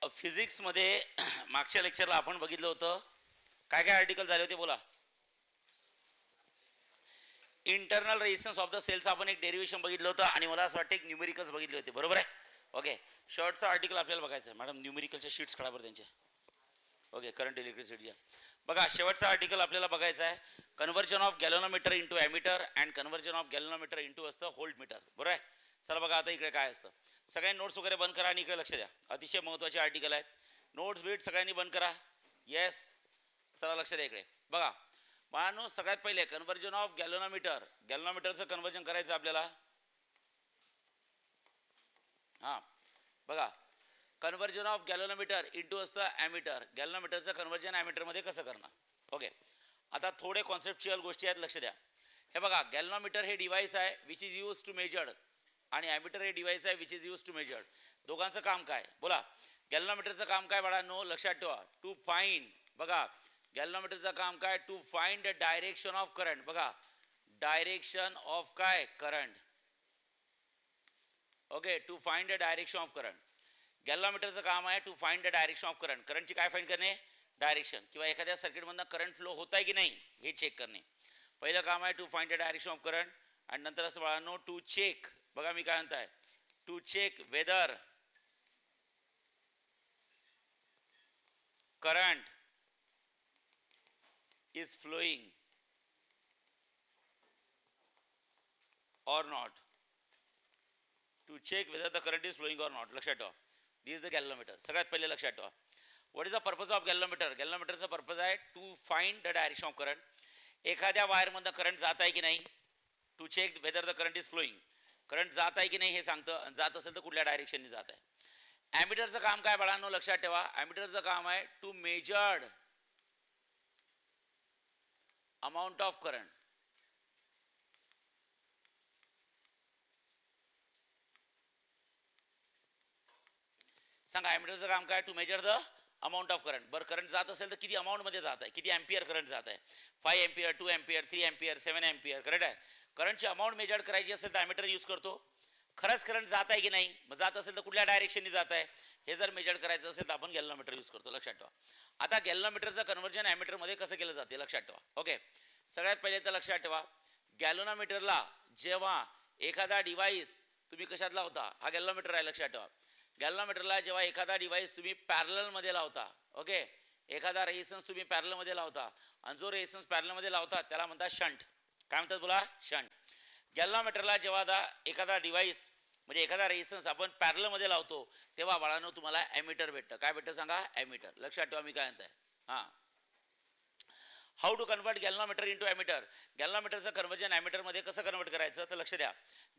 फिजिक्समध्ये मागच्या लेक्चरला आपण बघितलं होतं काय काय आर्टिकल झाले होते बोला. Internal resistance of the cells आपण एक डेरिवेशन बघितलं होतं आणि मला असं वाटतं एक न्यूमेरिकल्स बघितले होते. बरोबर आहे. ओके, शॉर्टचं आर्टिकल आपल्याला बघायचं आहे. मॅडम न्यूमेरिकलच्या शीट्स काढा बरं त्यांच्या. ओके, करंट इलेक्ट्रिसिटीच्या बघा. शेवटचा आर्टिकल आपल्याला बघायचा आहे. Conversion of galvanometer into ammeter and conversion of galvanometer into असतं व्होल्टमीटर. बरोबर आहे. चला बघा आता इकडे काय असतं. सगळ्यांनी नोट्स वगैरे बंद करा आणि इकडे लक्ष द्या. अतिशय महत्त्वाचे आर्टिकल आहेत. नोट्स बीट सगळ्यांनी बंद करा. येस, चला लक्ष द्या इकडे. बघा बाळांनो, सगळ्यात पहिले कन्व्हर्जन ऑफ गॅलोनोमीटर. गॅलोनोमीटरचं कन्व्हर्जन करायचं आपल्याला. हां बघा, कन्व्हर्जन ऑफ गॅलोनोमीटर इंटू असतं ॲमीटर. गॅलोनोमीटरचं कन्व्हर्जन ॲमीटरमध्ये कसं करणार. ओके, आता थोडे कॉन्सेप्च्युअल गोष्टी आहेत, लक्ष द्या. हे बघा, गॅलोनोमीटर हे डिव्हाइस आहे which is use to measured आणि ॲमीटर हे डिव्हाइस आहे which is use to measured. दोघांचं काम काय बोला. गॅलोनोमीटरचं काम काय बाळांनो, लक्षात ठेवा. टू फाइंड, बघा गॅलोनोमीटरचं काम काय, to find the direction of current. बघा, डायरेक्शन ऑफ काय, current. Okay, to find the direction of current. गॅलोनोमीटरचं काम आहे to find the direction of current. करंटची काय फाइंड करणे, डायरेक्शन, किंवा एखाद्या सर्किटमधनं करंट फ्लो होत आहे की नाही हे चेक करणे. पहिलं काम आहे to find the direction of current. आणि नंतर असं बाळांनो टू चेक, बघा मी काय म्हणताय, to check whether current is flowing or not. To check whether the current is flowing or not. लक्षात ठेवा. This is the galvanometer. सगळ्यात पहिले लक्षात ठेवा. What is the purpose of galvanometer. गॅलोमीटरचा पर्पज आहे to find the direction of current. एखाद्या वायरमधनं करंट जात आहे की नाही, to check whether the current is flowing. Current जात आहे की नाही हे सांगतं. जात असेल तर कुठल्या डायरेक्शनने जात आहे. ॲमीटरचं काम काय बाळांनो, लक्षात ठेवा. ॲमीटरचं काम आहे to measured amount of current. सांगा ॲमीटरचं काम काय, to measure the amount of current. बरं, करंट जात असेल तर किती अमाऊंटमध्ये जात आहे, किती एम्पियर करंट जात आहे. 5 ampere, 2 ampere, 3 ampere, 7 ampere. Correct आहे. करंटची अमाऊंट मेजर करायची असेल तर ॲमीटर यूज करतो. खरंच करंट जात आहे की नाही, मग जात असेल तर कुठल्या डायरेक्शनने जात आहे हे जर मेजर करायचं असेल तर आपण गॅलोमीटर यूज करतो. लक्षात ठेवा. आता गॅलोमीटरचं कन्व्हर्जन ॲमीटरमध्ये कसं केलं जाते लक्षात ठेवा. ओके, सगळ्यात पहिले तर लक्षात ठेवा, गॅलोनोमीटरला जेव्हा एखादा डिव्हाइस तुम्ही कशात लावता, हा गॅलोमीटर आहे लक्षात ठेवा. गॅलोमीटरला जेव्हा एखादा डिव्हाइस तुम्ही पॅरललमध्ये लावता, ओके, एखादा रेजिस्टन्स तुम्ही पॅरललमध्ये लावता आणि जो रेजिस्टन्स पॅरललमध्ये लावता त्याला म्हणतात शंट. काय म्हणतात बोला, शंट. गॅलोमीटरला जेव्हा एखादा डिव्हाइस म्हणजे एखादा रेजिस्टन्स आपण पॅरललमध्ये लावतो तेव्हा बाळांनो तुम्हाला ॲमीटर भेटतं. काय भेटतं सांगा, ॲमीटर. लक्षात ठेवा मी काय म्हणताय. हां, how to convert galvanometer into ammeter. गॅलोनोमीटरचं कन्वर्जन ॲमीटरमध्ये कसं कन्वर्ट करायचं तर लक्ष द्या.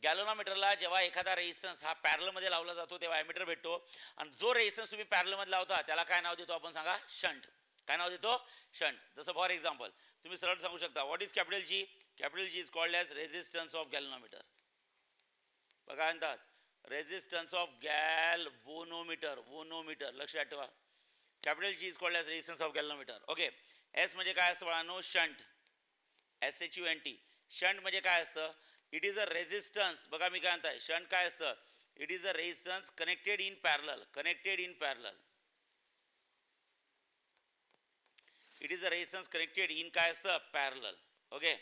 गॅलोनोमीटरला जेव्हा एखादा रेजिस्टन्स हा पॅरलमध्ये लावला जातो तेव्हा ॲमीटर भेटतो आणि जो रेजिस्टन्स तुम्ही पॅरलमध्ये लावता त्याला काय नाव देतो आपण सांगा, शंट. काय नाव देतो, शंट. जसं फॉर एक्झाम्पल तुम्ही सरळ सांगू शकता, what is capital G. Capital G is called as resistance of galvanometer. बघा म्हणतात रेजिस्टन्स ऑफ गॅल्व्होनोमीटर, व्होनोमीटर. लक्षात ठेवा. Capital G is called as resistance of galvanometer. Okay, S म्हणजे काय असतं बाळांनो, शंट. SHUNT. शंट म्हणजे काय असतं, इट इज अ रेजिस्टन्स. बघा मी काय म्हणताय, शंट काय असतं, it is a resistance connected in parallel. Connected in parallel. It is a resistance connected in काय असतं, parallel. Okay,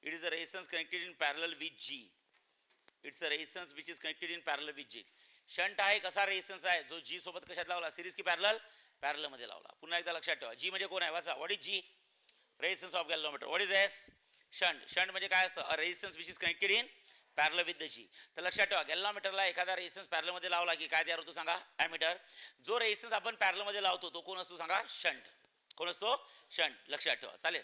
it is a resistance connected in parallel with G. It's a resistance which is connected in parallel with G. Shunt हा एक असा resistance आहे जो जी सोबत कशात लावला, सिरीज की पॅरलल, पॅरलमध्ये लावला. पुन्हा एकदा लक्षात ठेवा, जी म्हणजे कोण आहे वाचा. What is G, resistance of galvanometer. What is S, shunt. Shunt म्हणजे काय असतं, a resistance which is connected in parallel with the G. तर लक्षात ठेवा, गॅलोमीटरला एखादा रेजिस्टन्स पॅरलमध्ये लावला की काय तयार होतो सांगा, ॲमीटर. जो रेजिस्टन्स आपण पॅरलमध्ये लावतो तो कोण असतो सांगा, शंट. कोण असतो, शंट. लक्षात ठेवा. चालेल.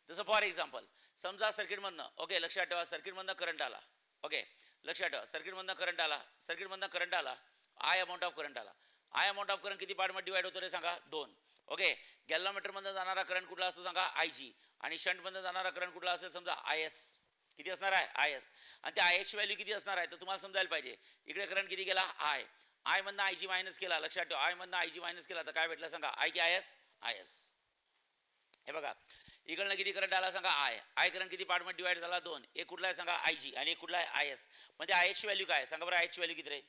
जसं फॉर एक्झाम्पल समजा सर्किटमधनं, ओके लक्षात ठेवा, सर्किटमधनं करंट आला. ओके, लक्षात ठेवा, सर्किटमधनं करंट आला. सर्किटमधनं करंट आला, आय अमाऊंट ऑफ करंट आला. आय अमाऊंट ऑफ करंट किती पार्टमध्ये डिवाइड होतो रे सांगा, 2. ओके, गॅलोमीटरमधनं जाणारा करंट कुठला असतो सांगा, IG. आणि शंटमधनं जाणारा करंट कुठला असेल समजा IS. किती असणार आहे, IS. आणि त्या IS ची व्हॅल्यू किती असणार आहे तर तुम्हाला समजायला पाहिजे. इकडे करंट किती गेला, I मधनं IG मायनस केला. लक्षात ठेवा, I मधनं IG मायनस केला तर काय भेटलं सांगा, I की IS, IS. हे बघा, इकडनं किती करंट आला सांगा, I करंट किती पार्टमध्ये डिवाइड झाला, 2. एक कुठला आहे सांगा, IG आणि एक कुठला आहे IS. म्हणजे IS ची व्हॅल्यू काय सांगा बरं, IS ची व्हॅल्यू किती रे,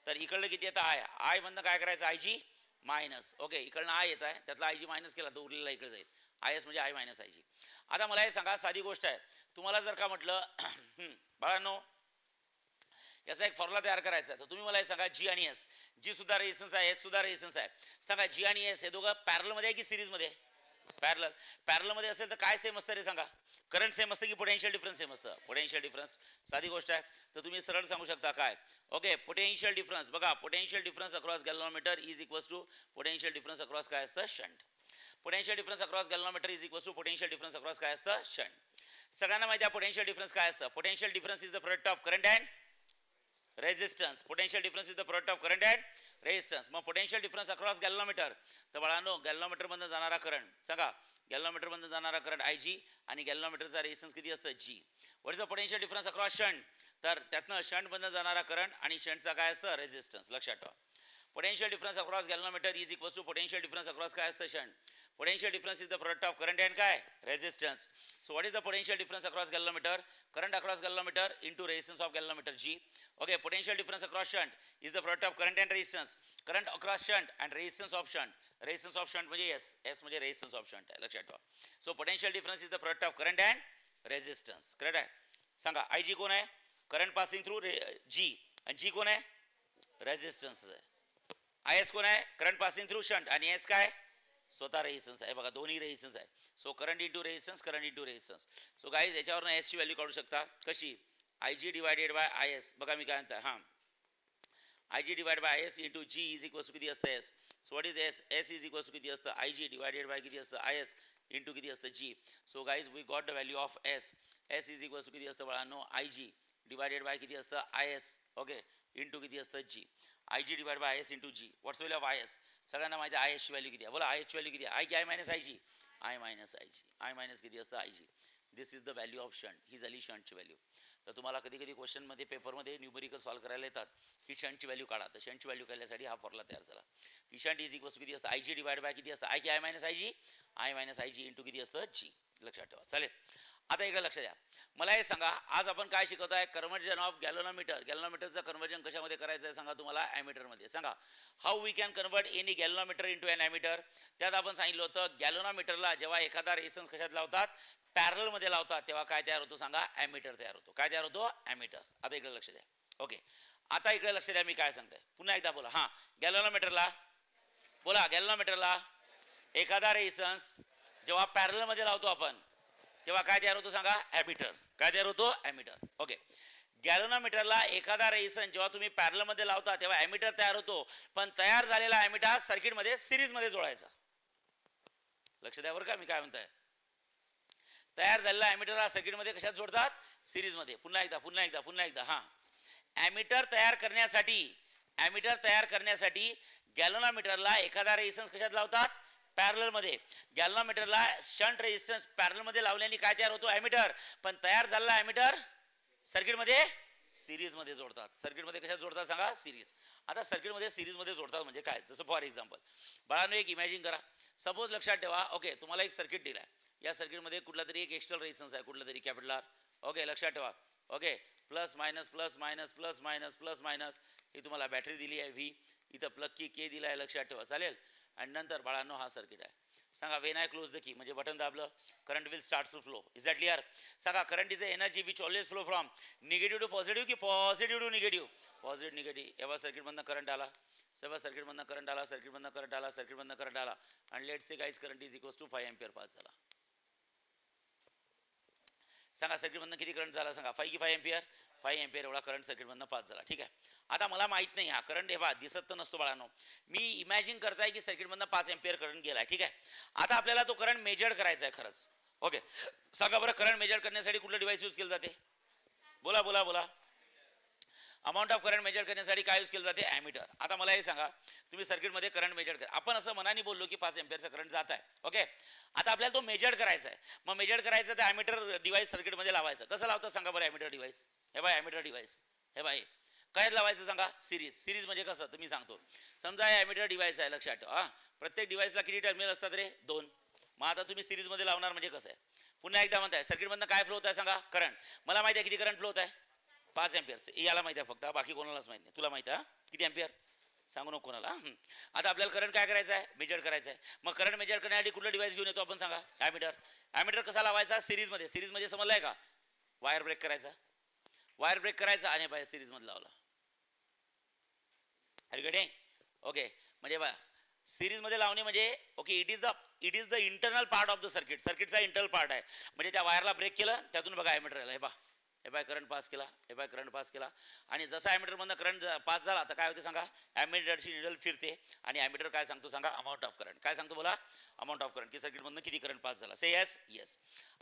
तर इकडलं किती येतं I मधनं काय करायचं, IG मायनस. ओके, इकडनं आय येत आहे, त्यातला आय जी मायनस केला तर उरलेला इकडे जाईल. आय एस म्हणजे आय मायनस आय जी. आता मला हे सांगा, साधी गोष्ट आहे, तुम्हाला जर का म्हटलं बाळांनो याचा एक फॉर्म्युला तयार करायचा आहे, तर तुम्ही मला हे सांगा जी आणि एस. जी सुद्धा रेजिस्टन्स आहे, एस सुद्धा रेजिस्टन्स आहे. सांगा जी आणि एस हे दोघं पॅरल मध्ये आहे की सिरीज मध्ये? पॅरल. पॅरल मध्ये असेल तर काय सेम असतं रे सांगा? करंट सेम असतं की पोटेन्शियल डिफरन्स सेम असतं? Potential difference. साधी गोष्ट आहे, तर तुम्ही सरळ सांगू शकता काय? Okay, potential difference. बघा, potential difference across galvanometer is equals to potential difference across काय असतं? Shunt. Potential difference across galvanometer is equals to potential difference across काय असतं? शंट. सगळ्यांना माहिती आहे पोटेन्शियल डिफरन्स काय असतं? Potential difference is the product of current and resistance. Potential difference is the product of current and resistance. मग potential difference across galvanometer, तर बाळांनो गॅल्व्हनोमीटर मधून जाणारा करंट सांगा. गॅल्व्हनोमीटर मधून जाणारा करंट आय जी आणि गॅल्व्हनोमीटरचा रेजिस्टन्स किती असतं? G. What is the potential difference across shunt? तर त्यातनं शंट मधून जाणारा करंट आणि शंटचा काय असतं? रेजिस्टन्स. लक्षात ठेवा. Potential difference across galvanometer is equals to potential difference across काय असतं? Shunt. Potential difference is the product of current and काय? Resistance. So what is the potential difference across galvanometer? Current across galvanometer into resistance of galvanometer G. Okay, potential difference across shunt is the product of current and resistance. Current across shunt and resistance of shunt. Resistance of shunt म्हणजे S. S म्हणजे resistance of shunt आहे. लक्षात ठेवा. So potential difference is the product of current and resistance. Correct आहे? सांगा IG कोण आहे? Current passing through G. आणि G कोण आहे? Resistance आहे. IS कोण आहे? Current passing through shunt. आणि S काय? स्वतः रेजिस्टन्स आहे. बघा, दोन्ही रेजिस्टन्स आहे. So current into resistance, current into resistance. So guys याच्यावरून एस ची व्हॅल्यू काढू शकता. कशी? I G divided by I S. बघा मी काय म्हणता, हां, I G divide by S into G is equals to किती असतं? S. So what is S? S is equals to किती असतं? आय जी डिवायडेड बाय किती असतं? आय एस इंटू किती असतं? G. So guys we got the value of S. S is equals to किती असतं बाळांनो? आय जी डिवायडेड बाय किती असतं? I S. ओके, इंटू किती असतं? G. I G divide by I S into G. What's value of I S? सगळ्यांना माहिती आहे आय एसची व्हॅल्यू किती आहे? बोला, आय एसची व्हॅल्यू किती आहे? आय की I minus I G? I minus I G. I minus किती असतं? I G. This is the value of shunt. ही झाली शंटची व्हॅल्यू. तर तुम्हाला कधी कधी क्वेश्चनमध्ये पेपरमध्ये न्यूमेरिकल सॉल्व करायला येतात की शंटची व्हॅल्यू काढा. तर शंटची व्हॅल्यू काढण्यासाठी हा फॉर्म्युला तयार झाला की शंट इज इक्वल्स किती असतं? आय जी डिवाइड बाय किती असतं? आय की I minus I G? I minus I G into किती असतं? जी. लक्षात ठेवा. चालेल. आता इकडे लक्ष द्या. मला हे सांगा, आज आपण काय शिकवत आहे? Conversion of galvanometer. गॅल्व्हनोमीटरचं कन्व्हर्जन कशामध्ये करायचं आहे सांगा तुम्हाला? ॲमीटरमध्ये. सांगा, how we can convert any galvanometer into an ammeter. त्यात आपण सांगितलं होतं गॅल्व्हनोमीटरला जेव्हा एखादा रेजिस्टन्स कशात लावतात? पॅरल मध्ये लावतात, तेव्हा काय तयार होतो सांगा? ॲमीटर तयार होतो. काय तयार होतो? ॲमीटर. आता इकडे लक्ष द्या. ओके, आता इकडे लक्ष द्या मी काय सांगतोय. पुन्हा एकदा बोला. हां, गॅल्व्हनोमीटरला बोला. गॅल्व्हनोमीटरला एखादा रेजिस्टन्स जेव्हा पॅरल मध्ये लावतो आपण, तेव्हा काय तयार होतो सांगा? ॲमीटर. काय तयार होतो? ॲमीटर. ओके, गॅल्व्हनोमीटरला एखादा रेजिस्टन्स जेव्हा तुम्ही पॅरल मध्ये लावता तेव्हा ॲमीटर तयार होतो, पण तयार झालेला ॲमीटर सर्किटमध्ये सिरीज मध्ये जोडायचा. लक्ष द्या बरं का मी काय म्हणताय. तयार झालेला ॲमीटर हा सर्किटमध्ये कशात जोडतात? सिरीज मध्ये. पुन्हा एकदा. हां, ॲमीटर तयार करण्यासाठी गॅल्व्हनोमीटरला एखादा रेजिस्टन्स कशात लावतात? पॅरलल मध्ये. गॅल्व्हनोमीटरला शंट रेजिस्टन्स पॅरलल मध्ये लावल्याने काय तयार होतो? ॲमीटर. पण तयार झालेला ॲमीटर सर्किटमध्ये सिरीज मध्ये जोडतात. सर्किटमध्ये कशात जोडतात सांगा? सिरीज. आता सर्किटमध्ये सिरीज मध्ये जोडतात म्हणजे काय? जसं फॉर एक्झाम्पल बाळांनो एक इमॅजिन करा. सपोज लक्षात ठेवा, ओके, तुम्हाला एक सर्किट दिलाय. या सर्किटमध्ये कुठला तरी एक एक्सटर्नल रेजिस्टन्स आहे, कुठला तरी कॅपिटल आर. ओके, लक्षात ठेवा. Okay, plus minus plus minus plus minus plus minus. ही तुम्हाला बॅटरी दिली आहे व्ही. इथं प्लग की के दिला आहे. लक्षात ठेवा. चालेल. आणि नंतर बाळांनो हा सर्किट आहे. सांगा, when I close the key म्हणजे बटन दाबलं, current will start to flow. Is that clear? सांगा, current is a energy which always flow from negative to positive की positive to negative? Positive negative. एव्हा सर्किटमधनं current आला, सर्किटमधनं current आला आणि let's say guys current is equals to 5 ampere pass झाला. सांगा, सर्किटमधनं किती करंट झाला सांगा? 5 की 5 एम्पियर? 5 एम्पियर एवढा करंट सर्किटमधनं पास झाला. ठीक आहे. आता मला माहित नाही हा करंट हे बा दिसत तर नसतो बाळांनो. मी इमॅजिन करताय की सर्किटमधनं 5 एम्पियर करंट गेलाय. ठीक आहे. आता आपल्याला तो करंट मेजर करायचा आहे खरंच. ओके, सांगा बरं, करंट मेजर करण्यासाठी कुठलं डिव्हाइस यूज केलं जाते? बोला. अमाऊंट ऑफ करंट मेजर करण्यासाठी काय यूज केलं जाते? ॲमीटर. आता मला हे सांगा, तुम्ही सर्किटमध्ये करंट मेजर करा. आपण असं मनाने बोललो की 5 एम्पियरचा करंट जात आहे. ओके, आता आपल्याला तो मेजर करायचा आहे. मग मेजर करायचं तर ॲमीटर डिव्हाइस सर्किटमध्ये लावायचं. कसं लावतं सांगा बरं ॲमीटर डिव्हाइस? हे बाय ॲमीटर डिव्हाइस. हे बाय काय लावायचं सांगा? सिरीज म्हणजे कसं तुम्ही सांगतो. समजा हे ॲमीटर डिव्हाइस आहे. लक्षात ठेवा. प्रत्येक डिव्हाइसला किती टर्मिनल असतात रे? 2. मग आता तुम्ही सिरीजमध्ये लावणार म्हणजे कसं आहे? पुन्हा एकदा म्हणताय, सर्किटमधनं काय फ्लो होत आहे सांगा? करंट. मला माहिती आहे किती करंट फ्लो होत आहे? 5 एम्पियर. याला माहिती आहे फक्त, बाकी कोणालाच माहिती नाही. तुला माहिती आहे किती एम्पियर? सांगू नको कोणाला. आता आपल्याला करंट काय करायचं आहे, मेजर करायचं आहे. मग करंट मेजर करण्यासाठी कुठलं डिव्हाइस घेऊन येतो आपण सांगा, ॲमीटर. ॲमीटर कसा लावायचा, सिरीजमध्ये. सिरीजमध्ये समजलाय का, वायर ब्रेक करायचा, वायर ब्रेक करायचा आणि बाहेर सिरीजमध्ये लावला. हरगडे ओके. म्हणजे बघा सिरीजमध्ये लावणे म्हणजे okay, it is the internal part of the circuit. सर्किटचा इंटरनल पार्ट आहे. म्हणजे त्या वायरला ब्रेक केलं, त्यातून बघा ॲमीटर आला. हे पहा, हे बाय करंट पास केला, हे बाय करंट पास केला. आणि जसा ॲमीटर मधनं करंट पास झाला तर काय होते सांगा, ॲमीटरची निडल फिरते आणि ॲमीटर काय सांगतो सांगा, अमाऊंट ऑफ करंट. काय सांगतो बोला, अमाऊंट ऑफ करंट, की सर्किट मधनं किती करंट पास झाला. से येस येस.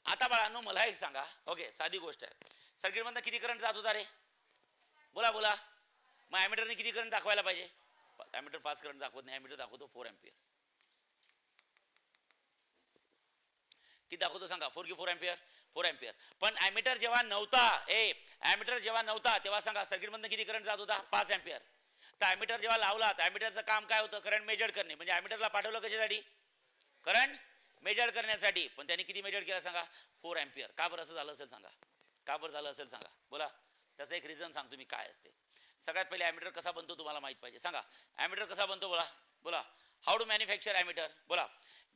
आता बाळांनो मला एक सांगा, ओके साधी गोष्ट आहे, सर्किट मधनं किती करंट जात होता रे, बोला बोला. मग ॲमीटरने किती करंट दाखवायला पाहिजे, ॲमीटर 5 करंट दाखवत नाही, ॲमीटर दाखवतो 4 एम्पियर. किती दाखवतो सांगा, 4 की 4 एम्पियर, 4 एम्पियर. पण ॲमीटर जेव्हा नव्हता, ॲमीटर जेव्हा नव्हता तेव्हा सांगा सर्किट मधनं किती करंट जात होता, 5 एम्पियर. तर ॲमीटर जेव्हा लावला तर ॲमीटरचं काम काय होतं, करंट मेजर करणे. म्हणजे ॲमीटरला पाठवलं कशासाठी, करंट मेजर करण्यासाठी. पण त्यांनी किती मेजर केला सांगा, 4 एम्पियर. का बरं असं झालं असेल सांगा, का बरं झालं असेल सांगा, बोला. त्याचं एक रिझन सांगतो मी काय असते. सगळ्यात पहिले ॲमीटर कसा बनतो तुम्हाला माहित पाहिजे. सांगा ॲमीटर कसा बनतो, बोला बोला. हाऊ टू मॅन्युफॅक्चर ॲमीटर, बोला.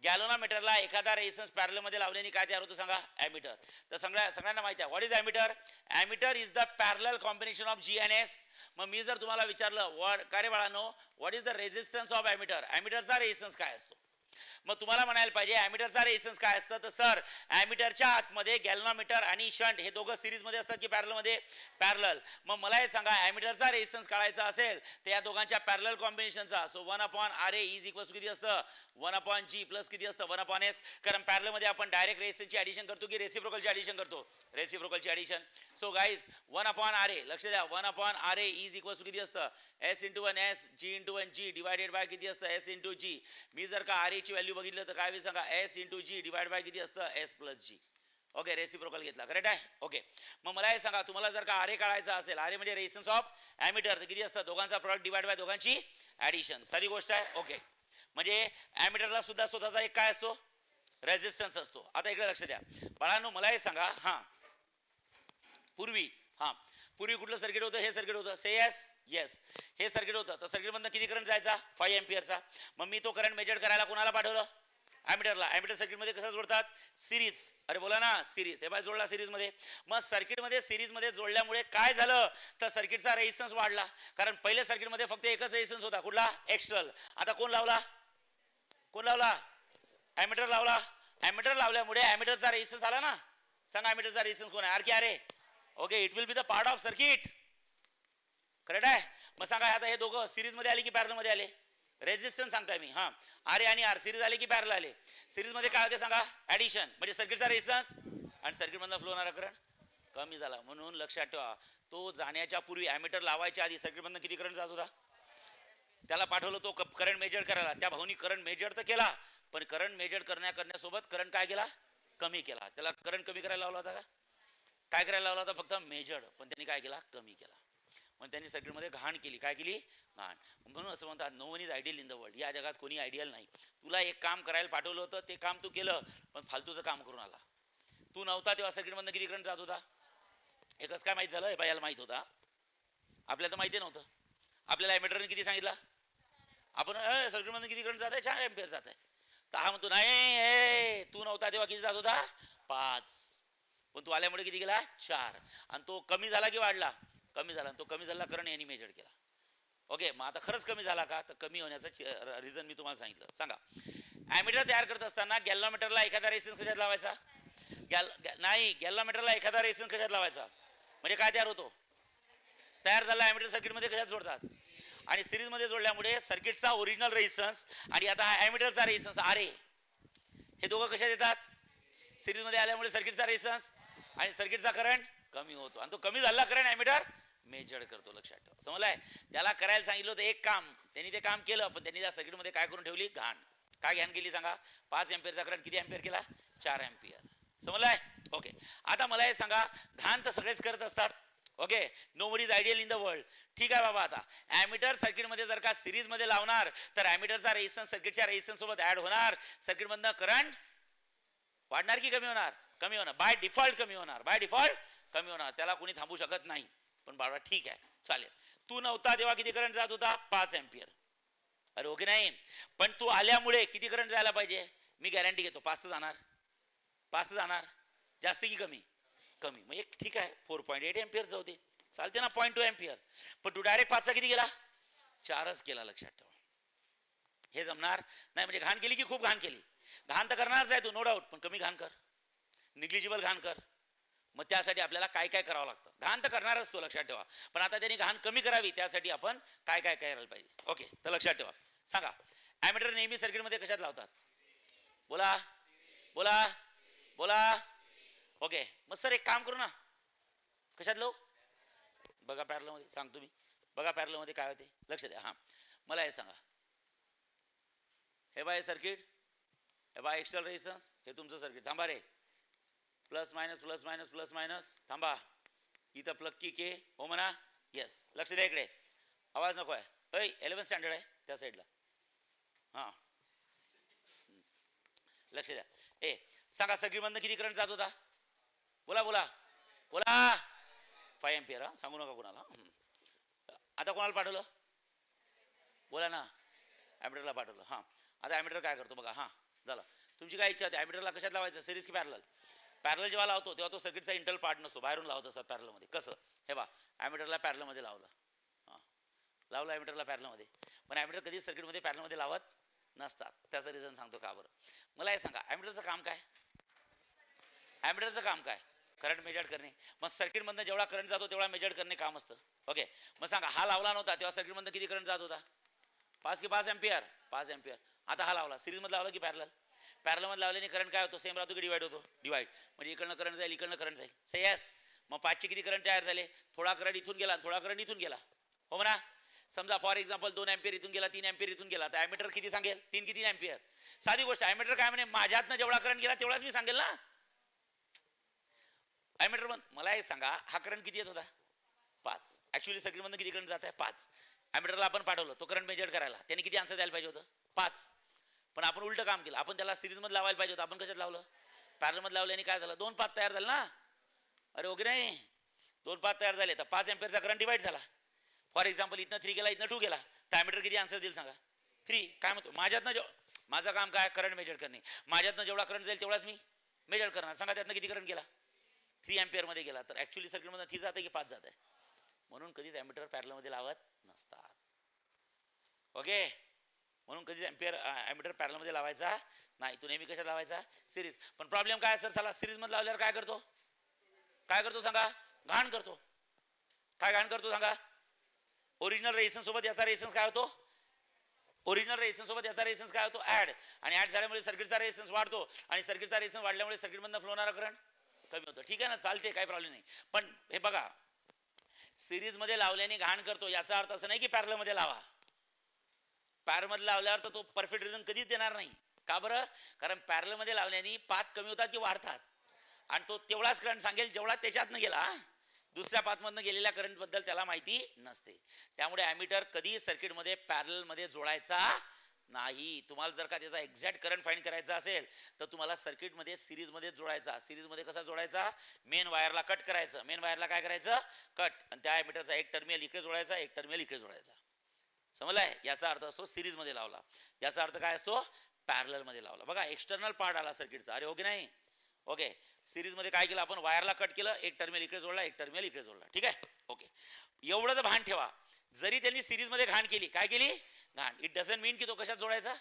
गॅल्व्हनोमीटरला एखादा रेझिस्टन्स पॅरलल मध्ये लावल्याने काय तयार होतो सांगा, ॲमीटर. तर सगळ्यांना माहिती आहे what is ammeter. Ammeter is the parallel combination of G N S. मग मी जर तुम्हाला विचारलं का रे बाळांनो, what is the resistance of ammeter, ॲमीटरचा रेझिस्टन्स काय असतो. मग तुम्हाला म्हणायला पाहिजे ॲमीटरचा रेझिस्टन्स काय असतं. तर सर ॲमीटरच्या आतमध्ये गॅल्व्हनोमीटर आणि शंट हे दोघं सिरीज मध्ये असतात की पॅरलल मध्ये, पॅरलल. मग मला हे सांगा ॲमीटरचा रेझिस्टन्स काढायचा असेल तर या दोघांच्या पॅरलल कॉम्बिनेशनचा. सो 1/RA इज इक्वल्स किती असतं, 1/G प्लस किती असतं, 1/S. कारण पॅरलल मध्ये आपण डायरेक्ट रेझिस्टन्सची ॲडिशन करतो की रेसिप्रोकलची ॲडिशन करतो, रेसिप्रोकलची ॲडिशन. सो गाईज 1/RA लक्ष द्या, 1/RA इज इक्वल्स किती असतं, S × 1S G × 1G divided by किती असतं, S × G. मी जर का RA ची व्हॅल्यू बघितलं तर काय सांगा, S × G डिवाइड बाय किती असतं, S + G. ओके, रेसिप्रोकल घेतला, करेक्ट आहे. ओके, मग मला हे सांगा तुम्हाला जर का RA काढायचा असेल, RA म्हणजे रेझिस्टन्स ऑफ ॲमीटर, तर किती असतं, दोघांचा प्रॉडक्ट डिवाइड बाय दोघांची ॲडिशन. साधी गोष्ट आहे. ओके, म्हणजे ॲमीटरला सुद्धा स्वतःचा एक काय असतो, रेझिस्टन्स असतो. आता इकडे लक्ष द्या बाळांनो, मला हे सांगा, पूर्वी कुठलं सर्किट होतं, हे सर्किट होतं. से येस येस, हे सर्किट होतं. तर सर्किट मधनं किती करंट जायचा, 5 एम्पियरचा. मग मी तो करंट मेजर करायला कोणाला पाठवलं, ॲमीटरला. ॲमीटर सर्किट मध्ये कसं जोडतात, सिरीज. अरे बोला ना, सिरीज. हे बाय जोडला सिरीज मध्ये. मग सर्किट मध्ये सिरीज मध्ये जोडल्यामुळे काय झालं, तर सर्किटचा रेझिस्टन्स वाढला. कारण पहिले सर्किट मध्ये फक्त एकच रेझिस्टन्स होता, कुठला, एक्स्टर्नल. आता कोण लावला, ॲमीटर लावला. ॲमीटर लावल्यामुळे ॲमीटरचा रेझिस्टन्स आला ना. सांगा ॲमीटरचा रेझिस्टन्स कोण आहे, आर की आरे. Okay, it will be the part of circuit, correct आहे. मग सांगा आता हे दोघं सिरीज मध्ये आले की पॅरलल मध्ये आले, रेझिस्टन्स सांगताय मी. आर आणि आर सिरीज आले की पॅरलल आले. सिरीज मध्ये काय होते सांगा, ॲडिशन. म्हणजे सर्किटचा रेझिस्टन्स आणि सर्किट मधला फ्लो होणारा करंट कमी झाला. म्हणून लक्षात ठेवा, तो जाण्याच्या पूर्वी ॲमीटर लावायच्या आधी सर्किट मधनं किती करंट जात होता, त्याला पाठवलं तो करंट मेजर करायला. त्या भाऊनी करंट मेजर तर केला, पण करंट मेजर करण्यासोबत करंट काय केला, कमी केला. त्याला करंट कमी करायला लावला होता का, काय करायला लावला होता, फक्त मेजर. पण त्यांनी काय केला, कमी केला. मग त्यांनी सर्किटमध्ये घाण केली. काय केली, घाण. म्हणून असं म्हणतात, no one is ideal in the world. या जगात कोणी आयडियल नाही. तुला एक काम करायला पाठवलं होतं, ते काम तू केलं, पण फालतूचं काम करून आला. तू नव्हता तेव्हा सर्किटमधनं किती करंट जात होता, एकच काय माहित झालं, हे बायाला माहित होता, आपल्याला तर माहिती नव्हतं. आपल्याला ॲमीटरने किती सांगितलं, आपण सर्किटमधनं किती करंट जात आहे, 4 एम्पियर जात आहे. तर हा म्हणतो नाही, तू नव्हता तेव्हा किती जात होता, 5. पण तू आल्यामुळे किती गेला, 4. आणि तो कमी झाला की वाढला, कमी झाला. तो कमी झाला करंट यांनी मेजर केला. ओके, मग आता खरंच कमी झाला का, तर कमी होण्याचं रिझन मी तुम्हाला सांगितलं. सांगा ॲमीटर तयार करत असताना गॅल्व्हनोमीटरला एखादा रेझिस्टन्स कशात लावायचा, गॅल्व्हनोमीटरला एखादा रेझिस्टन्स कशात लावायचा. म्हणजे काय तयार होतो, तयार झाला ॲमीटर सर्किट मध्ये कशात जोडतात, आणि सिरीज मध्ये जोडल्यामुळे सर्किटचा ओरिजिनल रेझिस्टन्स आणि आता ॲमीटरचा रेझिस्टन्स RA हे दोघं कशात येतात, सिरीज मध्ये आल्यामुळे सर्किटचा रेझिस्टन्स आणि सर्किटचा करंट कमी होतो. आणि तो कमी झाला करंट ॲमीटर मेजर करतो. लक्षात ठेवा, समजलाय. त्याला करायला सांगितलं होतं एक काम, त्यांनी ते काम केलं, पण त्यांनी त्या सर्किट मध्ये काय करून ठेवली, घाण. काय घाण केली सांगा, 5 एम्पियरचा करंट किती एम्पियर केला, 4 एम्पियर. समजलाय. ओके, आता मला हे सांगा, घाण तर सगळेच करत असतात. Okay, no one is ideal in the world. ठीक आहे बाबा. आता ॲमीटर सर्किट मध्ये जर का सिरीज मध्ये लावणार तर ॲमीटरचा रेझिस्टन्स सर्किटच्या रेझिस्टन्स सोबत ऍड होणार. सर्किट मधनं करंट वाढणार की कमी होणार, कमी होणार. बाय डिफॉल्ट कमी होणार, बाय डिफॉल्ट कमी होणार. त्याला कोणी थांबू शकत नाही. पण बाबा ठीक आहे, चालेल. तू नव्हता तेव्हा किती करंट जात होता? 5 एम्पियर. अरे ओके नाही, पण तू आल्यामुळे किती करंट जायला पाहिजे? मी गॅरंटी घेतो 5 जाणार. 5 जाणार. जास्त की कमी? कमी. मग एक ठीक आहे 4.8 एम्पियर जाऊ दे, चालते ना. 0.2 एम्पियर. पण तू डायरेक्ट 5चा किती गेला? 4च केला. लक्षात ठेवा, हे जमणार नाही. म्हणजे घाण केली की खूप घाण केली? घाण तर करणारच आहे तू, नो डाऊट, पण कमी घाण कर, निग्लिजिबल घाण कर. मग त्यासाठी आपल्याला काय काय करावं लागतं? घाण तर करणारच तो, लक्षात ठेवा. पण आता त्यांनी घाण कमी करावी त्यासाठी आपण काय काय करायला पाहिजे? ओके, तर लक्षात ठेवा. सांगा, ॲमीटर नेहमी सर्किटमध्ये कशात लावतात? बोला बोला बोला. ओके, मग सर एक काम करू ना, कशात लावू? बघा पॅरलल मध्ये सांगतो मी. बघा पॅरलल मध्ये काय होते, लक्ष द्या. हां, मला हे सांगा, हे बाय सर्किट, हे बाय एक्सटर्नल रेजिस्टन्स, हे तुमचं सर्किट. थांबा रे, plus minus plus minus plus minus. थांबा, इथं प्लग की के हो म्हणा. येस, लक्ष द्या इकडे, आवाज नको आहे. 11th स्टँडर्ड आहे त्या साईडला. हां, लक्ष द्या. सांगा, सर्किटमधनं किती करंट जात होता? बोला बोला बोला. 5 एम्पियर. हा, सांगू नका कोणाला. आता कोणाला पाठवलं? बोला ना. ॲमीटरला पाठवलं. हां, आता ॲमीटर काय करतो बघा. हां, झालं. तुमची काय इच्छा होती? ॲमीटरला कशात लावायचं, सिरीज की पॅरलल? पॅरलल जेव्हा लावतो तेव्हा तो सर्किटचा इंटरनल पार्ट नसतो, बाहेरून लावत असतात पॅरललमध्ये. कसं? हे बा, ॲमीटरला पॅरललमध्ये लावलं. हां, लावलं ॲमीटरला पॅरललमध्ये. पण ॲमीटर कधी सर्किटमध्ये पॅरललमध्ये लावत नसतात. त्याचं रिझन सांगतो का बरं. मला हे सांगा, ॲमीटरचं काम काय? ॲमीटरचं काम काय? करंट मेजर करणे. मग सर्किटमधनं जेवढा करंट जातो तेवढा मेजर करणे काम असतं. ओके, मग सांगा, हा लावला नव्हता तेव्हा सर्किटमधनं किती करंट जात होता? 5 की 5 एम्पियर? 5 एम्पियर. आता हा लावला, सिरीजमध्ये लावला की पॅरलल? पॅरललमध्ये लावल्याने करंट काय होतो? सेम राहतो की डिवाइड होतो? डिवाइड. म्हणजे इकडनं करंट जाईल, इकडनं करंट जाईल. से यस. मग 5चे किती करंट तयार झाले? थोडा करंट इथून गेला, थोडा करंट इथून गेला, हो म्हणा. समजा फॉर एक्झाम्पल 2 एम्पियर इथून गेला, 3 एम्पियर इथून गेला, तर ॲमीटर किती सांगेल? 3 की 3 एम्पियर? साधी गोष्ट. ॲमीटर काय म्हणे? माझ्यातनं जेवढा करंट गेला तेवढाच मी सांगेल ना. ॲमीटर पण मला हे सांगा, हा करंट किती येत होता? 5. ऍक्च्युअली सर्किटमधनं किती करंट जात आहे? 5. ॲमीटरला आपण पाठवलं तो करंट मेजर करायला, त्याने किती आन्सर द्यायला पाहिजे होतं? 5. पण आपण उलटं काम केलं, आपण त्याला सिरीजमध्ये लावायला पाहिजे होतं. आपण कशात लावलं? पॅरललमध्ये लावल्याने काय झालं? 2 पाथ तयार झाले ना. अरे ओके नाही, 2 पाथ तयार झाले तर 5 एम्पियरचा करंट डिवाइड झाला. फॉर एक्झाम्पल इथनं 3 गेला, इथनं 2 गेला, तर ॲमीटर किती आन्सर देईल सांगा? 3. काय म्हणतो? माझ्यातनं माझं काम काय? करंट मेजर करणे. माझ्यातनं जेवढा करंट जाईल तेवढाच मी मेजर करणार. सांगा त्यातनं किती करंट गेला? 3 एम्पियरमध्ये गेला. तर ऍक्च्युअली सर्किटमधनं 3 जात आहे की 5 जात आहे? म्हणून कधीच ॲमीटर पॅरललमध्ये लावत नसतात. ओके, म्हणून कधीच ॲमीटर पॅरललमध्ये लावायचा नाही. तू नेहमी कशात लावायचा? सिरीज. पण प्रॉब्लेम काय सर? चला, सिरीजमध्ये लावल्यावर काय करतो? काय करतो सांगा? घाण करतो. काय घाण करतो सांगा? ओरिजिनल रेजिस्टन्स सोबत याचा रेजिस्टन्स काय होतो? ओरिजिनल रेजिस्टन्स सोबत याचा रेजिस्टन्स काय होतो? ऍड. आणि ऍड झाल्यामुळे सर्किटचा रेजिस्टन्स वाढतो, आणि सर्किटचा रेजिस्टन्स वाढल्यामुळे सर्किटमधनं फ्लो होणारा करंट कमी होतो. ठीक आहे ना, चालते, काही प्रॉब्लेम नाही. पण हे बघा, सिरीज मध्ये लावल्याने घाण करतो याचा अर्थ असं नाही की पॅरलल मध्ये लावा. पॅरलल मध्ये लावल्यावर तर तो परफेक्ट रिझन कधीच देणार नाही. का बरं? कारण पॅरलल मध्ये लावल्याने पाथ कमी होतात की वाढतात, आणि तो तेवढाच करंट सांगेल जेवढा त्याच्यातनं गेला. दुसऱ्या पाथमधनं गेलेल्या करंट बद्दल त्याला माहिती नसते. त्यामुळे ॲमीटर कधी सर्किटमध्ये पॅरलल मध्ये जोडायचा नाही. तुम्हाला जर का त्याचा एक्झॅक्ट करंट फाइंड करायचा असेल तर तुम्हाला सर्किटमध्ये सिरीजमध्ये जोडायचा. सिरीजमध्ये कसा जोडायचा? मेन वायरला कट करायचं. मेन वायरला काय करायचं? कट. आणि त्या ॲमीटरचा एक टर्मिनल इकडे जोडायचा, एक टर्मिनल इकडे जोडायचा. समजलाय? याचा अर्थ असतो सिरीजमध्ये लावला. याचा अर्थ काय असतो? पॅरलल मध्ये लावला. बघा, एक्सटर्नल पार्ट आला सर्किटचा. अरे हो की नाही? ओके, सिरीजमध्ये काय केलं आपण? वायरला कट केलं, एक टर्मिनल इकडे जोडला, एक टर्मिनल इकडे जोडला. ठीक आहे? ओके, एवढंच भान ठेवा. जरी त्यांनी सिरीजमध्ये घाण केली, काय केली? घाण. इट डझंट मीन की तो कशात जोडायचा?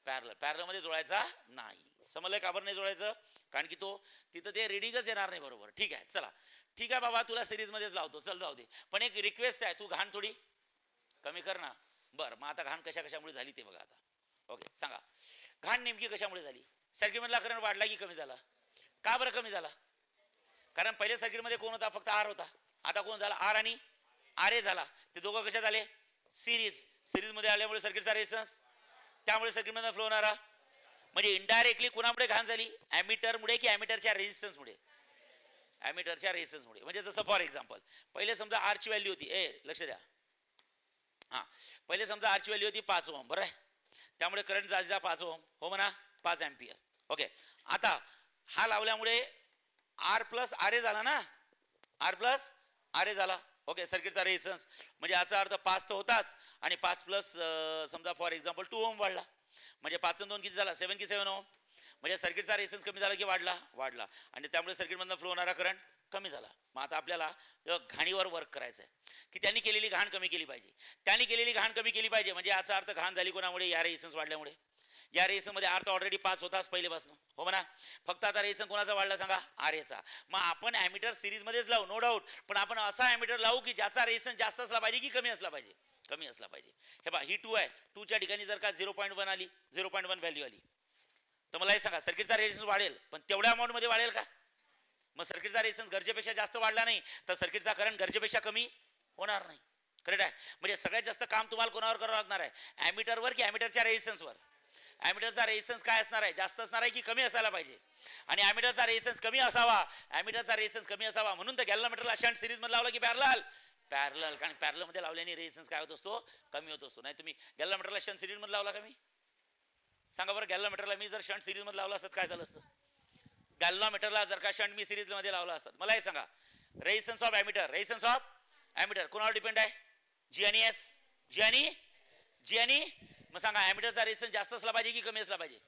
पॅरलल. पॅरलल मध्ये जोडायचा नाही. समजलंय? का बरं नाही जोडायचं? कारण की तो तिथं ते रिडिंगच येणार नाही. बरोबर. ठीक आहे, चला, ठीक आहे बाबा, तुला सिरीजमध्येच लावतो, चल जाऊ दे. पण एक रिक्वेस्ट आहे, तू घाण थोडी कमी कर ना. बरं, मग आता घाण कशामुळे झाली ते बघा आता. ओके, सांगा, घाण नेमकी कशामुळे झाली? सर्किटमधला करंट वाढला की कमी झाला? का बरं कमी झाला? कारण पहिले सर्किटमध्ये कोण होता? फक्त आर होता. आता कोण झाला? आर आणि आर ए झाला. ते दोघं कशात आले? सिरीज. सिरीज मध्ये आल्यामुळे सर्किटचा रेजिस्टन्स, त्यामुळे सर्किटमध्ये फ्लो होणारा, म्हणजे इनडायरेक्टली कुणामुळे घाण झाली? ॲमीटर मुळे की ॲमीटरच्या रेजिस्टन्स मुळे? ॲमीटरच्या रेजिस्टन्स मुळे. म्हणजे जसं फॉर एक्झाम्पल, पहिले समजा आर ची व्हॅल्यू होती, लक्ष द्या. हा, पहिले समजा आर ची व्हॅल्यू होती 5 ओहम. बरं आहे? त्यामुळे करंट जायचा 5 ओहम, हो म्हणा, 5 एम्पियर. ओके, आता हा लावल्यामुळे आर प्लस आर ए झाला ना. आर प्लस आर ए झाला. ओके सर्किटचा रेझिस्टन्स म्हणजे याचा अर्थ 5 तर होताच आणि 5 प्लस समजा फॉर एक्झाम्पल 2 ओम वाढला म्हणजे 5 आणि 2 किती झाला 7 की 7 ओम म्हणजे सर्किटचा रेझिस्टन्स कमी झाला की वाढला आणि त्यामुळे सर्किटमधून फ्लो होणारा करंट कमी झाला. मग आता आपल्याला घाणीवर वर्क करायचं आहे की त्यांनी केलेली घाण कमी केली पाहिजे म्हणजे याचा अर्थ घाण झाली कोणामुळे या रेझिस्टन्स वाढल्यामुळे. या रेझिस्टन्स मध्ये अर्थ ऑलरेडी 5 होताच पहिलेपासून हो म्हणा फक्त आता रेझिस्टन्स कोणाचा वाढला सांगा आरएचा. मग आपण ॲमीटर सिरीज मध्येच लावू नो डाऊट पण आपण असा ॲमीटर लावू की ज्याचा रेझिस्टन्स जास्त असला पाहिजे की कमी असला पाहिजे. हे पहा ही 2 आहे 2च्या ठिकाणी जर का 0.1 आली 0.1 व्हॅल्यू आली तर मला हे सांगा सर्किटचा रेझिस्टन्स वाढेल पण तेवढ्या अमाऊंट मध्ये वाढेल का. मग सर्किटचा रेझिस्टन्स गरजेपेक्षा जास्त वाढला नाही तर सर्किटचा करंट गरजेपेक्षा कमी होणार नाही. करेक्ट आहे. म्हणजे सगळ्यात जास्त काम तुम्हाला कोणावर करावं लागणार आहे ॲमीटरवर की ॲमीटरच्या रेझिस्टन्सवर. ॲमीटरचा रेझिस्टन्स काय असणार आहे जास्त असणार आहे की कमी असायला पाहिजे आणि ॲमीटरचा रेझिस्टन्स कमी असावा म्हणून तर गॅल्व्हनोमीटरला शंट सिरीज मध्ये लावला की पॅरलल कारण पॅरलल मध्ये लावल्याने रेझिस्टन्स काय होत असतो कमी होत असतो. नाही तुम्ही गॅल्व्हनोमीटरला शंट सिरीज मध्ये लावला का मी सांगा बरं गॅल्व्हनोमीटरला मी जर शंट सिरीज मध्ये लावला असतं काय झालं असतं. गॅल्व्हनोमीटरला जर का शंट मी सिरीज मध्ये लावला असतात मला हे सांगा रेझिस्टन्स ऑफ ॲमीटर कोणावर डिपेंड आहे जी आणि मग सांगा ॲमीटरचा रेझिस्टन्स जास्त असला पाहिजे की कमी असला पाहिजे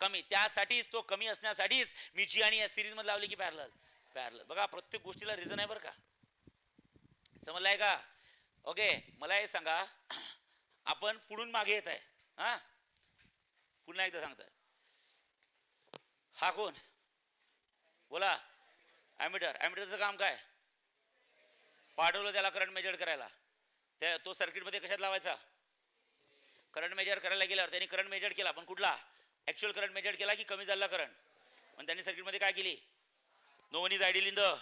कमी. त्यासाठीच तो कमी असण्यासाठीच मी जी आणि एस सिरीज मध्ये लावली की पॅरलल. बघा प्रत्येक गोष्टीला रिझन आहे बरं का समजलाय का. ओके मला हे सांगा आपण पुढून मागे येत आहे हा पुन्हा एकदा सांगताय हा कोण बोला ॲमीटरचं काम काय पाठवलं त्याला करंट मेजर करायला तो सर्किटमध्ये कशात लावायचा करंट मेजर करायला गेल्यावर त्यांनी करंट मेजर केला पण कुठला ऍक्च्युअल करंट मेजर केला की कमी झाला करंट. पण त्यांनी सर्किटमध्ये काय केली no one is ideal in the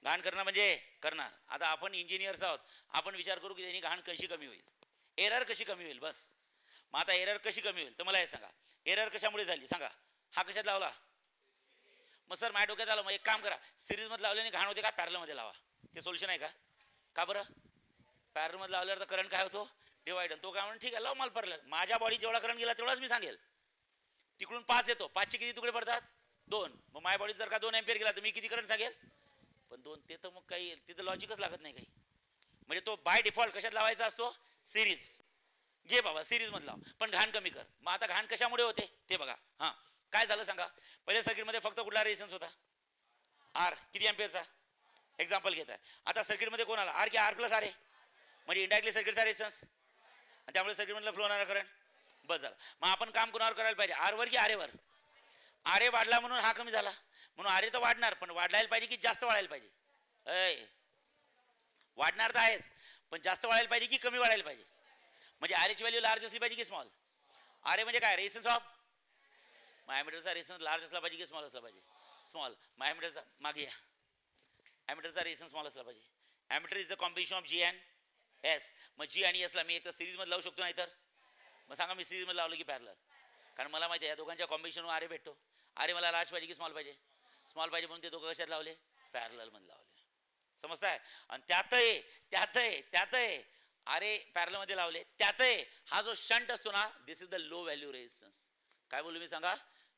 घाण करणं म्हणजे करणार. आता आपण इंजिनियर्स आहोत आपण विचार करू की त्यांनी घाण कशी कमी होईल एरर कशी कमी होईल बस. मग आता एरर कशी कमी होईल तर मला हे सांगा एरर कशामुळे झाली सांगा हा कशात लावला मग सर माझ्या डोक्यात आलं मग एक काम करा सिरीज मध्ये लावल्याने घाण होते का पॅरलल मध्ये लावा ते सोल्युशन आहे का बरं. पॅरलल मध्ये लावल्यावर तर करंट काय होतो डिवाइड तो काय म्हणून ठीक आहे लाव मला पॅरलल माझ्या बॉडी जेवढा करंट गेला तेवढाच मी सांगेल. तिकडून 5 येतो 5चे किती तुकडे पडतात 2 मग माझ्या बॉडीत जर का 2 एम्पियर गेला तर मी किती करंट सांगेल पण 2 ते तर मग काही तिथं लॉजिकच लागत नाही काही. म्हणजे तो बाय डिफॉल्ट कशात लावायचा असतो सिरीज घे बाबा सिरीज मध्ये लाव पण घाण कमी कर. मग आता घाण कशामुळे होते ते बघा हा काय झालं सांगा पहिल्या सर्किटमध्ये फक्त कुठला रेझिस्टन्स होता आर किती एम्पियरचा एक्झाम्पल घेत आहे. आता सर्किटमध्ये कोण आला आर की आर प्लस आर आहे म्हणजे इंडायरेक्टली सर्किटचा रेझिस्टन्स त्यामुळे सर्किटमधला फ्लो होणारा करंट बस झालं. मग आपण काम कोणावर करायला पाहिजे आर वर की आरेवर. आरे वाढला म्हणून हा कमी झाला म्हणून आरे तर वाढणार पण वाढायला पाहिजे की जास्त वाढायला पाहिजे वाढणार तर आहेच पण जास्त वाढायला पाहिजे की कमी वाढायला पाहिजे. म्हणजे आरेची व्हॅल्यू लार्ज असली पाहिजे की स्मॉल आरे म्हणजे काय रेझिस्टन्स ऑफ मग ॲमीटरचा रेझिस्टन्स लार्ज असला पाहिजे की स्मॉल असला पाहिजे स्मॉल. मग ॲमीटरचा मागे या ॲमीटरचा रेझिस्टन्स स्मॉल असला पाहिजे. Ammeter is the combination of G and S. मग जी आणि एसला मी एक तर सिरीज मध्ये लावू शकतो नाही तर मग सांगा मी सिरीज मध्ये लावलं की पॅरलल कारण मला माहिती आहे या दोघांच्या कॉम्बिनेशन आरे भेटतो. आरे मला लार्ज पाहिजे की स्मॉल पाहिजे म्हणून ते दोघं कशात लावले पॅरलल मध्ये लावले समजताय. आणि त्यातही आरे पॅरलल मध्ये लावले त्यातही हा जो शंट असतो ना this is the low value resistance. काय बोलू मी सांगा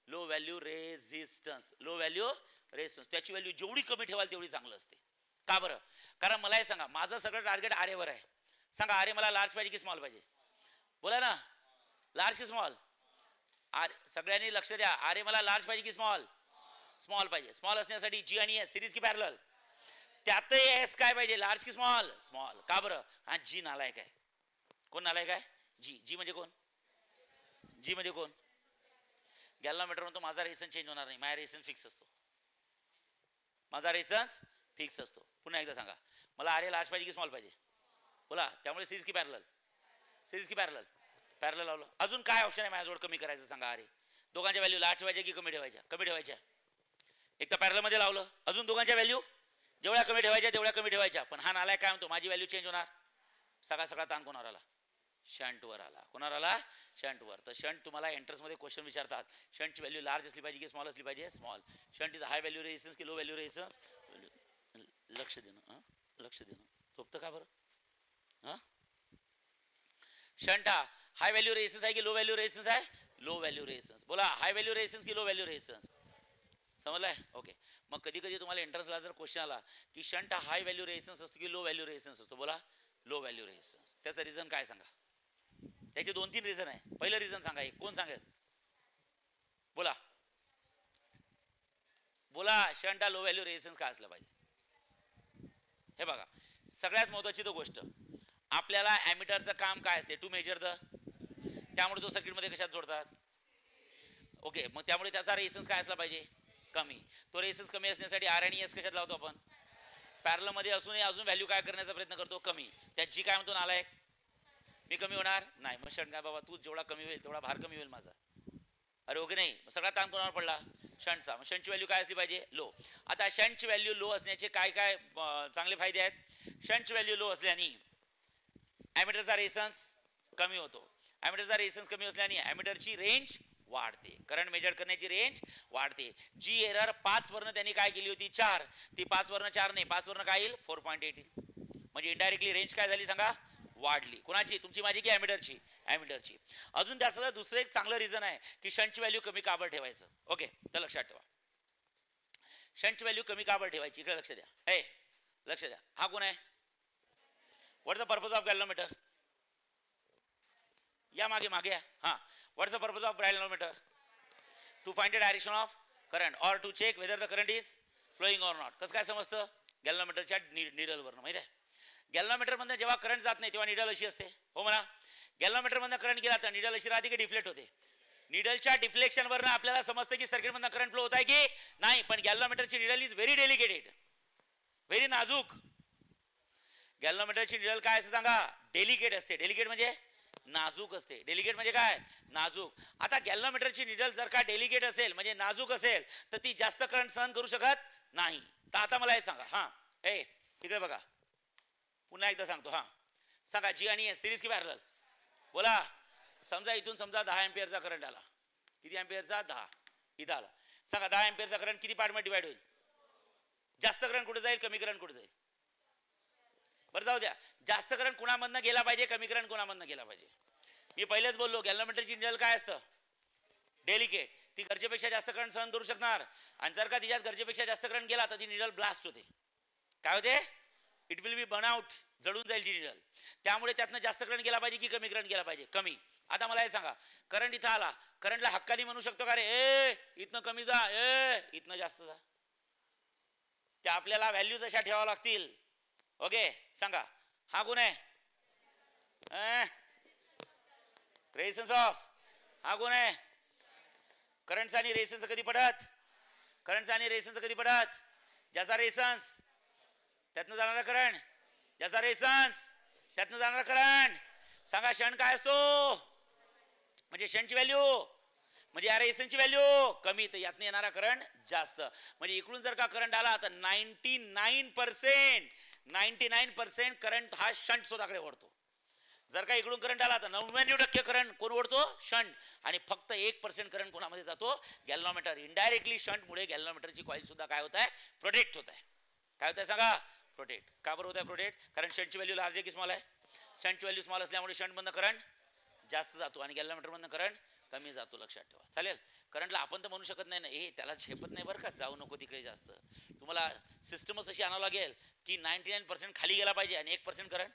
लो व्हॅल्यू रेझिस्टन्स त्याची व्हॅल्यू जेवढी कमी ठेवाल तेवढी चांगलं असते. का बरं कारण मला हे सांगा माझं सगळं टार्गेट आरेवर आहे. सांगा आरे मला लार्ज पाहिजे की स्मॉल पाहिजे बोला ना लार्ज की स्मॉल. आरे सगळ्यांनी लक्ष द्या आरे मला लार्ज पाहिजे की स्मॉल पाहिजे. स्मॉल असण्यासाठी जी आणि एस सिरीज की पॅरलल त्यातही एस काय पाहिजे लार्ज की स्मॉल का बरं हा जी नालायक आहे. कोण नालायक आहे जी म्हणजे कोण गॅल्व्हनोमीटर म्हणतो माझा रेझिस्टन्स चेंज होणार नाही माझा रेझिस्टन्स फिक्स असतो. पुन्हा एकदा सांगा मला आरे लार्ज पाहिजे की स्मॉल पाहिजे बोला त्यामुळे सिरीज की पॅरलल लावलं. अजून काय ऑप्शन आहे माझ्याजवळ कमी करायचं सांगा आरे दोघांच्या व्हॅल्यू लार्ज ठेवायच्या की कमी ठेवायच्या एक तर पॅरलल मध्ये लावलं अजून दोघांच्या व्हॅल्यू जेवढ्या कमी ठेवायच्या पण हा नालायक काय म्हणतो माझी व्हॅल्यू चेंज होणार. सगळा ताण कोणावर आला शंटवर आला शंटवर. तर शंट तुम्हाला एंट्रन्स मध्ये क्वेश्चन विचारतात शंटची व्हॅल्यू लार्ज असली पाहिजे की स्मॉल असली पाहिजे small. Shunt is hi value resistance की लो व्हॅल्यू रेझिस्टन्स लक्ष देणं झोपतं का बरं. शंट हा हाय व्हॅल्यू रेझिस्टन्स आहे की लो व्हॅल्यू रेझिस्टन्स आहे लो व्हॅल्यू रेझिस्टन्स बोला हाय व्हॅल्यू रेझिस्टन्स की लो व्हॅल्यू रेझिस्टन्स समजलाय? ओके. मग कधी कधी तुम्हाला एंट्रन्सला जर क्वेश्चन आला की शंट हा हाय व्हॅल्यू रेजिस्टन्स असतो की लो व्हॅल्यू रेजिस्टन्स असतो, बोला लो व्हॅल्यू रेजिस्टन्स. त्याचं रिझन काय सांगा? त्याचे 2-3 रिझन आहे. पहिलं रिझन सांगा, एक कोण सांगेल? बोला बोला. शंट हा लो व्हॅल्यू रेजिस्टन्स काय असला पाहिजे? हे बघा, सगळ्यात महत्वाची तो गोष्ट, आपल्याला ॲमीटरचं काम काय असते? टू मेजर द, त्यामुळे तो सर्किटमध्ये कशात जोडतात? ओके. मग त्यामुळे त्याचा रेजिस्टन्स काय असला पाहिजे? कमी. तो रेजिस्टन्स कमी असण्यासाठी आर आणि एस कशात लावतो आपण? पॅरलल मध्ये असूनही अजून व्हॅल्यू काय करण्याचा प्रयत्न करतो? कमी. त्याची काय म्हणतो नालायक? मी कमी होणार नाही. मग शंट काय बाबा, तू जेवढा कमी होईल तेवढा भार कमी होईल माझा. अरे ओके नाही, सगळा ताण कोणावर पडला? शंटचा. मग शंटची व्हॅल्यू काय असली पाहिजे? लो. आता शंटची व्हॅल्यू लो असण्याचे काय काय चांगले फायदे आहेत? शंटची व्हॅल्यू लो असल्याने ॲमीटरचा रेजिस्टन्स कमी होतो. ॲमीटरचा रेजिस्टन्स कमी असल्याने ॲमीटरची रेंज वाढते, करंट मेजर करण्याची रेंज वाढते. जी एरर 5 वरनं त्यांनी काय केली होती? 4, ती 5 वरनं 4 नाही, 5 वरनं काय येईल? 4.8 येईल. म्हणजे इनडायरेक्टली रेंज काय झाली सांगा? वाढली. कोणाची? तुमची माझी की ॲमीटरची? ॲमीटरची. अजून त्याचं दुसरं एक चांगलं रिझन आहे की शंटची व्हॅल्यू कमी का बरं ठेवायचं? ओके, तर लक्षात ठेवा, शंटची व्हॅल्यू कमी का बरं ठेवायची? इकडे लक्ष द्या. हे लक्ष द्या, हा कोण आहे? What the purpose of galvanometer? या मागे मागे. हा, what the purpose of galvanometer? To find the direction of current or to check whether the current is flowing or not. कसं काय समजतं? गॅल्व्हनोमीटरच्या निडलवरनं. माहिती आहे, गॅल्व्हनोमीटर मधनं जेव्हा करंट जात नाही तेव्हा निडल अशी असते, हो म्हणा. गॅल्व्हनोमीटर मधनं करंट गेला तर निडल अशी राहते की डिफ्लेक्ट होते? निडलच्या डिफ्लेक्शन वरनं आपल्याला समजतं की सर्किट मधनं करंट फ्लो होत आहे की नाही. पण गॅल्व्हनोमीटरची निडल इज व्हेरी डेलिकेटेड, व्हेरी नाजूक. गॅल्व्हनोमीटरची निडल काय असते सांगा? डेलिकेट असते. डेलिकेट म्हणजे नाजूक असते. डेलिकेट म्हणजे काय? नाजूक. आता गॅल्व्हनोमीटरची निडल जर का डेलिकेट असेल म्हणजे नाजूक असेल तर ती जास्त करंट सहन करू शकत नाही. तर आता मला हे सांगा, हा ए तिकडे बघा, पुन्हा एकदा सांगतो. हा सांगा, जी आणि एस सिरीज की पॅरलल? बोला. समजा इथून समजा 10 एम्पियरचा करंट आला. किती एम्पियरचा? 10. इथं आला. सांगा 10 एम्पियरचा करंट किती पार्ट मध्ये डिवाइड होईल? जास्त करंट कुठे जाईल? कमी करंट कुठे जाईल? बरं जाऊ द्या, जास्त करंट कुणामधनं गेला पाहिजे? कमी करंट कुणामधनं गेला पाहिजे? मी पहिलेच बोललो, गॅल्व्हनोमीटरची निडल काय असतं? डेलिकेट. ती गरजेपेक्षा जास्त करंट सहन करू शकणार, आणि जर का तिच्यात गरजेपेक्षा जास्त करंट गेला तर ती निडल ब्लास्ट होते. काय होते? It will B burn out, जळून जाईल ती निडल. त्यामुळे त्यातनं जास्त करंट गेला पाहिजे की कमी करंट गेला पाहिजे? कमी. आता मला हे सांगा, करंट इथं आला, करंटला हक्कानी म्हणू शकतो का रे ए इथनं कमी जा, ए इथनं जास्त जा? त्या आपल्याला व्हॅल्यूज अशा ठेवाव्या लागतील. ओके, सांगा हा गुण आहे रेजिस्टन्स ऑफ, हा गुण आहे. करंटचा आणि रेजिस्टन्स कधी पडत? करंटचा आणि रेजिस्टन्स कधी पडत? ज्याचा रेजिस्टन्स त्यातनं जाणारा करंट, ज्याचा रेजिस्टन्स त्यातनं जाणारा करंट. सांगा शंट काय असतो? म्हणजे शंटची व्हॅल्यू म्हणजे या रेजिस्टन्सची व्हॅल्यू कमी, तर यातनं येणारा करंट जास्त. म्हणजे इकडून जर का करंट आला तर 99% करंट हा शंट स्वतःकडे ओढतो. जर का इकडून करंट आला तर 99% करंट कोण ओढतो? शंट. आणि फक्त 1% करंट कोणामध्ये जातो? गॅल्व्हनोमीटर. इनडायरेक्टली शंट मुळे गॅल्व्हनोमीटरची कॉईल सुद्धा काय होत आहे? प्रोटेक्ट होत आहे. काय होत आहे सांगा? प्रोटेक्ट. का बरं होत आहे प्रोटेक्ट? कारण शंटची व्हॅल्यू लार्ज आहे की स्मॉल आहे? शंटची व्हॅल्यू स्मॉल असल्यामुळे शंट मधनं करंट जास्त जातो आणि गॅल्व्हनोमीटर मधनं करंट कमी जातो. लक्षात ठेवा. चालेल. करंटला आपण तर म्हणू शकत नाही ना, हे त्याला झेपत नाही बरं का, जाऊ नको तिकडे जास्त. तुम्हाला सिस्टमच अशी आणावं लागेल की 99% खाली गेला पाहिजे आणि 1% करंट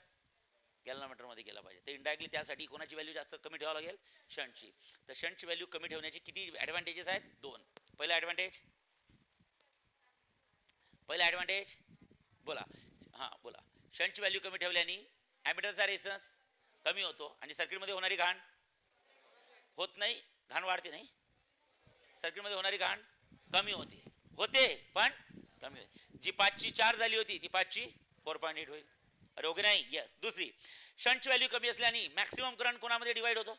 गॅल्व्हनोमीटर मध्ये गेला पाहिजे. तर इनडायरेक्टली त्यासाठी कोणाची व्हॅल्यू जास्त कमी ठेवावं लागेल? शंटची. तर शंटची व्हॅल्यू कमी ठेवण्याचे किती ॲडव्हान्टेजेस आहेत? 2. पहिला ॲडव्हान्टेज बोला. हां बोला. शंटची व्हॅल्यू कमी ठेवल्याने ॲमीटरचा रेजिस्टन्स कमी होतो आणि सर्किटमध्ये होणारी घाण होत नाही, घाण वाढते नाही, सर्किटमध्ये होणारी घाण कमी होते. पण कमी होते. जी 5 ची 4 झाली होती ती 5 ची 4.8 होईल. अरे ओके नाही? यस. दुसरी, शंटची व्हॅल्यू कमी असल्याने मॅक्सिमम करंट कोणामध्ये डिवाइड होतो?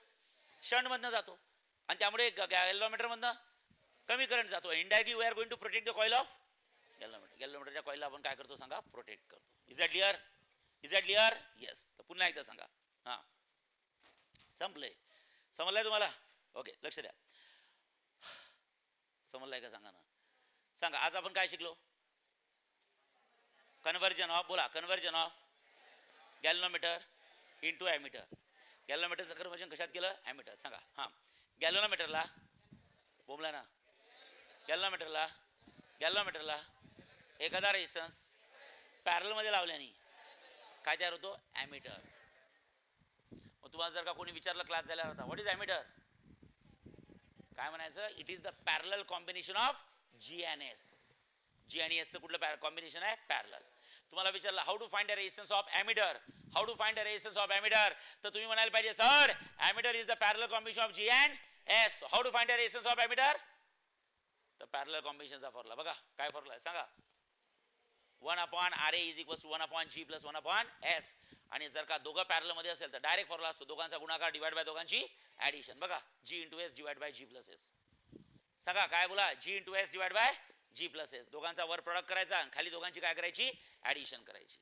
शंट मधनं जातो आणि त्यामुळे गॅल्व्हनोमीटर मधनं कमी करंट जातो. Indirectly we are going to protect the coil of galvanometer. गॅल्व्हनोमीटरच्या कॉईलला आपण काय करतो सांगा? प्रोटेक्ट करतो. Is that clear? यस. तर पुन्हा एकदा सांगा. हा संपलंय. समजलंय तुम्हाला? ओके, लक्ष द्या. समजलंय का सांगा ना? सांगा आज आपण काय शिकलो? कन्व्हर्जन ऑफ, बोला, conversion of galvanometer into ammeter. गॅल्व्हनोमीटरचं कन्व्हर्जन कशात केलं? ॲमीटर. सांगा. हां, गॅल्व्हनोमीटरला बोमला ना, गॅल्व्हनोमीटरला गॅल्व्हनोमीटरला एखादा रेझिस्टन्स पॅरल मध्ये लावल्याने काय तयार होतो? ॲमीटर. मग तुम्हाला जर का कोणी विचारलं क्लास झाल्यावर होता व्हॉट इज ॲमीटर, काय म्हणायचं? It is the parallel combination of G and S. G आणि एसचं कुठलं कॉम्बिनेशन आहे? पॅरलल. तुम्हाला विचारलं how to find the resistance of ammeter, how to find the resistance of ammeter, तर तुम्ही म्हणायला पाहिजे sir ammeter is the parallel combination of G and S. How to find the resistance of ammeter? तर parallel कॉम्बिनेशनचा formula बघा. काय formula आहे सांगा? 1/RA is equal to 1/G plus 1/S. आणि जर का दोघं पॅरलल मध्ये असेल तर डायरेक्ट फॉर्म्युला असतो दोघांचा गुणाकार डिवाइड बाय दोघांची ऍडिशन. बघा G × S divide by G plus S. सांगा काय बोला? G × S divide by G plus S. दोघांचा वर प्रोडक्ट करायचा आणि खाली दोघांची काय करायची? ऍडिशन करायची.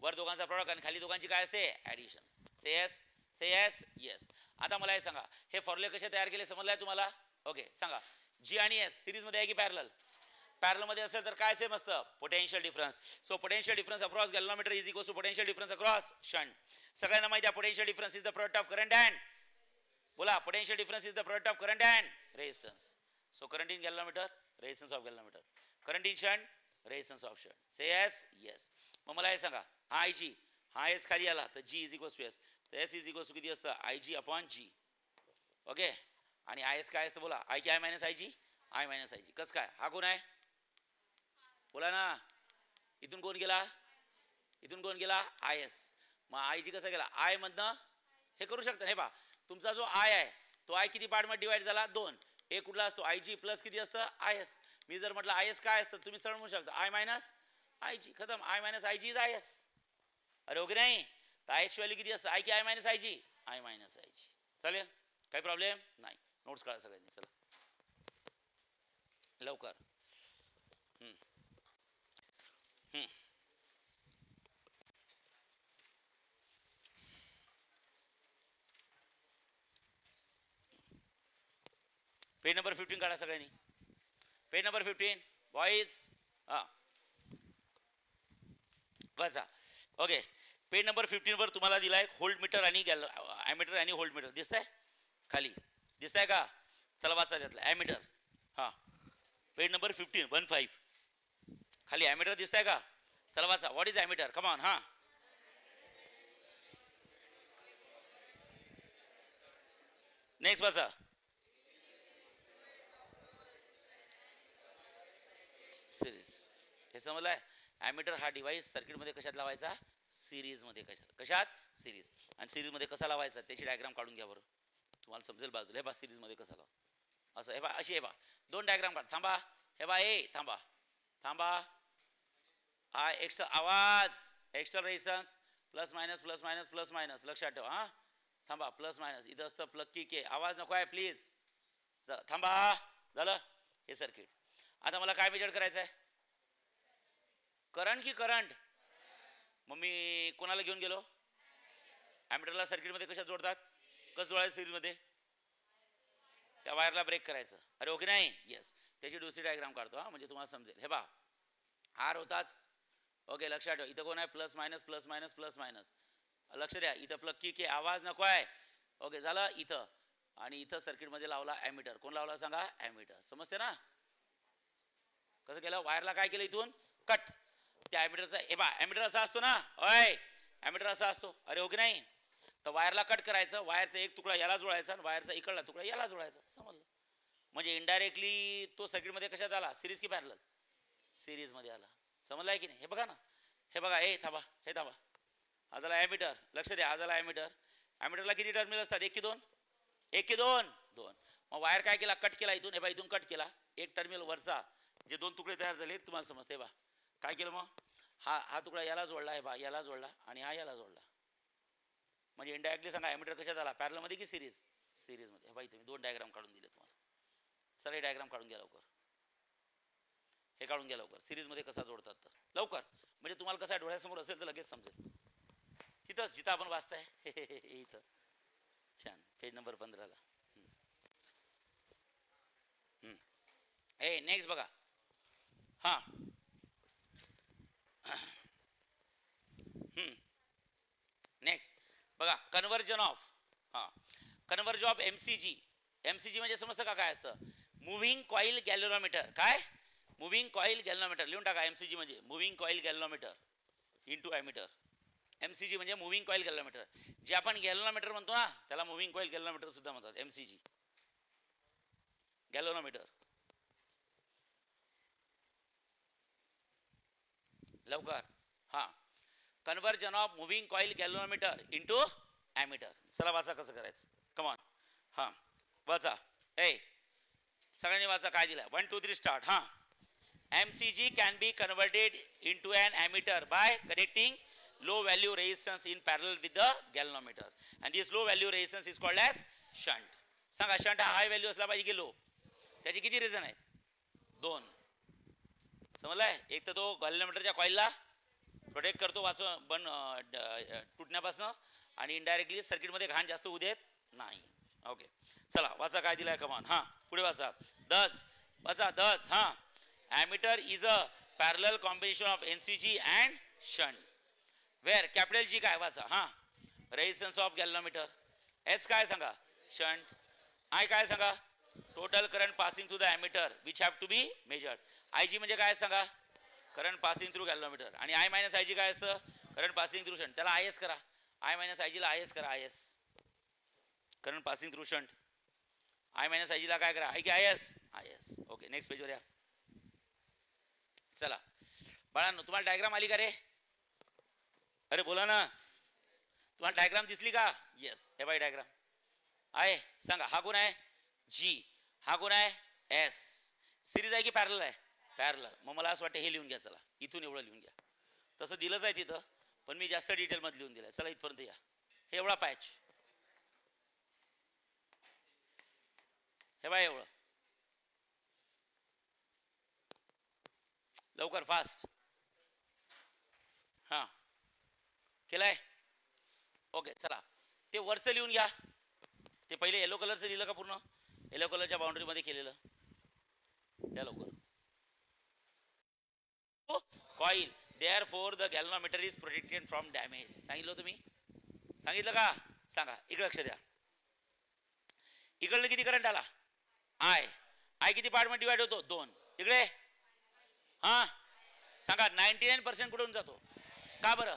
वर दोघांचा प्रोडक्ट आणि खाली दोघांची काय असते? ऍडिशन. से यस, से यस, येस. आता मला हे सांगा हे फॉर्म्युले कसे तयार केले समजलाय तुम्हाला? ओके सांगा. G आणि S सिरीज मध्ये आहे की पॅरलल? पॅरलल मध्ये असेल तर काय सेम असतं? Potential difference. So potential difference across galvanometer is equal to potential difference across shunt. सगळ्यांना माहिती आहे potential difference is the product of current and बोला potential difference is the product of current and resistance. So current in galvanometer, resistance of galvanometer. Current in shunt, resistance of shunt. Say yes, yes. मग मला हे सांगा हा IG, हा S खाली आला तर G is equal to S. तर S इज इक्वल टू किती असतं? IG/G. ओके. आणि IS काय असतं बोला? I minus IG, I minus IG. कसं काय? हा कोण आहे बोला ना? इथून कोण गेला? इथून कोण गेला? IS. मग IG कसा गेला? I मधनं हे करू शकता. हे पहा तुमचा जो I आहे तो I किती पार्ट मध्ये डिवाइड झाला? 2. एक कुठला असतो? IG प्लस किती असतं? IS. मी जर म्हटलं IS काय असतं तुम्ही सरळ म्हणू शकता I मायनस IG. खतम. I minus IG is IS. अरे ओके नाही? तर IS व्हॅल्यू किती असतं? I की I minus IG? I minus IG. चालेल? काही प्रॉब्लेम नाही. नोट्स काढा सगळ्यांनी. चला लवकर. पेज नंबर 15 काढा सगळ्यांनी. Page number 15 boys. हा बसा. ओके. पेज नंबर 15 वर तुम्हाला दिलाय व्होल्ट मीटर आणि ॲमीटर आणि व्होल्ट मीटर. दिसतंय खाली? दिसतंय का? चला वाचा त्यातलं ॲमीटर. हा पेज नंबर 15 खाली ॲमीटर दिसतंय का? चला वाचा. What is ammeter? Come on. हा नेक्स्ट वाचा. सिरीज. हे समजलंय? ॲमीटर हा डिव्हाइस सर्किट मध्ये कशात लावायचा? सिरीज मध्ये. कशात? सिरीज. आणि सिरीज मध्ये कसा लावायचा त्याची डायग्राम काढून घ्या बरं, तुम्हाला समजेल बाजूला. हे बा सिरीज मध्ये कसा लावा असं. हे बा अशी. हे बा दोन डायग्राम काढ. थांबा. हे बा ए थांबा थांबा. हा एक्स्ट्रा आवाज, extra resistance plus minus plus minus plus minus. लक्षात ठेवा. हा थांबा. प्लस मायनस इथं असतं प्लग की के. आवाज नको आहे प्लीज. थांबा. झालं हे सर्किट. आता मला काय मेजर करायचं आहे? करंट की करंट? मग मी कोणाला घेऊन गेलो? ॲमीटरला. सर्किटमध्ये कशात जोडतात? कसं जोडायचं सिरीजमध्ये? त्या वायरला ब्रेक करायचं. अरे ओके नाही? येस. त्याची दुसरी डायग्राम काढतो हा म्हणजे तुम्हाला समजेल. हे बा आर होताच. ओके लक्षात ठेवा. इथं कोण आहे? Plus minus plus minus plus minus. लक्ष द्या. इथं प्लग की के. आवाज नको आहे. ओके झालं. इथं आणि इथं सर्किटमध्ये लावला ॲमीटर. कोण लावला सांगा? ॲमीटर. समजते ना? कसं केलं? वायरला काय केलं? इथून कट. त्या ॲमीटरचा. हे बा ॲमीटर असा असतो ना? ओय ॲमीटर असा असतो. अरे हो की नाही? तर वायरला कट करायचं. वायरचा एक तुकडा याला जोडायचा आणि वायरचा इकडला तुकडा याला जोडायचा. समजलं? म्हणजे इनडायरेक्टली तो सर्किटमध्ये कशात आला? सिरीज की पॅरलल? सिरीज मध्ये आला. समजलाय की नाही? हे बघा ना. हे बघा. ए थांबा. हे थांबा. हा झाला ॲमीटर. लक्ष द्या. हा झाला ॲमीटर. ॲमीटरला किती टर्मिनल असतात? 1 की 2? 1 की 2? 2. मग वायर काय केला? कट केला इथून. हे बा इथून कट केला. एक टर्मिनल वरचा जे 2 तुकडे तयार झाले तुम्हाला समजते बा. काय केलं मग? हा तुकडा याला जोडला. हे बा याला जोडला आणि हा याला जोडला. म्हणजे इनडायरेक्टली सांगा ॲमीटर कशात आला? पॅरलल मध्ये की सिरीज? सिरीज मध्ये. हे बा इथे मी 2 डायग्राम काढून दिले तुम्हाला. सर हे डायग्राम काढून घ्या लवकर. हे काढून घ्या लवकर. सिरीज मध्ये कसा जोडतात तर लवकर. म्हणजे तुम्हाला कसं डोळ्यासमोर असेल तर लगेच समजेल. तिथं जिथं आपण वाचताय इथं. छान. पेज नंबर 15 ला. ए नेक्स्ट बघा. हा नेक्स्ट बघा. Conversion of. हा कन्व्हर्जन ऑफ MCG. MCG म्हणजे समजतं का काय असतं? Moving coil galvanometer. काय? मुव्हिंग कॉईल गॅल्व्हनोमीटर लिहून टाका. MCG म्हणजे moving coil galvanometer into ammeter. MCG म्हणजे मुव्हिंग कॉईल गॅल्व्हनोमीटर. जे आपण गॅल्व्हनोमीटर म्हणतो ना त्याला मुव्हिंग कॉईल गॅल्व्हनोमीटर सुद्धा म्हणतात. MCG galvanometer. लवकर. हा, conversion of moving coil galvanometer into ammeter. चला वाचा कसं करायचं. कमॉन. हा वाचा. सगळ्यांनी वाचा काय दिलं. 1 2 3 स्टार्ट. हा, MCG can be converted into an ammeter by connecting low value resistance in parallel with the galvanometer, and this low value resistance is called as shunt. सांगा शंट हा हाय व्हॅल्यू असला पाहिजे की लो. त्याचे किती reason आहेत. 2. समजलाय. एक तर तो गॅल्व्हनोमीटरच्या कॉईलला प्रोटेक्ट करतो तुटण्यापासून, आणि इनडायरेक्टली सर्किटमध्ये घाण जास्त होऊ देत नाही. ओके चला वाचा काय दिलाय. कमान. हा पुढे वाचा. दस वाचा. दस. हा, ammeter is a parallel combination of MCG and shunt where capital G काय वाचा. हा, resistance of galvanometer. S काय सांगा. shunt. I काय सांगा. total current passing through the ammeter which have to be measured. IG म्हणजे काय सांगा. current passing through galvanometer. आणि I minus IG काय असतं. current passing through shunt. त्याला IS करा. I minus IG ला IS करा. IS current passing through shunt. I minus IG ला काय करा. I की IS. IS. ओके नेक्स्ट पेजवर या. चला बाळांनो, तुम्हाला डायग्राम आली का रे. अरे बोला ना. तुम्हाला डायग्राम दिसली का. येस. हे बाई डायग्राम आहे. सांगा हा कोण आहे. जी. हा कोण आहे. एस. सिरीज आहे की पॅरलल आहे. पॅरलल. मग मला असं वाटतं हे लिहून घ्या. चला इथून एवढं लिहून घ्या. तसं दिलंच आहे तिथं, पण मी जास्त डिटेल मध्ये लिहून दिलंय. चला इथपर्यंत या. हे एवढा पॅच. हे बाय एवढं. लवकर फास्ट. हा केलाय. ओके चला ते वरचं लिहून घ्या. ते पहिले येलो कलरचं लिहिलं का पूर्ण. येलो कलरच्या बाउंड्री मध्ये केलेलं. या लवकर. Coil therefore the galvanometer is protected from damage. सांगितलं तुम्ही. सांगितलं का. सांगा इकडे लक्ष द्या. इकडलं किती करंट आला. आय किती पार्ट मध्ये डिवाइड होतो. 2. इकडे हा सांगा 99% कुठून जातो. का बरं.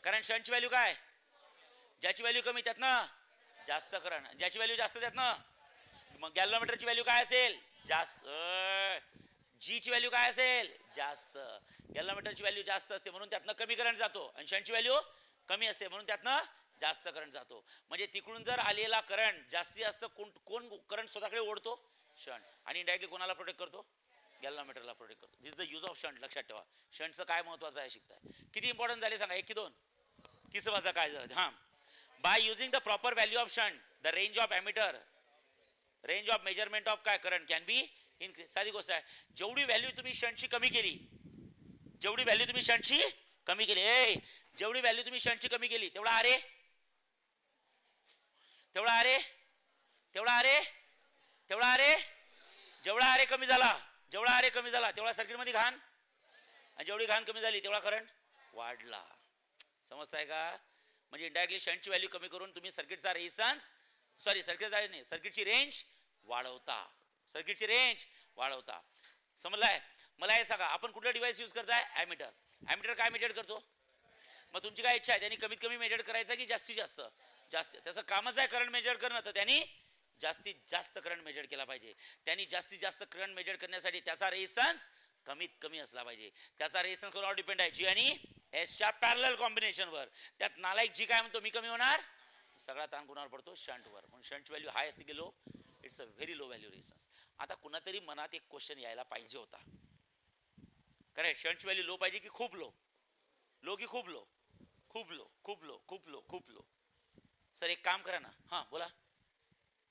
कारण शंटची व्हॅल्यू काय. ज्याची व्हॅल्यू कमी त्यातनं जास्त करंट, ज्याची व्हॅल्यू जास्त त्यातनं. मग गॅल्व्हनोमीटरची व्हॅल्यू काय असेल. जास्त. जी ची व्हॅल्यू काय असेल. जास्त. गॅल्व्हनोमीटरची व्हॅल्यू जास्त असते म्हणून त्यातनं कमी करंट जातो, आणि शंटची व्हॅल्यू कमी असते म्हणून त्यातनं जास्त करंट जातो. म्हणजे तिकडून जर आलेला करंट जास्तीत जास्त कोण करंट स्वतःकडे ओढतो. शंट. आणि इनडायरेक्टली कोणाला प्रोटेक्ट करतो. गॅल्व्हनोमीटरला प्रोटेक्ट करतो. दिस द यूज ऑफ शंट. लक्षात ठेवा. शंटचं काय महत्वाचं आहे शिकताय. किती इम्पॉर्टंट झाले सांगा. 1 की 2. तिसरं काय झालं. हा, by using the proper value of shunt the range of ammeter, range of measurement of काय करंट कॅन बी इनक्रीज. साधी गोष्ट आहे. जेवढी व्हॅल्यू तुम्ही शंटची कमी केली, जेवढी व्हॅल्यू तुम्ही शंटची कमी केली, जेवढी व्हॅल्यू तुम्ही शंटची कमी केली तेवढा अरे, तेवढा अरे, तेवढा अरे, तेवढा अरे, जेवढा अरे कमी झाला, जेवढा अरे कमी झाला तेवढा सर्किटमध्ये घाण, आणि जेवढी घाण कमी झाली तेवढा करंट वाढला. समजताय का. म्हणजे इनडायरेक्टली शंटची व्हॅल्यू कमी करून तुम्ही सर्किटचा रेझिस्टन्स, सर्किटचा नाही, सर्किटची रेंज वाढवता. सर्किटची रेंज वाढवता. समजलाय. मला हे सांगा आपण कुठलं डिव्हाइस यूज करताय. ॲमीटर. ॲमीटर काय मेजर करतो. मग तुमची काय इच्छा आहे. त्यांनी कमीत कमी मेजर करायचं की जास्तीत जास्त. जास्त. त्याचं कामच आहे करंट मेजर करणं, तर त्यांनी जास्तीत जास्त करंट मेजर केला पाहिजे. त्यांनी जास्तीत जास्त करंट मेजर करण्यासाठी त्याचा रेझिस्टन्स कमीत कमी असला पाहिजे. त्याचा रेझिस्टन्स कोणावर डिपेंड आहे. जी आणि एसच्या पॅरलल कॉम्बिनेशनवर. त्यात नालायक जी काय म्हणतो मी कमी होणार, सगळा ताण कोणावर पडतो. शंटवर. म्हणून शंटची व्हॅल्यू हाय असते की low. It's a very low value resistance. आता कुणातरी मनात एक क्वेश्चन यायला पाहिजे होता. करेक्ट. शंटची व्हॅल्यू लो पाहिजे की खूप लो. लो की खूप लो. खूप लो. खूप लो. खूप लो. खूप लो. सर एक काम करा ना. हा बोला.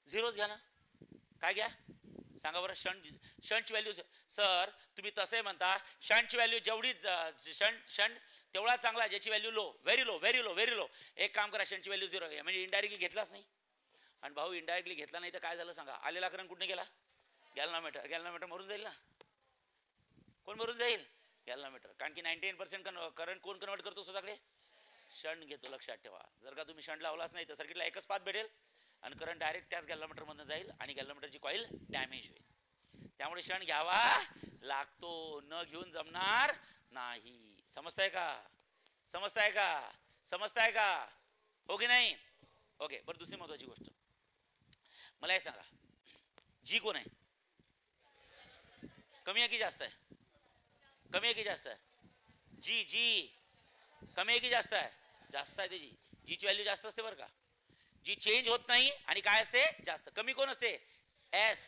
झिरोच घ्या ना. काय घ्या सांगा बरं. शंटची व्हॅल्यू. सर तुम्ही तसे म्हणता शंटची व्हॅल्यू जेवढी शंट तेवढा चांगला ज्याची value low. Very low. Very low. Very low. एक काम करा शंटची व्हॅल्यू 0 घ्या. म्हणजे इनडायरेक्टली घेतलाच नाही. आणि भाऊ इनडायरेक्टली घेतला नाही तर काय झालं सांगा. आलेला करंट कुठे गेला. गॅल्व्हनोमीटर. गॅल्व्हनोमीटर मरून जाईल ना. कोण मरून जाईल. गॅल्व्हनोमीटर. कारण की 99% करंट कोण कन्वर्ट करतो स्वतःकडे. शंट घेतो. लक्षात ठेवा. जर का तुम्ही शंट लावलाच नाही तर सर्किटला एकच पाथ भेटेल आणि करंट डायरेक्ट त्याच गॅल्व्हनोमीटर मधून जाईल आणि गॅल्व्हनोमीटरची कॉईल डॅमेज होईल. त्यामुळे क्षण घ्यावा लागतो, न घेऊन जमणार नाही. समजताय का? समजताय का? समजताय का? हो की नाही? ओके. बरं, दुसरी महत्वाची गोष्ट मला हे सांगा, जी कोण आहे? कमी आहे की जास्त आहे? कमी आहे की जास्त आहे? जी जी कमी आहे की जास्त आहे? जास्त आहे. त्याची जीची व्हॅल्यू जास्त असते बरं का. जी चेंज होत नाही आणि काय असते? जास्त. कमी कोण असते? एस.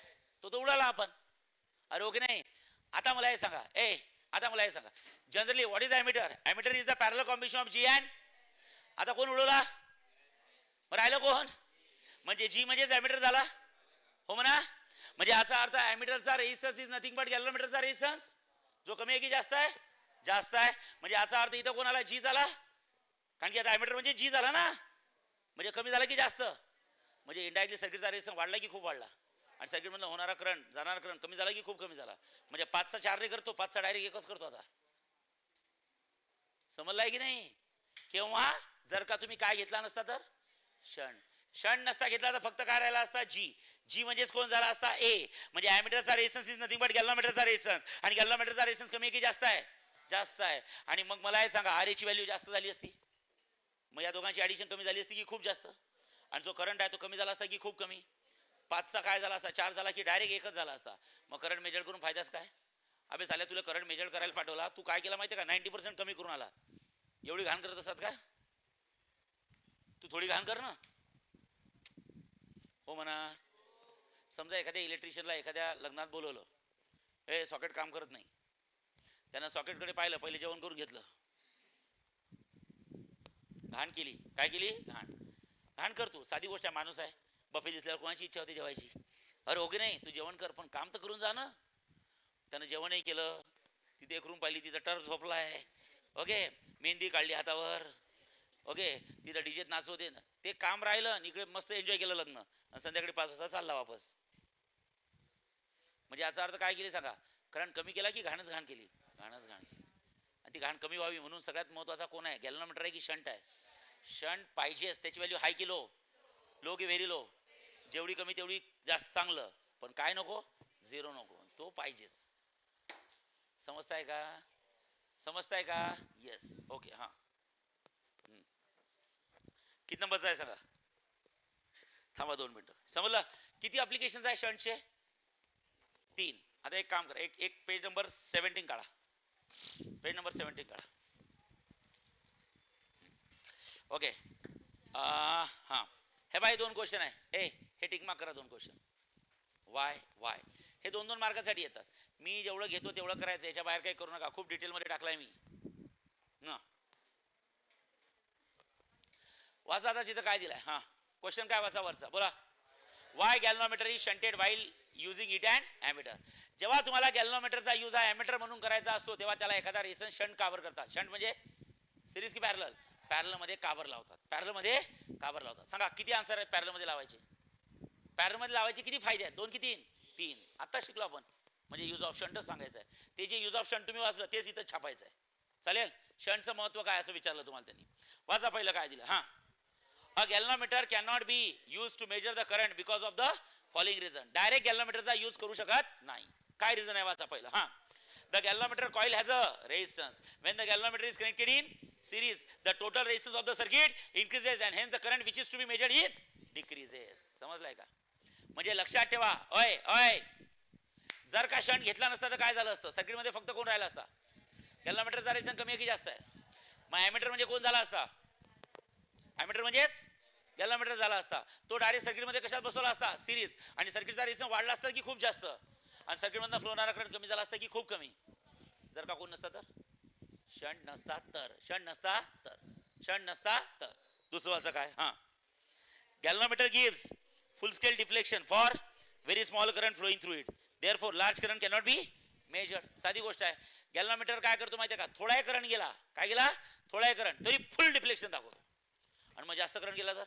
तो उडाला आपण. अरे ओके नाही. आता मला हे सांगा, आता मला हे सांगा, generally what is ammeter? Ammeter is the parallel combination of G and. आता कोण उडवला? राहिलं कोण? म्हणजे जी म्हणजेच एमिटर झाला. हो म्हणा. म्हणजे याचा अर्थ एमिटरचा रेझिस्टन्स इज नथिंग बट गॅल्व्हनोमीटरचा रेझिस्टन्स, जो कमी आहे की जास्त आहे? जास्त आहे. म्हणजे याचा अर्थ इथं कोणाला? जी झाला. कारण की आता एमिटर म्हणजे जी झाला ना, म्हणजे कमी झाला की जास्त. म्हणजे इनडायरेक्टली सर्किटचा रेझिस्टन्स वाढला की खूप वाढला, आणि सर्किट मधून होणारा करंट, जाणारा करंट कमी झाला की खूप कमी झाला. म्हणजे 5चा 4 नाही करतो, 5चा डायरेक्ट 1च करतो. आता समजलाय की नाही? केव्हा? जर का तुम्ही काय घेतला नसता तर? क्षण नसता घेतला तर फक्त काय राहिला असता? जी. जी म्हणजेच कोण झाला असता? ए. म्हणजे एमिटरचा रेझिस्टन्स इज नथिंग बट गॅल्व्हनोमीटरचा रेझिस्टन्स, आणि गॅल्व्हनोमीटरचा रेझिस्टन्स कमी आहे की जास्त आहे? जास्त आहे. आणि मग मला हे सांगा, आर ची व्हॅल्यू जास्त झाली असती, मग या दोघांची ऍडिशन कमी झाली असती की खूप जास्त? आणि जो करंट आहे तो कमी झाला असता की खूप कमी? 5चा काय झाला असता? 4 झाला की डायरेक्ट 1च झाला असता. मग करंट मेजर करून फायदाच काय? अबे साल्या, तुला करंट मेजर करायला पाठवला, तू काय केला माहिती का? 90% कमी करून आला. एवढी घाण करत असतात का? तू थोडी घाण कर ना. हो म्हणा. समजा एखाद्या इलेक्ट्रिशियनला एखाद्या लग्नात बोलवलं, सॉकेट काम करत नाही. त्यानं सॉकेटकडे पाहिलं, पहिले जेवण करून घेतलं, घाण केली. काय केली? घाण करतो. साधी गोष्ट आहे. माणूस आहे, बफे दिसल्यावर कोणाची इच्छा होती जेवायची? अरे ओके नाही, तू जेवण कर, पण काम तर करून जा ना. त्यानं जेवणही केलं, तिथे एक रूम पाहिली, तिथं टर्फ झोपला आहे. ओके. मेहंदी काढली हातावर. ओके. तिथं डीजेत नाचवते ना. ते काम राहिलं, इकडे मस्त एन्जॉय केलं लग्न, आणि संध्याकाळी 5 वाजता चालला वापस. म्हणजे याचा अर्थ काय केली सांगा? करंट कमी केला की घाणच घाण केली? घाणच घाण केली. आणि ती घाण कमी व्हावी म्हणून सगळ्यात महत्वाचा कोण आहे? गॅल्व्हनोमीटर आहे की शंट आहे? शंट पाहिजेच. त्याची व्हॅल्यू हाय की लो? लो की व्हेरी लो? जेवढी कमी तेवढी जास्त चांगलं, पण काय नको? झिरो नको. तो पाहिजेच. समजताय का? समजताय का? येस. ओके. हा, किती नंबरचा आहे सांगा? थांबा 2 मिनिटं. समजलं? किती ऍप्लिकेशन आहे शंटचे? 3. आता एक काम करा, एक पेज नंबर 17 काढा. पेज नंबर 17 काढा. ओके. हां, हे बाई 2 क्वेश्चन आहे. हे टिक मार्क करा. 2 क्वेश्चन. वाय हे 2-2 मार्कासाठी येतात. मी जेवढं घेतो तेवढं करायचं, याच्या बाहेर काही करू नका. खूप डिटेलमध्ये टाकलाय मी ना. वाचा आता तिथं काय दिलाय. हा, क्वेश्चन काय वाचा वरचा? बोला. Y galvanometer is shunted while using it and emitter. जेव्हा तुम्हाला गॅल्व्हनोमीटरचा यूज हा एमिटर म्हणून करायचा असतो, तेव्हा त्याला एखादा रेझिस्टन्स शंट काबर करतात. शंट म्हणजे सिरीज की पॅरलल? पॅरलल मध्ये काबर लावतात. पॅरलल मध्ये काबर लावतात. सांगा किती आन्सर आहेत पॅरलल मध्ये लावायचे? पॅरलल मध्ये लावायचे किती फायदे आहेत? 2 की 3? 3. आता शिकलो आपण. म्हणजे यूज ऑफ शंटच सांगायचं आहे. ते जे यूज ऑफ शंट तुम्ही वाचलं तेच इथं छापायचं आहे. चालेल? शंटचं महत्व काय असं विचारलं तुम्हाला त्यांनी. वाचा पहिलं काय दिलं. हा, a galvanometer cannot be used to measure the current because of the following reason. Direct गॅल्व्हनोमीटरचा यूज करू शकत नाही. काय रिझन आहे? वाचा पहिलं. हा, the galvanometer coil has a resistance. When the galvanometer is connected in series, the total resistance of the circuit increases and hence the current which is to be measured is decreases. समजलाय का? म्हणजे लक्षात ठेवा. ओय, जर का shunt घेतला नसता तर काय झालं असतं? सर्किट मध्ये फक्त कोण राहिला असता? गॅल्व्हनोमीटरचा रेझिस्टन्स कमी आहे की जास्त आहे? मग एमिटर म्हणजे कोण झाला असता? एमिटर म्हणजेच गॅल्व्हनोमीटर झाला असता. तो डायरेक्ट सर्किट मध्ये कशात बसवला असता? सिरीज. आणि सर्किटचा रेझिस्टन्स वाढला असता की खूप जास्त? आणि सर्किट मधनं फ्लो होणारा करंट कमी झाला असता की खूप कमी? जर का कोण नसता तर? शंट नसता तर? शंट नसता तर? शंट नसता तर? दुसरं काय? हा, galvanometer gives full scale deflection for very small current flowing through it. Therefore large current cannot be measured. साधी गोष्ट आहे. गॅल्व्हनोमीटर काय करतो माहिती आहे का? थोडाही करंट गेला, काय गेला? थोडाही करंट, तरी फुल डिफ्लेक्शन दाखवतो. आणि मग जास्त करंट गेला तर?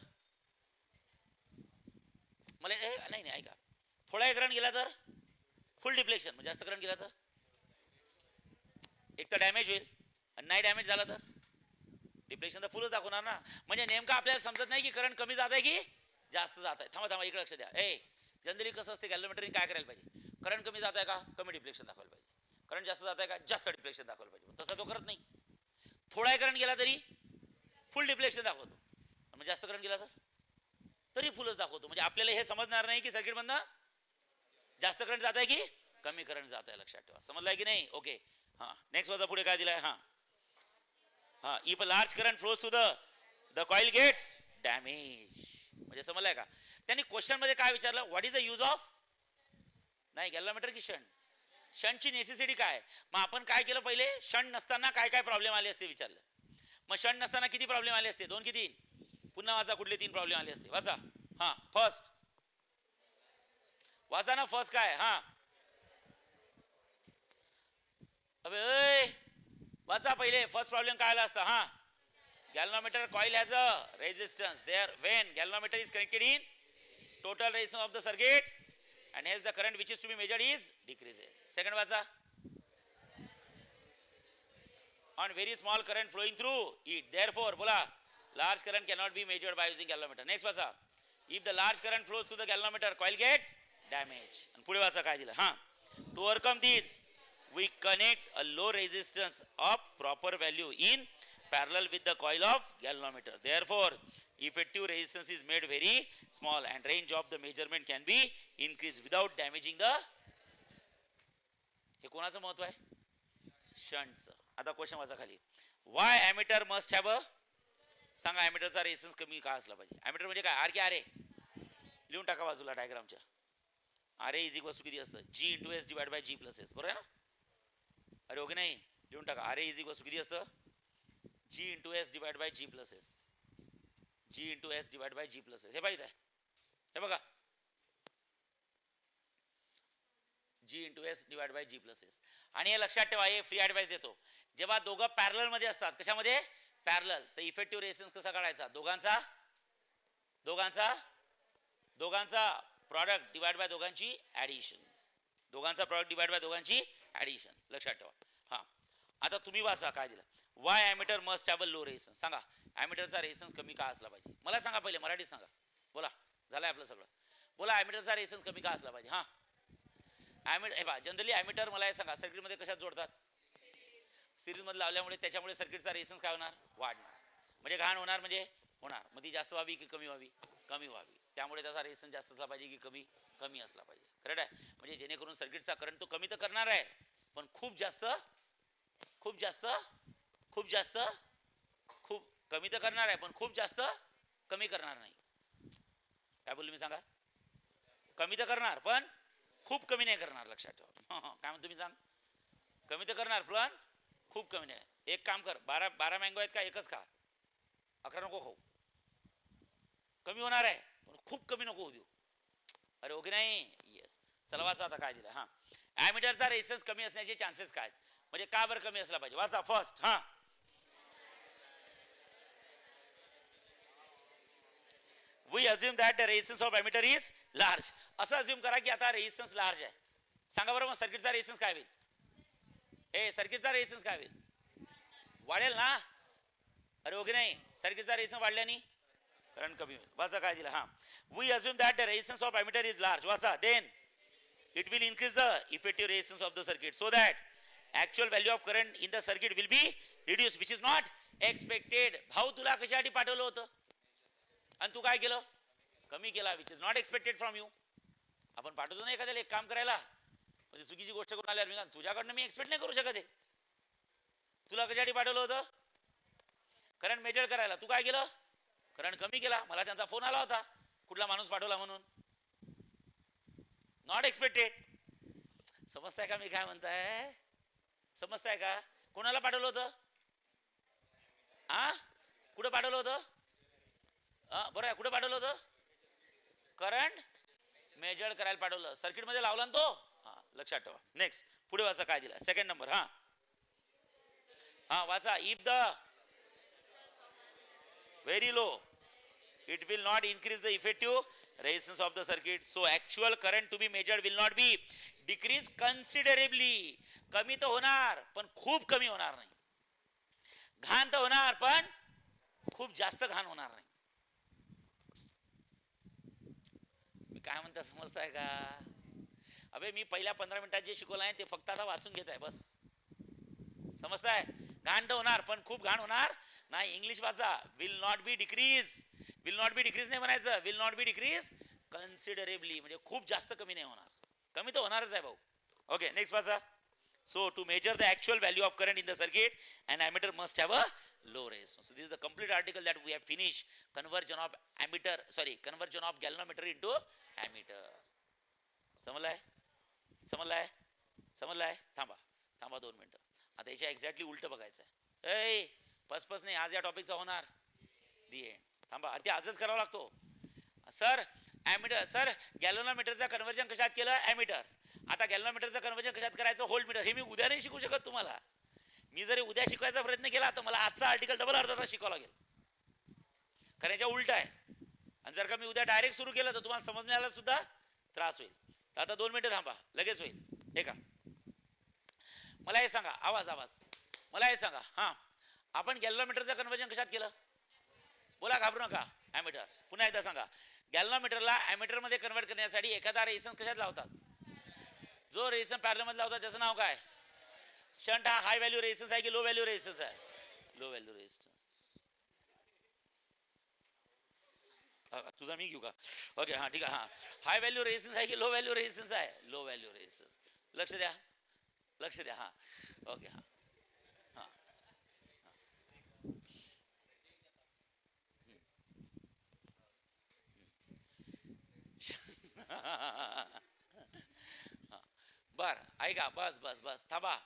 मला नाही ऐका, थोडाही करंट गेला तर फुल डिफ्लेक्शन. मग जास्त करंट गेला तर एक तर डॅमेज होईल, आणि नाही डॅमेज झाला तर डिफ्लेक्शन तर फुलच दाखवणार ना. म्हणजे नेमकं आपल्याला समजत नाही की करंट कमी जात आहे की जास्त जात आहे. थांबा इकडे लक्ष द्या. जनरली कसं असते, गॅल्व्हनोमीटरने काय करायला पाहिजे? करंट कमी जात आहे का, कमी डिफ्लेक्शन दाखवायला पाहिजे. करंट जास्त जात आहे का, जास्त डिफ्लेक्शन दाखवायला पाहिजे. तसं तो करत नाही. थोडा करंट गेला तरी फुल डिफ्लेक्शन दाखवतो, म्हणजे जास्त करंट गेला तरी फुलच दाखवतो. म्हणजे आपल्याला हे समजणार नाही की सर्किट मधनं जास्त करंट जात आहे की कमी करंट जात आहे. लक्षात ठेवा. समजलाय की नाही. ओके. हा नेक्स्ट वाजा पुढे काय दिलाय. हा if a large current flows through the coil gets damage. म्हणजे समजलाय का. त्यांनी क्वेश्चन मध्ये काय विचारलं, what is the use of, नाही गॅल्व्हनोमीटर की शंट, शंटची नेसेसिटी काय. मग आपण काय केलं, पहिले शंट नसताना काय काय प्रॉब्लेम आले असते विचारलं. मग शंट नसताना किती प्रॉब्लेम आले असते, 2 की 3. पुन्हा वाचा कुठले 3 प्रॉब्लेम आले असते. वाचा. हा फर्स्ट वाचा ना. फर्स्ट काय. हा अबे वाचा पहिले. फर्स्ट प्रॉब्लेम काय आला असता. हा galvanometer coil has a resistance there when galvanometer is connected in total resistance of the circuit and hence the current which is to be measured is decreases. Second vacha, on very small current flowing through it, therefore bola large current cannot be measured by using galvanometer. Next vacha, if the large current flows through the galvanometer coil gets damaged. And pude vacha काय दिलं. to overcome this we connect a low resistance of proper value in parallel with the coil of galvanometer. Therefore effective resistance is made very small and range of the measurement can be increased without damaging the. हे कोणाचं महत्व आहे, शंटचं. आता question वाचा खाली. Y ammeter must have a, सांगा ॲमीटरचा resistance कमी का असला पाहिजे. ॲमीटर म्हणजे काय, आर की आर ए लिहून टाका बाजूला डायग्रामच्या. R A is equal to किती असतं, G into S divide by G plus S. बरोबर आहे ना. अरे ओके नाही लिहून टाका. R A is equal to किती असतं, G into S divide by G plus S. G into S divide by G plus S. हे पाहिजे, हे बघा, G into S divide by G plus S. आणि हे लक्षात ठेवा, हे फ्री ऍडवाइस देतो. जेव्हा दोघं पॅरलल मध्ये असतात, कशामध्ये, पॅरलल, तर इफेक्टिव्ह रेजिस्टन्स कसा काढायचा, दोघांचा प्रॉडक्ट डिवाइड बाय दोघांची ऍडिशन. दोघांचा प्रॉडक्ट डिवाइड बाय दोघांची ऍडिशन. लक्षात ठेवा. हा आता तुम्ही वाचा काय दिलं. Y ammeter must have a low resistance. सांगा ॲमीटरचा रेजिस्टन्स कमी का असला पाहिजे. मला सांगा पहिले, मराठीत सांगा. बोला, झालंय आपलं सगळं. बोला ॲमीटरचा रेजिस्टन्स कमी का असला पाहिजे. हा ॲमीटर, हे बा जनरली ॲमीटर मला हे सांगा सर्किटमध्ये कशात जोडतात, सिरीज मध्ये लावल्यामुळे त्याच्यामुळे सर्किटचा रेजिस्टन्स काय होणार, वाढणार. म्हणजे घाण होणार, म्हणजे होणार. मग ती जास्त व्हावी की कमी व्हावी, कमी व्हावी. त्यामुळे त्याचा रेजिस्टन्स जास्त असला पाहिजे की कमी असला पाहिजे. करेक्ट आहे. म्हणजे जेणेकरून सर्किटचा करंट तो कमी तर करणार आहे, पण खूप कमी तर करणार आहे, पण खूप जास्त कमी करणार नाही. काय बोललो मी सांगा, कमी तर करणार पण खूप कमी नाही करणार. लक्षात ठेवा. काय म्हणतो मी सांग, कमी तर करणार पण खूप कमी नाही. एक काम कर, 12 मँगो आहेत का, एकच खा, 11 नको खाऊ. कमी होणार आहे पण खूप कमी नको होऊ देऊ. अरे ओके नाही. येस. चला वाचा आता काय दिलं. हा ॲमीटरचा रेजिस्टन्स कमी असण्याचे चान्सेस काय, म्हणजे का बरं कमी असला पाहिजे. वाचा. फर्स्ट, हा we assume that the resistance of ammeter is large. असं अज्युम करा की आता रेजिस्टन्स लार्ज आहे. सांगा बरं मग सर्किटचा रेजिस्टन्स काय होईल. सर्किटचा रेजिस्टन्स काय होईल, वाढेल ना. अरे ओके नाही. सर्किटचा रेजिस्टन्स वाढल्याने करंट कमी होईल. वाचा काय दिलं. हा we assume that the resistance of ammeter is large. वाचा. then it will increase the effective resistance of the circuit so that actual value of current in the circuit will be reduced which is not expected. भाऊ तुला कशासाठी पाठवलं होतं आणि तू काय केलं, कमी केला, which is not expected from you. आपण पाठवतो ना एखाद्याला एक काम करायला, म्हणजे चुकीची गोष्ट करून आल्यावर तुझ्याकडनं मी एक्सपेक्ट नाही करू शकत आहे. तुला कशासाठी पाठवलं होतं, करंट मेजर करायला. तू काय केलं, करंट कमी केला. मला त्यांचा फोन आला होता, कुठला माणूस पाठवला म्हणून. Not expected. समजताय का मी काय म्हणताय, समजताय का. कोणाला पाठवलं होतं, कुठं पाठवलं होतं, बरं आहे, कुठे पाठवलं होतं, करंट मेजर करायला पाठवलं. सर्किट मध्ये लावला ना तो. लक्षात ठेवा. नेक्स्ट पुढे वाचा काय दिला. Second number. वाचा. If the very low it will not increase the effective resistance of the circuit, so actual current to be measured will not be decrease considerably. कमी तर होणार पण खूप कमी होणार नाही. घाण तर होणार पण खूप जास्त घाण होणार नाही. मी काय म्हणता समजताय का. अबे मी पहिल्या 15 मिनिटात जे शिकवलं आहे ते फक्त आता वाचून घेत आहे बस. समजताय? घाण तर होणार पण खूप घाण होणार नाही. इंग्लिश वाचा. Will not be decrease. Will not be decrease नाही म्हणायचं, will not be decrease considerably, म्हणजे खूप जास्त कमी नाही होणार. कमी तर होणारच आहे भाऊ. ओके नेक्स्ट वाचा. So to measure the actual value of current in the circuit, an ammeter must have a low resistance. So this is the complete article that we have finished. Conversion of ammeter, sorry, conversion of galvanometer into ammeter. समजलाय? समजलाय? समजलाय? थांबा थांबा 2 मिनिटं. आता याच्या exactly उलट बघायचं आहे. ए पसपस नाही, आज या टॉपिकचा होणार दी एंड. थांबा, ते आजच करावा लागतो. सर ॲमीटर, सर गॅल्व्हनोमीटरचं कन्व्हर्जन कशात केलं? ॲमीटर. आता गॅल्व्हनोमीटरचं कन्व्हर्जन कशात करायचं? Voltmeter. हे मी उद्या नाही शिकू शकत तुम्हाला. मी जरी उद्या शिकवायचा प्रयत्न केला तर मला आजचा आर्टिकल डबल अर्धा तास शिकावं लागेल, कारण याच्या उलट आहे. आणि जर का मी उद्या डायरेक्ट सुरू केलं तर तुम्हाला समजण्याला सुद्धा त्रास होईल. तर आता 2 मिनिटं थांबा, लगेच होईल. हे का, मला हे सांगा, आवाज आवाज, मला हे सांगा, हां आपण गॅल्व्हनोमीटरचं कन्व्हर्जन कशात केलं? बोला, घाबरू नका. ॲमीटर. पुन्हा एकदा सांगा. गॅल्व्हनोमीटरला ॲमीटरमध्ये कन्वर्ट करण्यासाठी एखादा रेझिस्टन्स कशात लावतात? जो रेझिस्टन्स पॅरलल मध्ये लावतात त्याचं नाव काय? शंट हा हाय व्हॅल्यू रेझिस्टन्स आहे की लो व्हॅल्यू रेझिस्टन्स आहे? Low value resistance. तुझा मी घेऊ का? ओके हां ठीक आहे. हां हाय व्हॅल्यू रेझिस्टन्स आहे की लो व्हॅल्यू रेझिस्टन्स आहे? Low value resistance. लक्ष द्या, लक्ष द्या. हां ओके. हां हां बर ऐका, बस बस बस थांबा.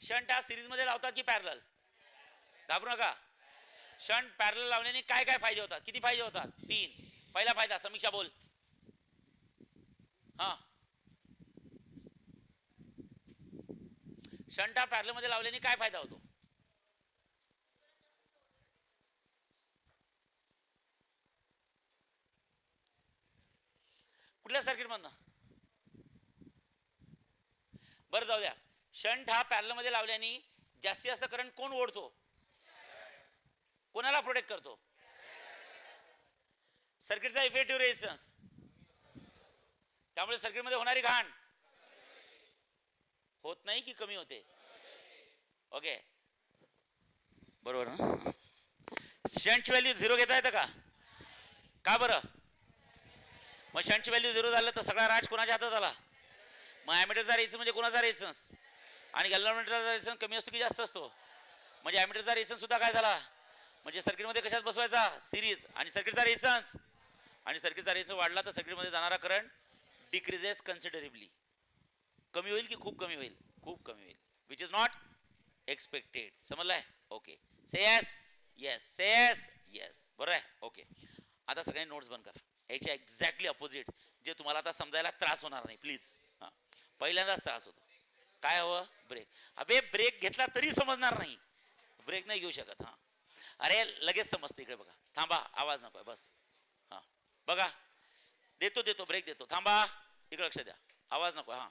शंट हा सिरीज मध्ये लावतात की पॅरलल? घाबरू नका. शंट पॅरलल लावल्याने काय काय फायदे होतात? किती फायदे होतात? 3. पहिला फायदा, समीक्षा बोल. हा, शंट हा पॅरलल मध्ये लावल्याने काय फायदा होतो? कुठल्या सर्किट मधनं? बरं जाऊ द्या. शंट हा पॅरलल मध्ये लावल्याने जास्तीत जास्त करंट कोण ओढतो? कोणाला प्रोटेक्ट करतो? सर्किटचा इफेक्टिव्ह रेझिस्टन्स. त्यामुळे सर्किट मध्ये होणारी घाण होत नाही की कमी होते? ओके बरोबर ना. शंटची व्हॅल्यू 0 घेता येतं का? का बरं? मग शंटची व्हॅल्यू 0 झालं तर सगळा राज कोणाच्या हातात आला? मग ॲमीटरचा रेझिस्टन्स म्हणजे कोणाचा रेझिस्टन्स? आणि गॅल्व्हनोमीटरचा रेझिस्टन्स कमी असतो की जास्त असतो? म्हणजे ॲमीटरचा रेझिस्टन्स सुद्धा काय झाला? म्हणजे सर्किटमध्ये कशात बसवायचा? सिरीज. आणि सर्किटचा रेझिस्टन्स, आणि सर्किटचा रेझिस्टन्स वाढला तर सर्किटमध्ये जाणारा करंट डिक्रीजेस कन्सिडरेबली. कमी होईल की खूप कमी होईल? खूप कमी होईल. Which is not expected. समजलाय? Okay say yes. Yes say yes. Yes बरोबर आहे. ओके आता सगळ्यांनी नोट्स बंद करा. याच्या एक्झॅक्टली अपोजिट जे तुम्हाला आता समजायला त्रास होणार नाही प्लीज. हां पहिल्यांदाच त्रास होतो. काय हवं? ब्रेक. अबे ब्रेक घेतला तरी समजणार नाही. ब्रेक नाही घेऊ शकत. हां अरे लगेच समजते. इकडे बघा. थांबा, आवाज नको बस. हां बघा, देतो देतो ब्रेक देतो. थांबा, इकडे लक्ष द्या. आवाज नको. हां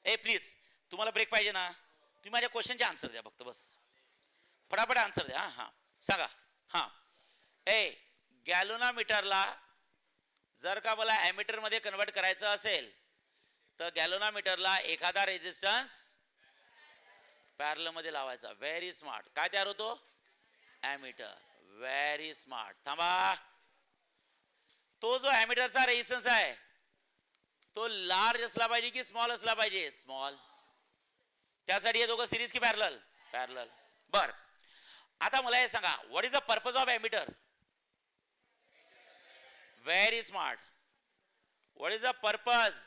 प्लीज, तुम्हाला ब्रेक पाहिजे ना? तुम्ही माझ्या क्वेश्चनचे आन्सर द्या फक्त बस. फटाफट आन्सर द्या. हां हां सांगा. हां गॅल्व्हनोमीटरला जर का मला ॲमीटर मध्ये कन्वर्ट करायचं असेल तर गॅल्व्हनोमीटरला एखादा रेझिस्टन्स पॅरलल मध्ये लावायचा. Very smart. काय तयार होतो? ॲमीटर. Very smart. थांबा, तो जो ॲमीटरचा रेझिस्टन्स आहे तो लार्ज असला पाहिजे की स्मॉल असला पाहिजे? स्मॉल. त्यासाठी हे दोघं सिरीज की पॅरलल? पॅरलल. बर आता मला हे सांगा, what is the purpose of ammeter? Very smart. What is the purpose?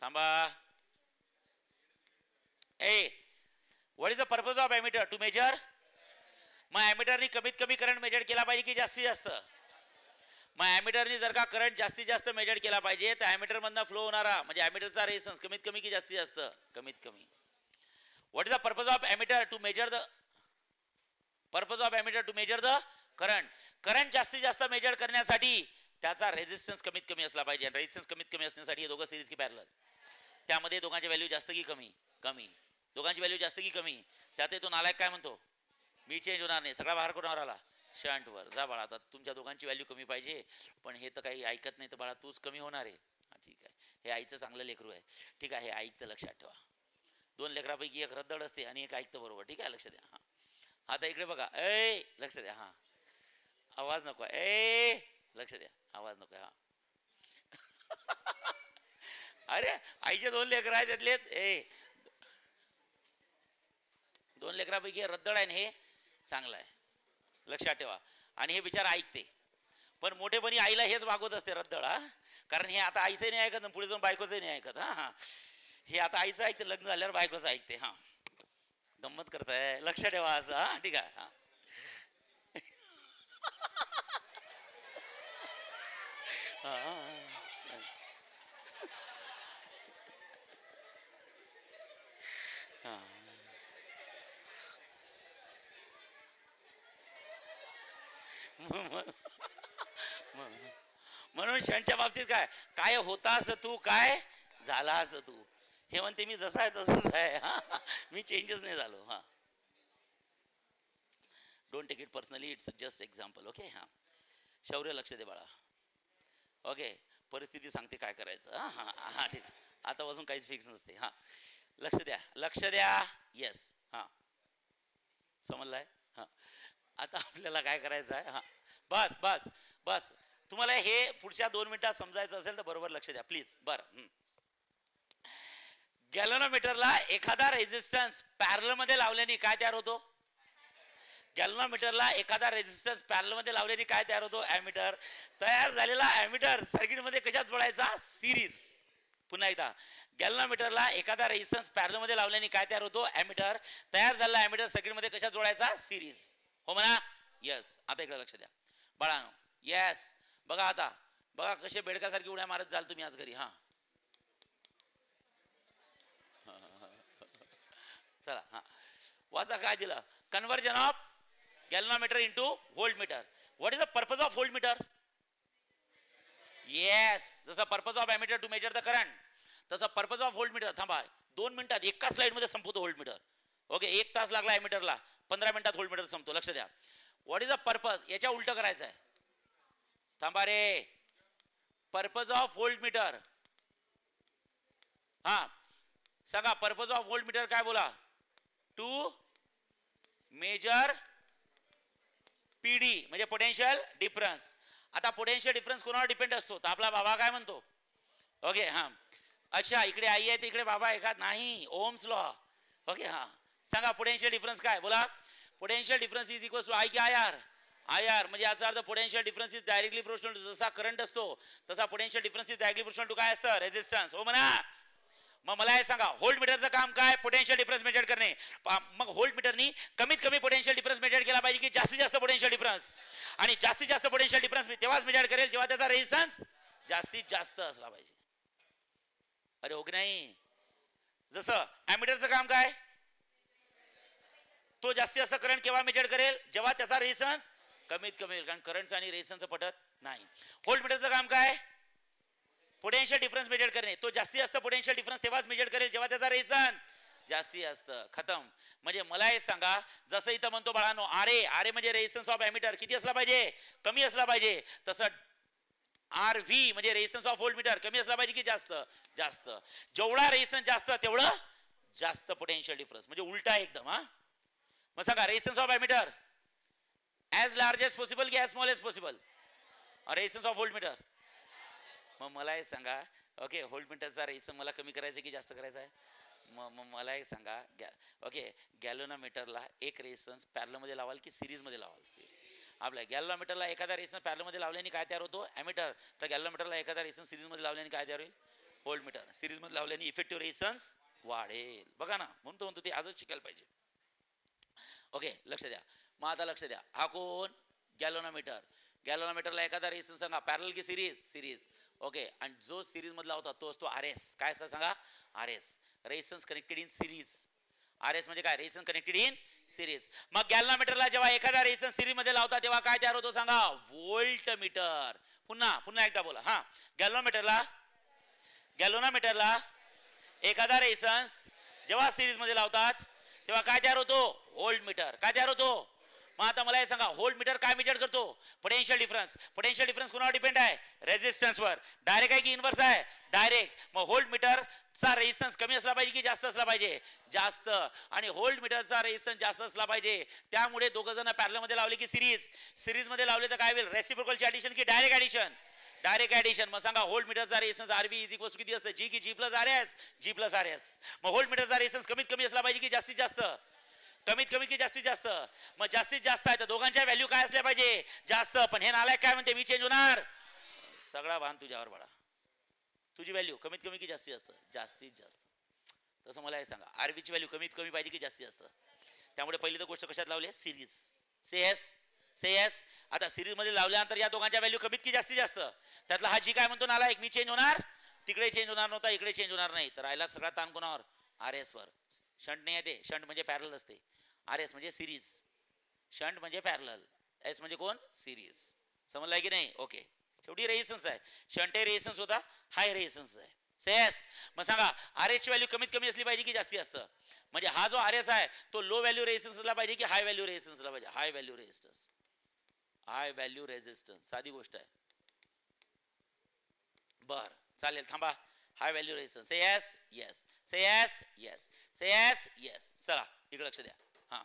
थांबा. What is the purpose of ammeter? To measure. मग ॲमीटरनी कमीत कमी करंट मेजर केला पाहिजे की जास्तीत जास्त? मग ॲमीटरनी जर का करंट जास्तीत जास्त मेजर केला पाहिजे तर ॲमीटर मधनं फ्लो होणारा म्हणजे ॲमीटरचा रेझिस्टन्स कमीत कमी की जास्तीत जास्त? कमीत कमी. What is the purpose of ammeter? To measure the purpose of ammeter to measure the current. Current जास्तीत जास्त मेजर करण्यासाठी त्याचा रेझिस्टन्स कमीत कमी असला पाहिजे. रेझिस्टन्स कमीत कमी असण्यासाठी हे दोघं सिरीज की पॅरलल? त्यामध्ये दोघांची व्हॅल्यू जास्त की कमी? कमी. दोघांची व्हॅल्यू जास्त की कमी? त्यात तो नालायक काय म्हणतो? मी चेंज होणार नाही. सगळा बाहेर कोणावर आला? शंटवर जा बाळा. आता तुमच्या दोघांची व्हॅल्यू कमी पाहिजे, पण हे तर काही ऐकत नाही, तर बाळा तूच कमी होणार आहे. हा ठीक आहे, हे आईचं चांगलं लेकरू आहे. ठीक आहे, हे ऐकतं, लक्षात ठेवा. 2 लेकरापैकी एक रद्दड असते आणि एक ऐकतं बरोबर. ठीक आहे, लक्ष द्या. हा आता इकडे बघा, ए लक्ष द्या. हा आवाज नको, ए लक्ष द्या, आवाज नको. हा अरे आईचे 2 लेकर आहेत, त्यातले ए 2 लेकरापैकी रद्दड आहे, हे चांगलं आहे, लक्षात ठेवा. आणि हे बिचारा ऐकते, पण मोठेपणी आईला हेच वागवत असते रद्दड. हा कारण हे आता आईचं नाही ऐकत, पुढे जाऊन बायकोचं नाही ऐकत. हा हा हे आता आईचं ऐकते, लग्न झाल्यावर बायकोचं ऐकते. हा गंमत करताय, लक्ष ठेवा असं. हा ठीक आहे. हा म्हणून क्षणच्या बाबतीत काय काय होतास तू, काय झालास तू. हे म्हणते मी जसा आहे तसंच आहे. हा मी चेंजेस नाही झालो. हा don't take it personally, it's just example. Okay. हा शौर्य लक्ष दे बाळा. ओके, परिस्थिती सांगते काय करायचं. हा हा हा ठीक. आता पासून काहीच फिक्स नसते. हा लक्ष द्या, लक्ष द्या. येस. हा समजलाय. हा आता आपल्याला काय करायचं आहे. हा बस बस बस. तुम्हाला हे पुढच्या 2 मिनिटात समजायचं असेल तर बरोबर लक्ष द्या प्लीज. बरं, गॅल्व्हनोमीटरला एखादा रेझिस्टन्स पॅरलल मध्ये लावल्याने काय तयार होतो. गॅल्व्हनोमीटरला एखादा रेझिस्टन्स पॅरलल मध्ये लावल्याने काय तयार होतो. ॲमीटर. तयार झालेला ॲमीटर सर्किट मध्ये कशात जोडायचा. सिरीज. पुन्हा एकदा, गॅल्व्हनोमीटरला एखादा रेझिस्टन्स पॅरलल मध्ये लावल्याने काय तयार होतो. ॲमीटर. तयार झालेला ॲमीटर सर्किट मध्ये कशात जोडायचा. सिरीज. हो म्हणा. यस. आता इकडे लक्ष द्या बाळांनो. यस. बघा आता, बघा कसे बेडकासारखी उड्या मारत जाल तुम्ही आज घरी. हा चला. हा वाचा काय दिलं. Conversion of galvanometer into voltmeter. What is the purpose of voltmeter. Yes. जसं purpose of ammeter to measure the current, तसं पर्पज ऑफ व्होल्टमीटर. थांबा 2 मिनिटात एका स्लाइड मध्ये संपवतो व्होल्टमीटर. ओके, 1 तास लागला ॲमीटरला, 15 मिनिटात व्होल्टमीटर संपतो. लक्ष द्या. What is the purpose. याच्या उलट करायचं आहे. थांबा रे. Purpose of voltmeter. हा सांगा, पर्पज ऑफ व्होल्टमीटर काय बोला. टू मेजर पीडी म्हणजे पोटेन्शियल डिफरन्स. आता पोटेन्शियल डिफरन्स कोणावर डिपेंड असतो. तर आपला बाबा काय म्हणतो. ओके. हा अच्छा, इकडे आई आहे, इकडे बाबा आहे का. नाही, ओम्स लॉ. ओके. हा सांगा पोटेन्शियल डिफरन्स काय बोला. Potential difference is equal to I की आय आर. आय आर म्हणजे याचा अर्थ potential difference is directly proportional to. जसा करंट असतो तसा potential difference is directly proportional to काय असतं. रेझिस्टन्स. हो म्हणा. मग मला हे सांगा, व्होल्ट मीटरचं काम काय. पोटेन्शियल डिफरन्स मेजर करणे. मग व्होल्ट मीटरनी कमीत कमी पोटेन्शियल डिफरन्स मेजर केला पाहिजे की जास्तीत जास्त पोटेन्शियल डिफरन्स. आणि जास्तीत जास्त पोटेन्शियल डिफरन्स तेव्हाच मेजर करेल जेव्हा त्याचा रेझिस्टन्स जास्तीत जास्त असला पाहिजे. अरे हो की नाही. जसं ॲमीटरचं काम काय. तो जास्तीत जास्त करंट केव्हा मेजर करेल जेव्हा त्याचा रेझिस्टन्स कमीत कमी होईल, कारण करंट आणि रेझिस्टन्स पटत नाही. व्होल्ट मीटरचं काम काय. पोटेन्शियल डिफरन्स मेजर करणे. तो जास्तीत जास्त पोटेन्शियल डिफरन्स तेव्हाच मेजर करेल जेव्हा त्याचा रेझिस्टन्स जास्ती असतं. खतम. म्हणजे मला हे सांगा, जसं इथं म्हणतो बाळांनो आरे. आरे म्हणजे रेझिस्टन्स ऑफ ॲमीटर किती असला पाहिजे. कमी असला पाहिजे. तसं आर व्ही म्हणजे रेझिस्टन्स ऑफ व्होल्टमीटर कमी असला पाहिजे की जास्त. जास्त. जेवढा रेझिस्टन्स जास्त तेवढं जास्त पोटेन्शियल डिफरन्स. म्हणजे उलटा एकदम. हा मग सांगा, resistance of ammeter as large as possible की as small as possible. Resistance of voltmeter. मग मला हे सांगा, ओके, व्होल्टमीटरचा रेझिस्टन्स मला कमी करायचा की जास्त करायचा आहे. मग मला एक सांगा, ओके, गॅल्व्हनोमीटरला एक रेझिस्टन्स पॅरलल मध्ये लावाल की सिरीज मध्ये लावाल. आपल्या गॅल्व्हनोमीटरला एखादा रेझिस्टन्स पॅरलल मध्ये लावल्याने काय तयार होतो. ॲमीटर. तर गॅल्व्हनोमीटरला एखादा रेझिस्टन्स सिरीज मध्ये लावल्याने काय तयार होईल. व्होल्टमीटर. सिरीज मध्ये लावल्याने इफेक्टिव्ह रेझिस्टन्स वाढेल. बघा ना, म्हणतो ते आजच शिकायला पाहिजे. ओके, लक्ष द्या. मग आता लक्ष द्या, हा कोण. गॅल्व्हनोमीटर. गॅल्व्हनोमीटरला एखादा रेझिस्टन्स सांगा पॅरलल की सिरीज. सिरीज. ओके. आणि जो सिरीज मधला होता तो असतो आर एस. काय असतं सांगा. R S. Resistance connected in series. R S म्हणजे काय. Resistance connected in series. मग गॅल्व्हनोमीटरला जेव्हा एखादा रेझिस्टन्स सिरीज मध्ये लावता तेव्हा काय तयार होतो सांगा. व्होल्टमीटर. पुन्हा एकदा बोला. हा गॅल्व्हनोमीटरला एखादा रेझिस्टन्स जेव्हा सिरीज मध्ये लावतात तेव्हा काय तयार होतो. व्होल्टमीटर. काय तयार होतो. मग आता मला हे सांगा व्होल्ट मीटर काय मेजर करतो? पोटेन्शियल डिफरन्स कोणावर डिपेंड आहे? रेझिस्टन्सवर. डायरेक्ट आहे की इनव्हर्स आहे? डायरेक्ट. मग व्होल्ट मीटरचा रेझिस्टन्स कमी असला पाहिजे की जास्त असला पाहिजे? जास्त. आणि व्होल्ट मीटरचा रेझिस्टन्स जास्त असला पाहिजे. त्यामुळे दोघं जण पॅरलल मध्ये लावले की सिरीज मध्ये लावले तर काय होईल? रेसिप्रोकलची ऍडिशन की डायरेक्ट ऍडिशन? Direct addition. मग सांगा व्होल्ट मीटरचा resistance RB is equal to किती असतं? जी की G plus R S? G plus R S. मग व्होल्ट मीटरचा रेझिस्टन्स कमीत कमी असला पाहिजे की जास्तीत जास्त? कमीत कमी की जास्तीत जास्त? मग जास्तीत जास्त आहे तर दोघांच्या व्हॅल्यू काय असल्या पाहिजे? जास्त. पण हे नालायक काय म्हणते? मी चेंज होणार. सगळा भान तुझ्यावर बाळा. तुझी व्हॅल्यू कमीत कमी की जास्तीत जास्त? जास्तीत जास्त. तसं मला हे सांगा आरबीची व्हॅल्यू कमीत कमी पाहिजे की जास्तीत जास्त? त्यामुळे पहिली तर गोष्ट कशात लावली? सिरीज. से यस. आता सिरीज मध्ये लावल्यानंतर या दोघांच्या व्हॅल्यू कमीत की जास्तीत जास्त? त्यातला हा जी काय म्हणतो नालायक मी चेंज होणार, तिकडे चेंज होणार नव्हता, इकडे चेंज होणार नाही. तर राहिला सगळा ताण कोणावर? आर एस वर. शंट नाही येते. शंट म्हणजे पॅरलल असते. आर एस म्हणजे सिरीज, शंट म्हणजे पॅरलल, एस म्हणजे कोण? सिरीज. समजलाय की नाही? ओके. शेवटी रेझिस्टन्स आहे. शंट हे रेझिस्टन्स होता, हाय रेझिस्टन्स आहे. सेस. मग सांगा आर एस ची व्हॅल्यू कमीत कमी असली पाहिजे की जास्ती असतं? म्हणजे हा जो आर एस आहे तो लो व्हॅल्यू रेझिस्टन्सला पाहिजे की हाय व्हॅल्यू रेझिस्टन्सला पाहिजे? High value resistance. High value resistance. साधी गोष्ट आहे. बर चालेल थांबा. High value resistance. Say yes yes. Say yes yes. Say yes yes. चला इकडे लक्ष द्या. हा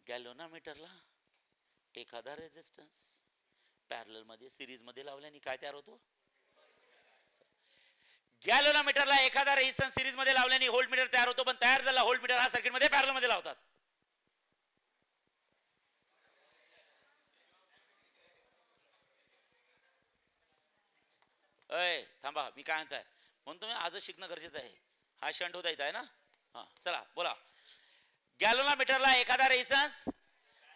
गॅल्व्हनोमीटरला एखादा रेझिस्टन्स पॅरलल मध्ये सिरीज मध्ये लावल्याने काय तयार होतो? गॅल्व्हनोमीटरला एखादा रेझिस्टन्स सिरीज मध्ये लावल्याने व्होल्ट मीटर तयार होतो. पण तयार झाला व्होल्ट मीटर हा सर्किट मध्ये पॅरलल मध्ये लावतात. अय थांबा मी काय म्हणताय म्हणतो मी आजच शिकणं गरजेचं आहे. हा शंट होता येत आहे ना? हा चला बोला. गॅल्व्हनोमीटरला एखादा रेझिस्टन्स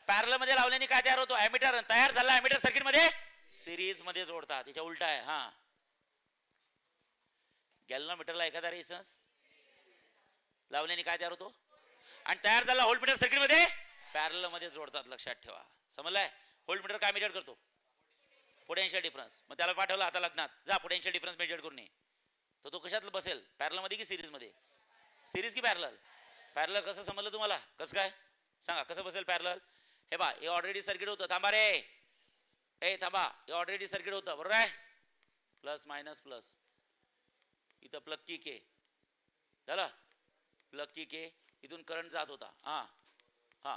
पॅरलल मध्ये लावल्याने काय तयार होतो? ऍमीटर. तयार झाला ऍमीटर सर्किट मध्ये सिरीज मध्ये जोडतात. त्याच्या उलटा आहे. हा गॅल्व्हनोमीटरला एखादा रेझिस्टन्स लावल्याने काय तयार होतो? आणि तयार झाला व्होल्ट मीटर सर्किट मध्ये पॅरलल मध्ये जोडतात. लक्षात ठेवा. समजलाय? व्होल्ट मीटर काय मेजर करतो? Potential difference. मग त्याला पाठवलं आता लग्नात जा पोटेन्शियल डिफरन्स मेजर करून ये. तर तो कशात बसेल? पॅरलल मध्ये की सिरीज मध्ये? सिरीज की पॅरलल? पॅरलल. कसं समजलं तुम्हाला? कसं काय सांगा कसं बसेल पॅरलल? हे बा हे ऑलरेडी सर्किट होतं. थांबा रे ए थांबा. हे ऑलरेडी सर्किट होतं बरोबर आहे? Plus minus plus. इथं प्लग की के झालं. प्लग की के इथून करंट जात होता. हा हा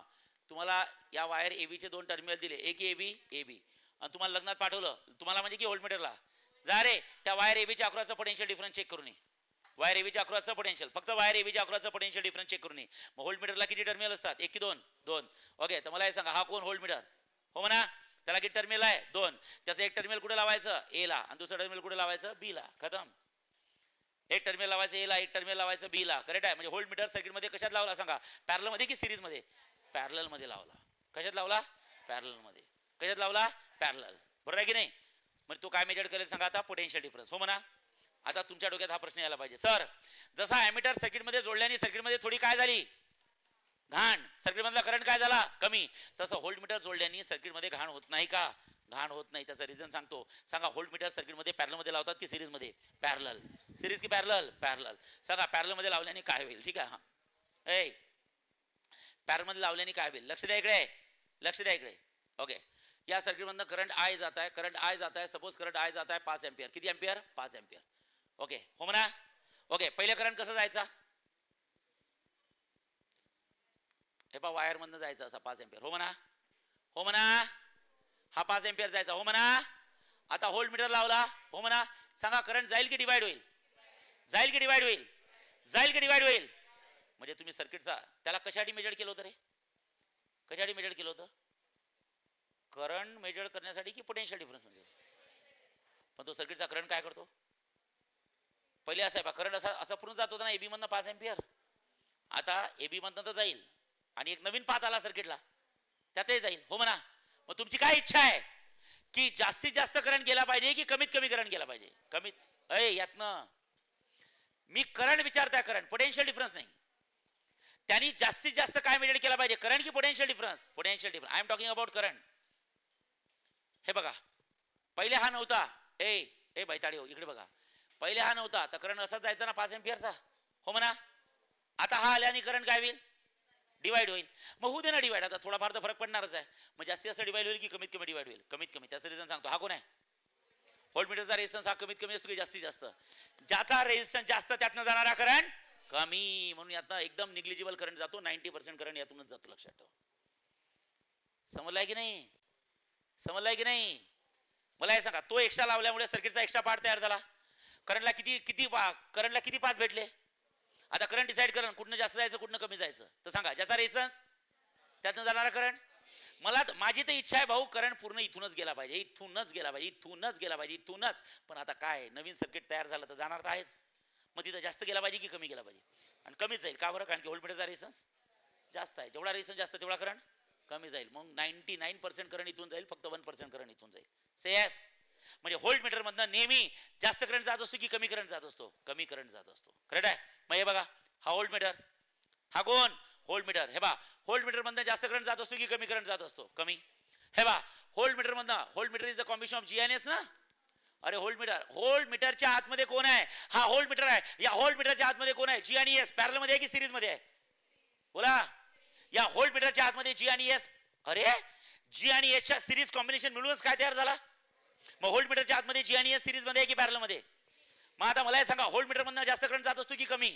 तुम्हाला या वायर एबीचे दोन टर्मिनल दिले. एक एबी एबी आणि तुम्हाला लग्नात पाठवलं. तुम्हाला म्हणजे की व्होल्टमीटरला जा रे त्या वायर एबीच्या अक्रॉसचा पोटेन्शियल डिफरन्स चेक करून ये. वायर एबीच्या अक्रॉसचा पोटेन्शियल फक्त वायर एबीच्या अक्रॉसचा पोटेन्शियल डिफरन्स चेक करून ये. मग व्होल्टमीटरला किती टर्मिनल असतात? एक की दोन? दोन. ओके. तर मला हे सांगा हा कोण व्होल्टमीटर? हो म्हणा. त्याला किती टर्मिनल आहे? दोन. त्याचं एक टर्मिनल कुठे लावायचं? ए ला आणि दुसरं टर्मिनल कुठे लावायचं? बी ला. खतम. एक टर्मिनल लावायचं ए ला, एक टर्मिनल लावायचं बी ला. करेक्ट आहे. म्हणजे व्होल्टमीटर सर्किट मध्ये कशात लावला सांगा? पॅरलल मध्ये की सिरीज मध्ये? पॅरलल मध्ये लावला. कशात लावला? पॅरलल मध्ये. कशात लावला? पॅरलल. बरोबर आहे की नाही? म्हणजे तो काय मेजर करेल सांगा आता? Potential difference. हो म्हणा. आता तुमच्या डोक्यात हा प्रश्न यायला पाहिजे सर जसा ॲमीटर सर्किट मध्ये जोडल्याने सर्किट मध्ये थोडी काय झाली? घाण. सर्किट मधला करंट काय झाला? कमी. तसं व्होल्टमीटर जोडल्याने सर्किट मध्ये घाण होत नाही का? घाण होत नाही. त्याचं रिझन सांगतो. सांगा व्होल्टमीटर सर्किट मध्ये पॅरलल मध्ये लावतात की सिरीज मध्ये? पॅरलल. सिरीज की पॅरलल? पॅरलल. सांगा पॅरलल मध्ये लावल्याने काय होईल? ठीक आहे. हा ए पॅरलल मध्ये लावल्याने काय होईल? लक्ष द्या इकडे. लक्ष द्या इकडे. ओके. या सर्किट मधनं करंट आय जात आहे. करंट आय जात आहे. सपोज करंट आय जात आहे 5 एम्पियर. किती एम्पियर? 5 एम्पियर. ओके. हो म्हणा. ओके. पहिलं करंट कसं जायचा? हे पा वायर मधनं जायचं असा 5 एम्पियर. हो म्हणा. हो म्हणा. हा 5 एम्पियर जायचा. हो म्हणा. आता व्होल्टमीटर लावला. हो म्हणा. सांगा करंट जाईल की डिवाइड होईल? जाईल की डिवाइड होईल? जाईल की डिवाइड होईल? म्हणजे तुम्ही सर्किटचा त्याला कशासाठी मेजर केलं होतं रे? कशासाठी मेजर केलं होतं? करंट मेजर करण्यासाठी की पोटेन्शियल डिफरन्स मेजर? पण तो सर्किटचा करंट काय करतो? पहिले असं आहे करंट असा पूर्ण जात होता ना एबी मधनं 5 एम्पियर. आता एबी मधनं तर जाईल आणि एक नवीन पाथ आला सर्किटला त्यातही जाईल. हो म्हणा. मग तुमची काय इच्छा आहे की जास्तीत जास्त करंट गेला पाहिजे की कमीत कमी करंट गेला पाहिजे? कमीत. अय यातनं मी करंट विचारताय. करंट पोटेन्शियल डिफरन्स नाही. त्यांनी जास्तीत जास्त काय मेजर केला पाहिजे? करंट की potential difference? Potential difference. I am talking about current. हे बघा पहिले हा नव्हता. ए बैताडी हो इकडे बघा. पहिले हा नव्हता तर करंट असाच जायचा ना 5 एम्पियरचा. हो म्हणा. आता हा आल्याने करंट काय होईल? डिवाइड होईल. मग होऊ दे ना डिवाइड, आता थोडाफार तर फरक पडणारच आहे. मग जास्तीत जास्त डिवाइड होईल की कमीत कमी डिवाइड होईल? कमीत कमी. त्याचं रिझन सांगतो. हा कोण आहे? व्होल्टमीटरचा रेझिस्टन्स हा कमीत कमी असतो की जास्तीत जास्त? ज्याचा रेझिस्टन्स जास्त त्यातनं जाणारा करंट कमी. म्हणून यातनं एकदम निग्लिजिबल करंट जातो. 90% करंट यातूनच जातो. लक्षात ठेवा. समजलाय की नाही? समजलाय की नाही? मला हे सांगा, तो एक्स्ट्रा लावल्यामुळे सर्किटचा एक्स्ट्रा पार्ट तयार झाला. करंटला किती पाथ भेटले? आता करंट डिसाइड करा कुठनं जास्त जायचं कुठनं कमी जायचं. तर सांगा, ज्याचा रेझिस्टन्स त्यातनं जाणारा करंट. माझी तर इच्छा आहे भाऊ, करंट पूर्ण इथूनच गेला पाहिजे, इथूनच गेला पाहिजे, इथूनच गेला पाहिजे, इथूनच. पण आता काय, नवीन सर्किट तयार झालं तर जाणार तर आहेच. मग तिथं जास्त गेला पाहिजे की कमी गेला पाहिजे? आणि कमीच जाईल. का बरं? कारण की व्होल्टमीटरचा रेझिस्टन्स जास्त आहे. जेवढा रेझिस्टन्स जास्त तेवढा करंट कमी जाईल. मग 99% करंट इथून जाईल, फक्त 1% करंट इथून जाईल. से यस. म्हणजे व्होल्टमीटर मधनं नेहमी जास्त करंट जात असतो की कमी करंट जात असतो? कमी करंट जात असतो. करेक्ट आहे. मग हे बघा, हा व्होल्टमीटर, हा कोण? व्होल्टमीटर. हे बा, व्होल्टमीटर मधनं जास्त करंट जात असतो की कमी करंट जात असतो? कमी. हे बा, व्होल्टमीटर मधनं, voltmeter is the combination of G आणि एस ना. अरे व्होल्टमीटरच्या आतमध्ये कोण आहे? हा व्होल्टमीटर आहे. या व्होल्टमीटरच्या आतमध्ये कोण आहे? जी आणि एस. पॅरलल मध्ये आहे की सिरीज मध्ये आहे? बोला. या व्होल्टमीटरच्या आतमध्ये जी आणि एस. अरे जी आणि एसच्या सिरीज कॉम्बिनेशन मिळूनच काय तयार झाला? मग व्होल्टमीटरच्या आतमध्ये जी आणि एस सिरीज मध्ये आहे की पॅरलल मध्ये? मग आता मला हे सांगा, व्होल्टमीटर मधनं जास्त करंट जात असतो की कमी?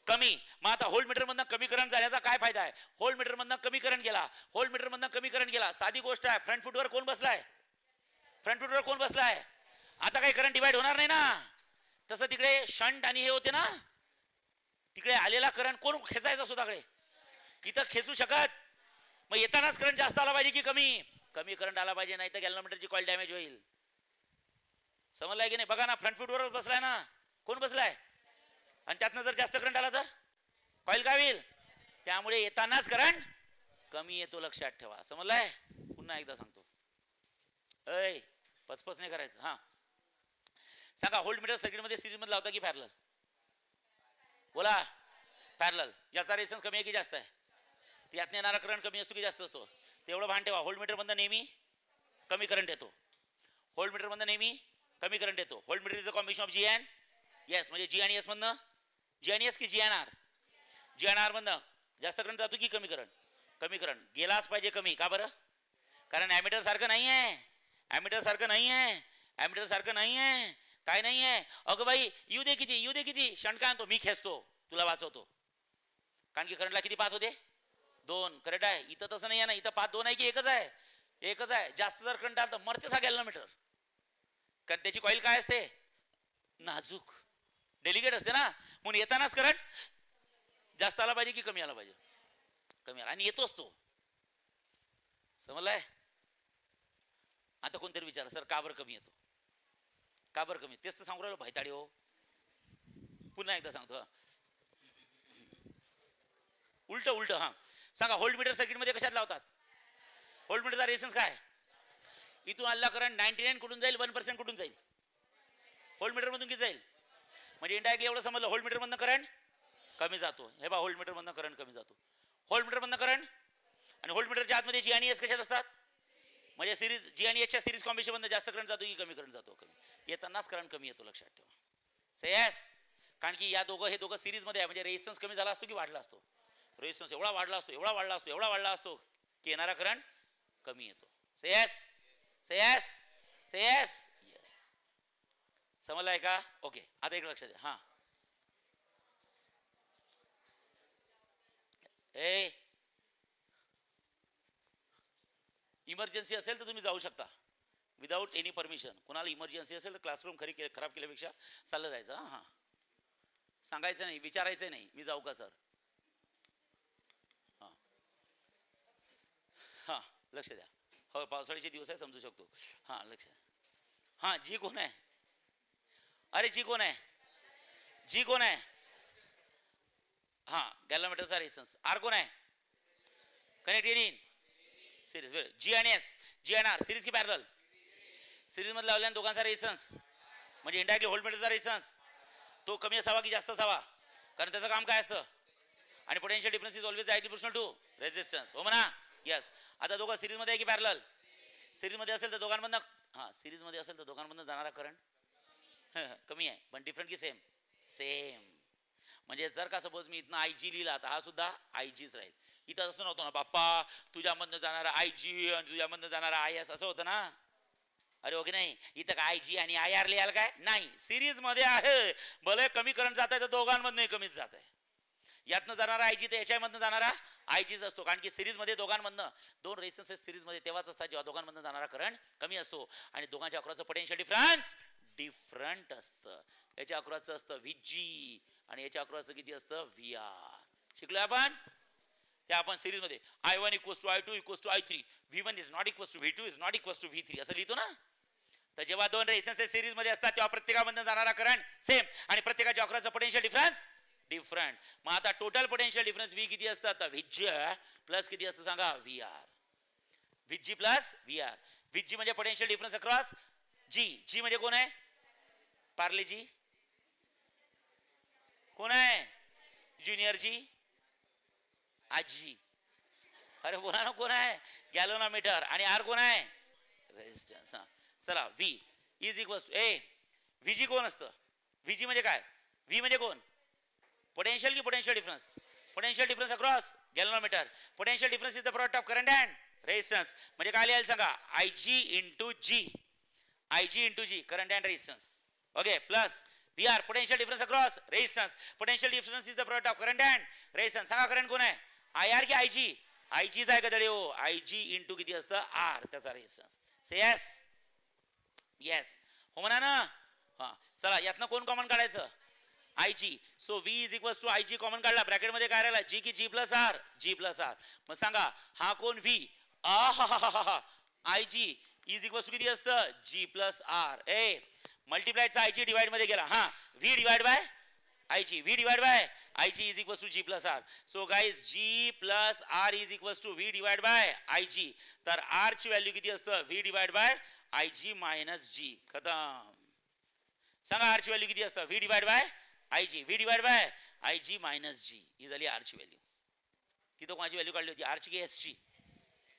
कमी. मग आता व्होल्टमीटर मधनं कमी करंट जाण्याचा काय फायदा आहे? व्होल्टमीटर मधनं कमी करंट गेला, व्होल्टमीटर मधनं कमी करंट गेला. साधी गोष्ट आहे. फ्रंट फुटवर कोण बसलाय? फ्रंट फुटवर कोण बसलाय? आता काही करंट डिवाइड होणार नाही ना. तसं तिकडे शंट आणि हे होते ना, तिकडे आलेला करंट कोण खेचायचा स्वतःकडे? इथं खेचू शकत. मग येतानाच करंट जास्त आला पाहिजे की कमी? कमी करंट आला पाहिजे, नाही तर गॅल्व्हनोमीटरची कॉईल डॅमेज होईल. समजलाय की नाही? बघा ना, फ्रंट फुटवर बसलाय ना. कोण बसलाय? आणि त्यातनं जर जास्त करंट आला तर कॉईल काय होईल? त्यामुळे येतानाच करंट कमी येतो. लक्षात ठेवा. समजलाय? पुन्हा एकदा सांगतो, ऐ पचपच नाही करायचं. हा सांगा, व्होल्टमीटर सर्किट मध्ये सिरीज मध्ये लावता की पॅरलल? बोला. पॅरलल. याचा रेझिस्टन्स कमी आहे की जास्त आहे? त्यातनं येणारा करंट कमी असतो की जास्त असतो? तेवढं भान ठेवा. व्होल्टमीटर मधनं नेहमी कमी करंट येतो. व्होल्टमीटर मधनं नेहमी कमी करंट येतो. Voltmeter is a combination of G N S. म्हणजे जी आणि एस मधनं, जी आणि एस की G N R? G N R मधनं जास्त करंट जातो की कमी करंट? कमी करंट गेलाच पाहिजे. कमी. का बरं? कारण ॲमीटर सारखं नाही आहे. ॲमीटर सारखं नाही आहे. ॲमीटर सारखं नाही आहे. काय नाही आहे? अगं बाई, येऊ दे किती, येऊ दे किती. शंट काय आणतो? मी खेचतो, तुला वाचवतो. कारण की करंटला किती पाथ होते? 2. करेक्ट आहे. इथं तसं नाही आहे ना. इथं पाथ 2 आहे की एकच आहे? एकच आहे. जास्त जर करंट आला तर मरतेच हा गॅल्व्हनोमीटर. कारण त्याची कॉईल काय असते? नाजूक, डेलिकेट असते ना. म्हणून येतानाच करंट जास्त आला पाहिजे की कमी आला पाहिजे? कमी आला. आणि येतोच तो. समजलाय? आता कोणतरी विचारा, सर का बरं कमी येतो? का बरं कमी? तेच तर सांगू राहिलो भैताडी हो. पुन्हा एकदा सांगतो. उलट. हा सांगा, व्होल्टमीटर सर्किट मध्ये कशात लावतात? व्होल्टमीटरचा रेझिस्टन्स काय? इथून आलेला करंट 99 कुठून जाईल? 1% कुठून जाईल? व्होल्टमीटर मधून किती जाईल? म्हणजे इनडायरेक्टली एवढं समजलं, व्होल्टमीटर मधनं करंट कमी जातो. हे बा, व्होल्टमीटर मधनं करंट कमी जातो. व्होल्टमीटर मधनं करंट. आणि व्होल्टमीटरच्या आतमध्ये जी आणि एस कशात असतात? म्हणजे सिरीज, जी आणि एसच्या सिरीज कॉम्बिनेशन मधनं जास्त करंट जातो की कमी करंट जातो? कमी. येतानाच करंट कमी येतो. लक्षात ठेवा. से यस. कारण की हे दोघं सिरीज मध्ये आहे. म्हणजे रेझिस्टन्स कमी झाला असतो की वाढला असतो? रेझिस्टन्स एवढा वाढला असतो की येणारा करंट कमी येतो. से yes. Say yes. Say yes. Yes. समजलाय का? ओके. आता एक लक्षात द्या. हा इमर्जन्सी असेल तर तुम्ही जाऊ शकता विदाउट एनी परमिशन. कोणाला इमर्जन्सी असेल तर क्लासरूम खराब केल्यापेक्षा चाललं जायचं. हा सांगायचं नाही, विचारायचं नाही, मी जाऊ का सर? हा हा लक्ष द्या. हो, पावसाळ्याचे दिवस आहे, समजू शकतो. हा लक्ष. हा जी कोण आहे? अरे जी कोण आहे? जी कोण आहे? हा गॅल्व्हनोमीटरचा रेझिस्टन्स. आर कोण आहे? Connected in series. जी आणि एस, जी आणि आर सिरीज की पॅरलल? सिरीज मध्ये लावल्याने दोघांचा रेझिस्टन्स म्हणजे इंडायरेक्टली व्होल्टमीटरचा रेझिस्टन्स तो कमी असावा की जास्त असावा? कारण त्याचं काम काय असतं? आणि potential difference is always directly proportional to resistance. हो म्हणा. यस. आता दोघं सिरीज मध्ये आहे की पॅरलल? सिरीज मध्ये असेल तर दोघांमधनं, हा सिरीज मध्ये असेल तर दोघांमधनं जाणारा करंट कमी आहे. पण डिफरंट की सेम? सेम. म्हणजे जर का सपोज मी इथनं आय जी लिहिला तर हा सुद्धा आय जीच राहील. इथं असं नव्हतं ना, बाप्पा तुझ्यामधनं जाणारा IG आणि तुझ्यामधनं जाणारा IS असं होतं ना. अरे ओके नाही, इथं काय IG आणि IR लिहाल काय नाही, सिरीज मध्ये आहे. भले कमी करंट जात आहे तर दोघांमधनं कमीच जात आहे. यातनं जाणारा IG तर याच्यामधनं जाणारा IGच असतो, कारण की सिरीज मध्ये दोघांमधनं दोन रेझिस्टन्सेस सिरीज मध्ये तेव्हाच असतात जेव्हा दोघांमधनं जाणारा करंट कमी असतो आणि दोघांच्या अक्रॉसचं पोटेन्शियल डिफरन्स डिफरंट असतं. याच्या अक्रॉसचं असतं VG आणि याच्या अक्रॉसचं किती असतं VR. शिकलोय आपण. त्या आपण सिरीज मध्ये I1 equals to I2 equals to I3, V1 is not equals to V2 is not equals to V3 असं लिहितो ना. तर जेव्हा दोन रेझिस्टन्सेस सिरीज मध्ये असतात तेव्हा प्रत्येकामधून जाणारा करंट सेम आणि प्रत्येकाच्या अक्रॉसचा पोटेन्शियल डिफरन्स डिफरंट. मग आता टोटल पोटेन्शियल डिफरन्स V किती असतं, तर VG प्लस किती असतं सांगा VR. VG plus VR. VG म्हणजे पोटेन्शियल डिफरन्स अक्रॉस G म्हणजे कोण आहे, पार्ले जी कोण आहे, ज्युनियर जी आजी. अरे बोला ना कोण आहे, गॅलोनोमीटर. आणि R कोण आहे, रेजिस्टन्स. चला V is equals to VG कोण असतं, VG म्हणजे काय, V म्हणजे कोण, पोटेन्शियल की potential difference, potential difference across galvanometer. Potential difference is the product of current and resistance. म्हणजे काय लिहायला सांगा, IG into G current and resistance. Okay plus VR potential difference across resistance. Potential difference is the product of current and resistance. सांगा current कोण आहे, IR की IG, IGच आहे का दडे हो. IG इंटू किती असतं R त्याचा रेजिस्टन्स. से यस यस हो म्हणा ना. हा चला यातनं कोण कॉमन काढायचं, IG. So V is equals to IG common काढला, ब्रॅकेट मध्ये काय राहिला G की G प्लस R. मग सांगा हा कोण V, IG is equals to किती असतं G प्लस R. मल्टिप्लायचा IG डिवाइड मध्ये गेला, हा V divide by IG, V divide by IG is equals to G plus R. So guys G plus R is equals to V divide by IG. तर R ची value किती असतं, V divide by IG minus G. खतम. सांगा R ची value किती असतं, V divide by IG, V divide by IG minus G. ही झाली R ची व्हॅल्यू. तिथं कोणाची व्हॅल्यू काढली होती, R ची की S ची,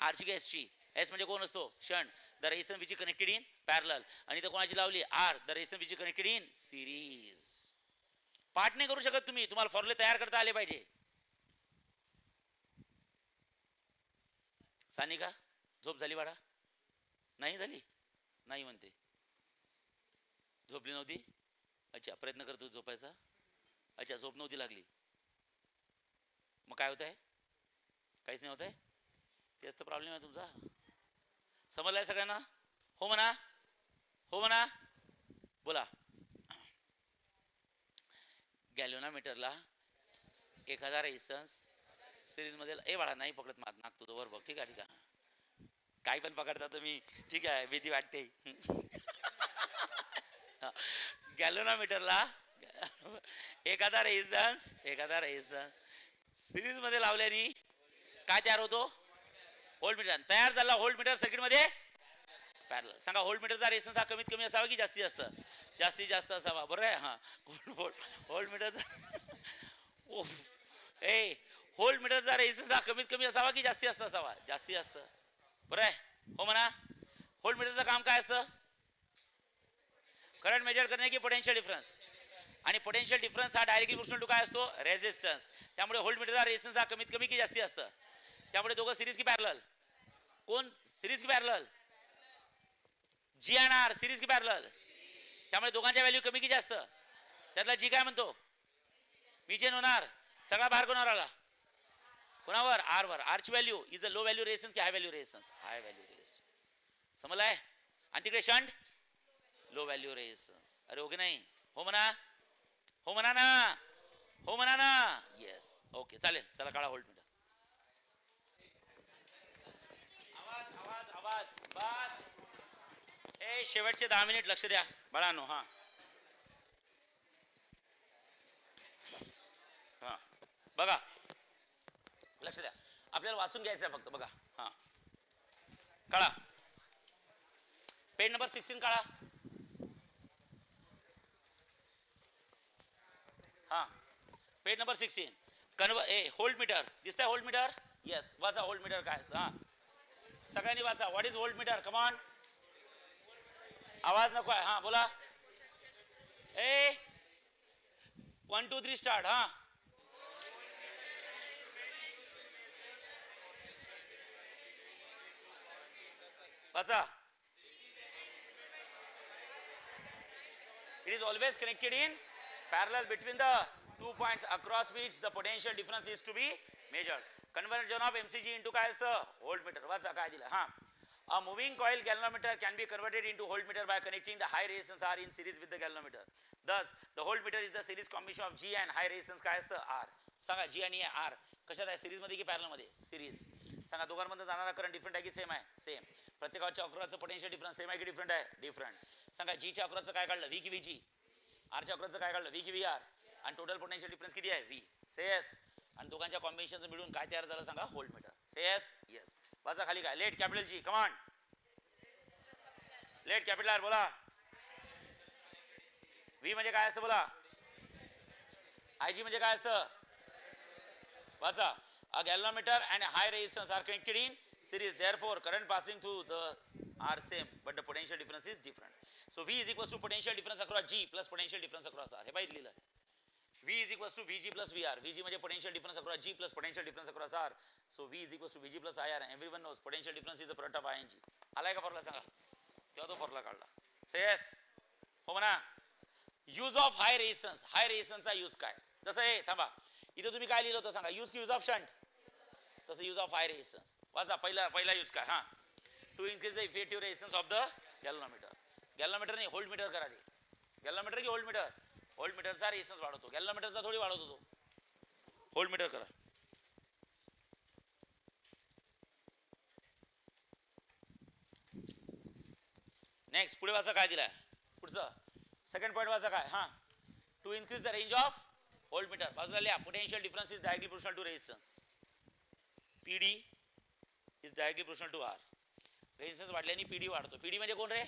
R ची की S ची. S म्हणजे कोण असतो, shunt, the resistance which is connected in parallel. आणि तर कोणाची लावली R, the resistance which is connected in series. पाठ नाही करू शकत तुम्ही, तुम्हाला फॉर्म्युले तयार करता आले पाहिजे. सानिका झोप झाली बाळा, नाही झाली, नाही म्हणते, झोपली नव्हती. अच्छा प्रयत्न करतो झोपायचा. अच्छा झोप नव्हती लागली, मग काय होत आहे, काहीच नाही होत आहे. तेच तर प्रॉब्लेम आहे तुमचा. समजलाय सगळ्यांना, हो म्हणा, हो म्हणा, बोला. गॅल्व्हनोमीटरला एखादा रेझिस्टन्स सिरीज मध्ये बाळा नाही पकडत, नाक तुझं वर बघ. ठीक आहे ठीक आहे, काही पण पकडता तुम्ही, ठीक आहे भीती वाटते. गॅल्व्हनोमीटरला एखादा रेझिस्टन्स सिरीज मध्ये लावल्याने काय तयार होतो, व्होल्टमीटर तयार झाला. व्होल्टमीटर सर्किट मध्ये पॅरलल. सांगा व्होल्टमीटरचा रेझिस्टन्स हा कमीत कमी असावा की जास्तीत जास्त, जास्तीत जास्त असावा, बरोबर आहे. हा व्होल्टमीटरचा व्होल्टमीटरचा रेझिस्टन्स हा कमीत कमी असावा की जास्तीत जास्त असावा, जास्तीत जास्त, बरोबर आहे. हो म्हणा. व्होल्टमीटरचं काम काय असतं, करंट मेजर करणे की पोटेन्शियल डिफरन्स. आणि पोटेन्शियल डिफरन्स हा डायरेक्टली प्रोपोर्शनल टू काय असतो, रेझिस्टन्स. त्यामुळे व्होल्टमीटरचा रेझिस्टन्स हा कमीत कमी की जास्ती असतं. त्यामुळे दोघं सिरीज की पॅरलल, कोण सिरीज की पॅरलल, G आणि R सिरीज की पॅरलल. त्यामुळे दोघांच्या व्हॅल्यू कमी की जास्त, त्यातला G काय म्हणतो, मी चेंज होणार, सगळा भार कोणावर आला, कोणावर, R वर. R ची value is a low value resistance की high value resistance, high value resistance. समजलाय. आणि तिकडे शंट लो व्हॅल्यू रेझिस्टन्स. अरे ओके नाही, हो म्हणा, हो म्हणा ना, हो म्हणा ना, येस ओके चालेल. चला काढा व्होल्टमीटर. आवाज आवाज आवाज बस. शेवटचे 10 मिनिट लक्ष द्या बाळांनो. हा हा बघा, लक्ष द्या, आपल्याला वाचून घ्यायचं आहे फक्त. बघा हा काढा पेज नंबर 16 काढा. हा पेज नंबर 16. व्होल्टमीटर दिसतंय, व्होल्टमीटर, येस. वाचा व्होल्टमीटर काय असतं. हा सगळ्यांनी वाचा, what is voltmeter, come on. आवाज नको आहे, हा बोला. 1 2 3 स्टार्ट. हा वाचा. It is always connected in parallel between the 2 points across which the potential difference is to be measured. Conversion of MCG into काय असतं voltmeter. वाचा काय दिलं. हा, a moving coil galvanometer can be converted into voltmeter by connecting the high resistance R in series with the galvanometer. Thus the voltmeter is the series combination of G and high resistance काय असतं R. सांगा G आणि R कशात आहे, series मध्ये की parallel मध्ये? Series. सांगा दोघांमध्ये जाणारा करंट डिफरंट आहे की सेम आहे? सेम. प्रत्येकाच्या अक्रॉसचं पोटेन्शियल डिफरन्स सेम आहे की डिफरंट आहे? डिफरंट. सांगा G च्या अक्रॉसचं काय काढलं? V की VG? R च्या अक्रॉसचं काय काढलं? V की VR? आणि टोटल पोटेन्शियल डिफरन्स किती आहे? V. Say yes. आणि दोघांच्या कॉम्बिनेशनचं मिळून काय तयार झालं सांगा? व्होल्टमीटर. Say yes? यस. वाचा खाली काय? Let capital G. Command let capital R. बोला. V म्हणजे काय असतं बोला? IG म्हणजे काय असतं? वाचा. A galvanometer and a high resistance are connected in series. Therefore, current passing through the are same, but the potential difference is different. So V is equals to potential difference across G plus potential difference across R. हे पाहिजे लिहिलं. V is equals to VG plus VR. VG म्हणजे potential difference across G plus potential difference across R. So V is equals to VG plus IR. And everyone knows potential difference is the product of I and G. आलाय का formula सांगा? तेव्हा तो formula काढला. Say yes. हो म्हणा. Use of high resistance. High रेजिस्टन्सचा use काय? जसं हे थांबा. इथे तुम्ही काय लिहिलं होतं सांगा? यूज की यूज ऑफ शंट? तसं यूज ऑफ हाय रेजिस्टन्स. वाचा पहिला यूज काय? हा, to increase the effective resistance of the galvanometer. Galvanometer नाही, व्होल्टमीटर करा ते. गॅल्व्हनोमीटर की व्होल्टमीटर? व्होल्टमीटरचा रेजिस्टन्स वाढवतो, गॅल्व्हनोमीटरचा थोडी वाढवतो तो. व्होल्टमीटर करा. नेक्स्ट पुढे वाचा काय दिलाय? पुढचं सेकंड पॉईंट वाचा काय? हा, to increase the range of voltmeter. बाजूला लिहा. Potential difference is directly proportional to resistance. PD is directly proportional to R. Resistance वाढल्याने PD वाढतो. PD म्हणजे कोण रे?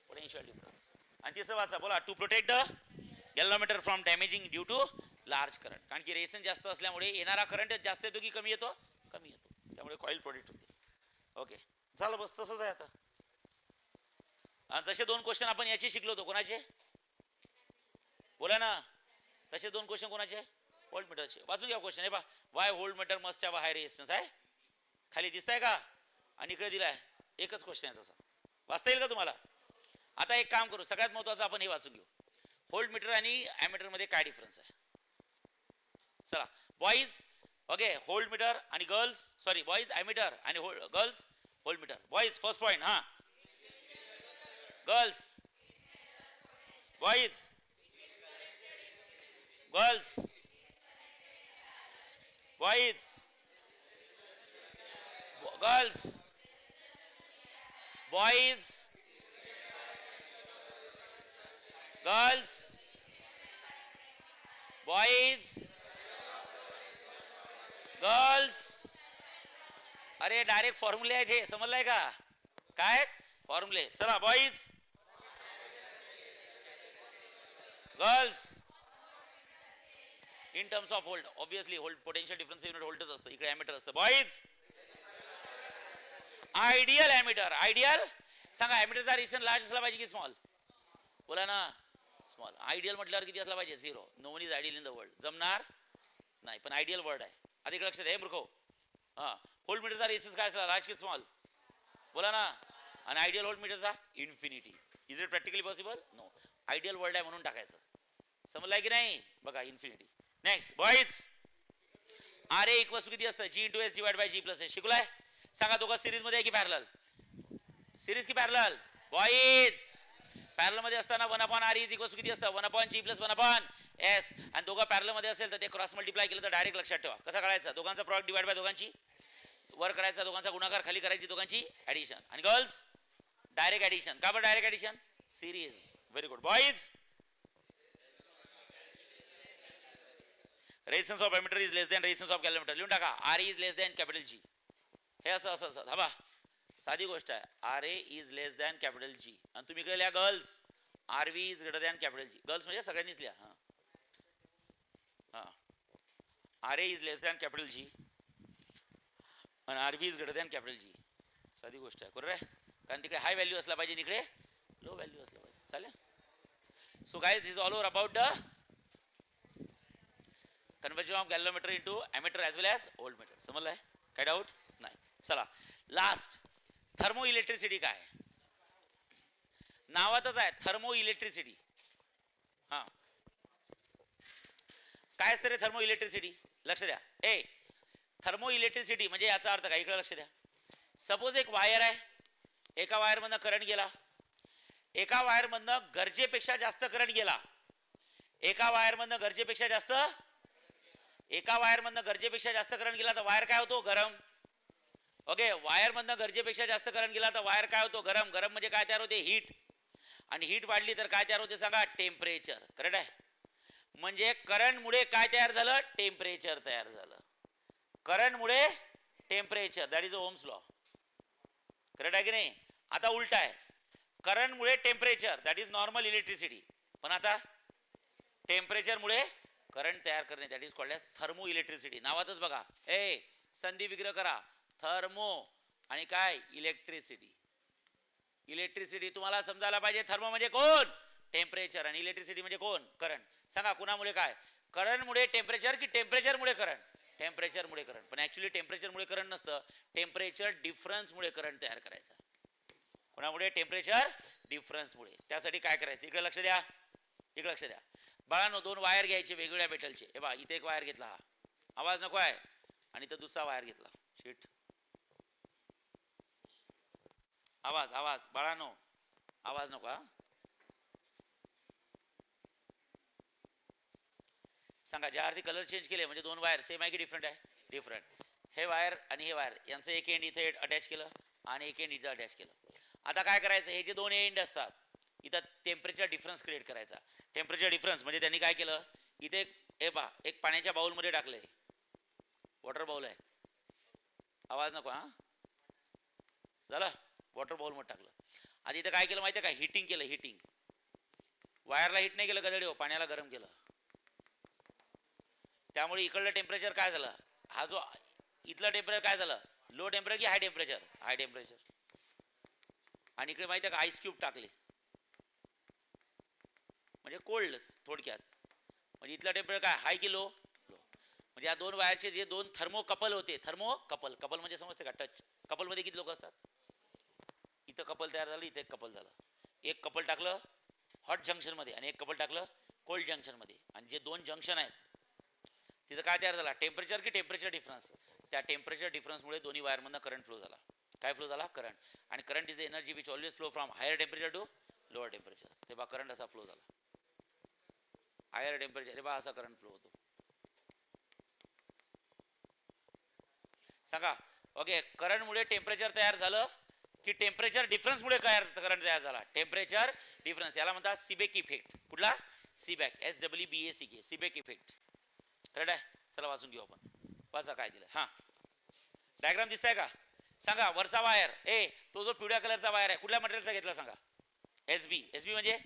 Potential difference. आणि तिसरं वाचा बोला. To protect the galvanometer from damaging due to large current. कारण की रेजिस्टन्स जास्त असल्यामुळे येणारा करंट जास्त येतो की कमी येतो? कमी येतो. त्यामुळे कॉईल प्रोटेक्ट होते. ओके झालं, बस तसंच आहे आता. तसे दोन क्वेश्चन आपण याचे शिकलो होतो. कोणाचे बोला ना? तसे दोन क्वेश्चन कोणाचे? व्होल्टमीटरचे. वाचून घ्या क्वेश्चन. हे पहा, Y voltmeter must have a high resistance आहे. खाली दिसताय का? आणि इकडे दिलाय. एकच क्वेश्चन आहे तसा. वाचता येईल का तुम्हाला? आता एक काम करू, सगळ्यात महत्वाचं आपण हे वाचून घेऊ. व्होल्टमीटर आणि ॲमीटर मध्ये काय डिफरन्स आहे? चला बॉईज. ओके, व्होल्टमीटर आणि गर्ल्स, सॉरी बॉईज ॲमीटर आणि girls voltmeter. Boys first point. हा, girls boys girls boys girls boys girls boys girls. अरे डायरेक्ट फॉर्म्युले आहेत हे, समजलाय का? काय फॉर्म्युले? चला boys girls in terms of volt. Obviously potential difference unit voltage असतं, इकडे ॲमीटर असतं. Boys ideal ammeter. आयडियल सांगा, ॲमीटरचा रेजिस्टन्स लार्ज असला पाहिजे की स्मॉल? बोला ना, स्मॉल. आयडियल म्हटल्यावर किती असला पाहिजे? 0. No one is ideal in the world. जमणार नाही, पण आयडियल वर्ड आहे. आधी इकडे लक्षात आहे मूर्खो. हा, व्होल्टमीटरचा रेजिस्टन्स काय असला? लार्ज की स्मॉल? बोला ना. आणि आयडियल व्होल्टमीटरचा infinity. Is it practically possible? No. Ideal word आहे म्हणून टाकायचं. समजलाय की नाही? बघा infinity. Next boys RA equals किती असतं? G into S divide by G plus S. शिकलाय? सांगा दोघं सिरीज मध्ये आहे की पॅरलल? सिरीज की पॅरलल? बॉईज पॅरलल मध्ये असताना 1/R इज इक्वल्स किती असतं? 1/G plus 1/S. आणि दोघं पॅरलल मध्ये असेल तर ते क्रॉस मल्टिप्लाय केलं तर डायरेक्ट लक्षात ठेवा. कसं करायचं? दोघांचा प्रॉडक्ट डिवाइड बाय दोघांची वर करायचा, दोघांचा गुणाकार खाली करायची, दोघांची ऍडिशन. आणि गर्ल्स डायरेक्ट ऍडिशन. का बरं direct addition? Series. Very good boys. Resistance of ammeter is less than resistance of galvanometer. लिहून टाका. RA is less than capital G. हे असं असं असं. हा, साधी गोष्ट आहे. RA is less than capital G. आणि तुम्ही इकडे लिहा girls RV is greater than capital G. Girls म्हणजे सगळ्यांनीच लिहा. हा हा, RA is less than capital G आणि RV is greater than capital G. साधी गोष्ट आहे. बरोबर आहे? कारण तिकडे हाय व्हॅल्यू असला पाहिजे, इकडे लो व्हॅल्यू असला पाहिजे. चालेल? So guys, this is all over about the conversion of galvanometer into ammeter as well as voltmeter. समजलाय? काय डाऊट नाही? चला लास्ट थर्मो इलेक्ट्रिसिटी काय आहे? नावातच आहे थर्मो इलेक्ट्रिसिटी. हा काय असतं रे थर्मो इलेक्ट्रिसिटी? लक्ष द्या. थर्मो इलेक्ट्रिसिटी म्हणजे याचा अर्थ काय? इकडे लक्ष द्या. सपोज एक वायर आहे, एका वायर मधनं करंट गेला, एका वायर मधनं गरजेपेक्षा जास्त करंट गेला, एका वायर मधनं गरजेपेक्षा जास्त, एका वायर मधनं गरजेपेक्षा जास्त करंट गेला तर वायर काय होतो? गरम. ओके, वायर मधनं गरजेपेक्षा जास्त करंट गेला तर वायर काय होतो? गरम. गरम म्हणजे काय तयार होते? हीट. आणि हीट वाढली तर काय तयार होते सांगा? टेम्परेचर. करेक्ट आहे. म्हणजे करंट मुळे काय तयार झालं? टेम्परेचर तयार झालं. करंट मुळे temperature, that is Ohm's law. Correct आहे की नाही? आता उलट आहे, करंट मुळे temperature, that is normal electricity. पण आता टेम्परेचर मुळे करंट तयार करणे, that is called as thermo electricity. नावातच बघा, संधी विग्रह करा. थर्मो आणि काय? इलेक्ट्रिसिटी. इलेक्ट्रिसिटी तुम्हाला समजायला पाहिजे. थर्मो म्हणजे कोण? टेम्परेचर. आणि इलेक्ट्रिसिटी म्हणजे कोण? करंट. सांगा कुणामुळे काय? करंट मुळे टेम्परेचर की टेम्परेचर मुळे करंट? टेम्परेचर मुळे करंट. पण ऍक्च्युअली टेम्परेचर मुळे करंट नसतं, टेम्परेचर डिफरन्स मुळे करंट तयार करायचं. कोणामुळे? टेम्परेचर डिफरन्स मुळे. त्यासाठी काय करायचं? इकडे लक्ष द्या, इकडे लक्ष द्या. बाळांनो, दोन वायर घ्यायचे वेगवेगळ्या मेटलचे. हे बघा, इथे एक वायर घेतला, हा आवाज नको आहे, आणि इथं दुसरा वायर घेतला. शीट, आवाज आवाज बाळांनो, आवाज नको. हा सांगा, ज्या अर्थी कलर चेंज केले म्हणजे दोन वायर सेम आहे की डिफरंट आहे? डिफरंट. हे वायर आणि हे वायर यांचं एक एंड इथे अटॅच केलं आणि एक एंड इथं अटॅच केलं. आता काय करायचं? हे जे दोन एंड असतात इथं टेम्परेचर डिफरन्स क्रिएट करायचा. टेम्परेचर डिफरन्स म्हणजे त्यांनी काय केलं? इथे हे पहा, एक पाण्याच्या बाउलमध्ये टाकले, वॉटर बाउल आहे, आवाज नको. हा झालं, वॉटर बाउल मध्ये टाकलं. आधी इथं काय केलं माहिती आहे का? हिटिंग केलं. हिटिंग. वायरला हिट नाही केलं गदडी हो, पाण्याला गरम केलं. त्यामुळे इकडलं टेम्परेचर काय झालं? हा जो इथलं टेम्परेचर काय झालं? लो टेम्परेचर की हाय टेम्परेचर? High temperature. आणि इकडे माहिती आहे का? आईस क्यूब टाकले, म्हणजे कोल्ड थोडक्यात. म्हणजे इथलं टेम्परेचर काय? हाय की लो? लो. म्हणजे या दोन वायरचे जे दोन थर्मो कपल होते, थर्मो कपल, कपल म्हणजे समजते का? टच. कपल मध्ये किती लोक असतात? इथं कपल तयार झालं, इथे एक कपल झालं. एक कपल टाकलं हॉट जंक्शन मध्ये आणि एक कपल टाकलं कोल्ड जंक्शन मध्ये. आणि जे दोन जंक्शन आहेत तिथं काय तयार झाला? टेम्परेचर की टेम्परेचर डिफरन्स? त्या टेम्परेचर डिफरन्स मुळे दोन्ही वायर मधनं करंट फ्लो झाला. काय फ्लो झाला? करंट. आणि current is energy which always flow from higher temperature to lower temperature. ते बा करंट असा फ्लो झाला. हायर टेम्परेचर, हे बा असा करंट फ्लो होतो. सांगा. ओके, करंट मुळे टेम्परेचर तयार झालं की टेम्परेचर डिफरन्स मुळे करंट तयार झाला? Temperature difference. याला म्हणतात सीबेक इफेक्ट. कुठला? सीबॅक, SWBACK, सीबेक इफेक्ट. करेक्ट आहे. चला वाचून घेऊ आपण. वाचा काय दिलं. हा डायग्राम दिसताय का? सांगा. वरचा वायर तो जो पिवळ्या कलरचा वायर आहे कुठल्या मटेरियलचा घेतला सांगा? SB. SB म्हणजे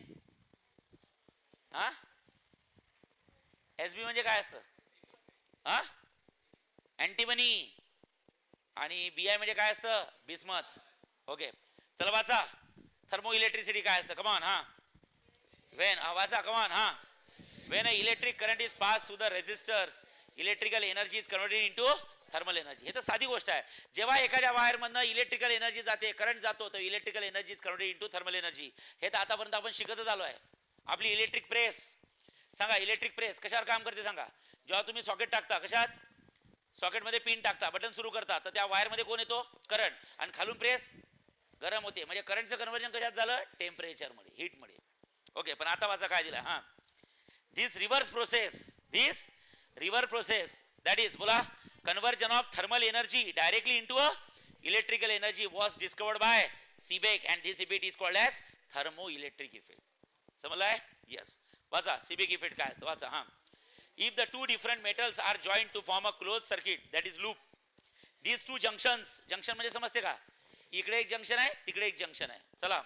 हा SB म्हणजे काय असतं? हा अँटीमनी. आणि BI म्हणजे काय असतं? बिस्मथ. ओके, चला वाचा. थर्मो इलेक्ट्रिसिटी काय असतं? कमान. हा वेन वाचा. कमान. हा when an electric current is passed through the resistors, electrical energy is converted into thermal energy. हे तर साधी गोष्ट आहे. जेव्हा एखाद्या वायर मधनं इलेक्ट्रिकल एनर्जी जाते, करंट जातो, तर electrical energy is converted into thermal energy. हे तर आतापर्यंत आपण शिकतच आलो आहे. आपली इलेक्ट्रिक प्रेस सांगा. इलेक्ट्रिक प्रेस कशावर काम करते सांगा? जेव्हा तुम्ही सॉकेट टाकता, कशात? सॉकेटमध्ये पिन टाकता, बटन सुरू करता, तर त्या वायर मध्ये कोण येतो? करंट. आणि खालून प्रेस गरम होते. म्हणजे करंटचं कन्व्हर्जन कशात झालं? टेम्परेचर मध्ये, हीट मध्ये. ओके, पण आता वाचा काय दिला. हा this reverse process, that is बोला, conversion of thermal energy directly into a electrical energy was discovered by Seebeck, and this effect is called as thermoelectric effect. समजलाय? yes. वाचा. Seebeck effect काय असतं? वाचा. हा if the two different metals are joined to form a closed circuit, that is loop, these two junctions, junction म्हणजे समजते का? इकडे एक जंक्शन आहे, तिकडे एक जंक्शन आहे. चला.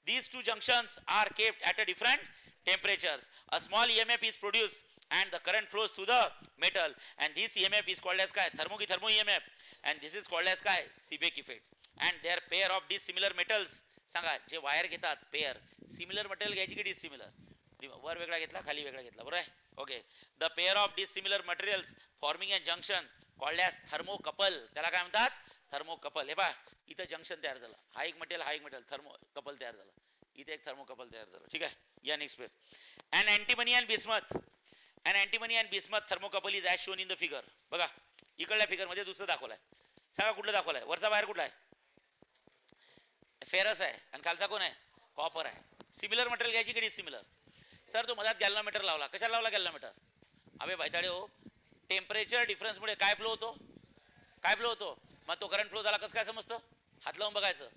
these two junctions are kept at a different temperatures. A small EMF is produced and the current flows through the metal, and this EMF is called as काय? thermo की thermo EMF, and this is called as काय? Seebeck effect. And their pair of dissimilar metals, सांगा. जे wire घेतात pair, similar material घ्यायची की dissimilar? वर वेगळा घेतला, खाली वेगळा घेतला, बरोबर आहे? Okay. The pair of dissimilar materials forming a junction called as thermocouple. त्याला काय म्हणतात? थर्मोकपल. हे पहा, इथं जंक्शन तयार झालं, हा एक मटेरियल थर्मो कपल तयार झालं, इथे एक थर्मो कपल तयार झालं. ठीक आहे, या next page. And antimony and bismuth, and antimony and bismuth thermocouple is as shown in the figure. बघा इकडल्या फिगरमध्ये दुसरं दाखवलाय, सांगा कुठलं दाखवलाय, वरचा बाहेर कुठला आहे, फेरस आहे, आणि खालचा कोण आहे, कॉपर आहे. सिमिलर मटेरियल घ्यायची की डिसिमिलर. सर तो मधात गॅल्व्हनोमीटर लावला, कशाला लावला गॅल्व्हनोमीटर, अबे बैताडे हो, टेम्परेचर डिफरन्समुळे काय फ्लो होतो, काय फ्लो होतो, मग तो करंट फ्लो झाला कसं काय समजतं, हात लावून बघायचं,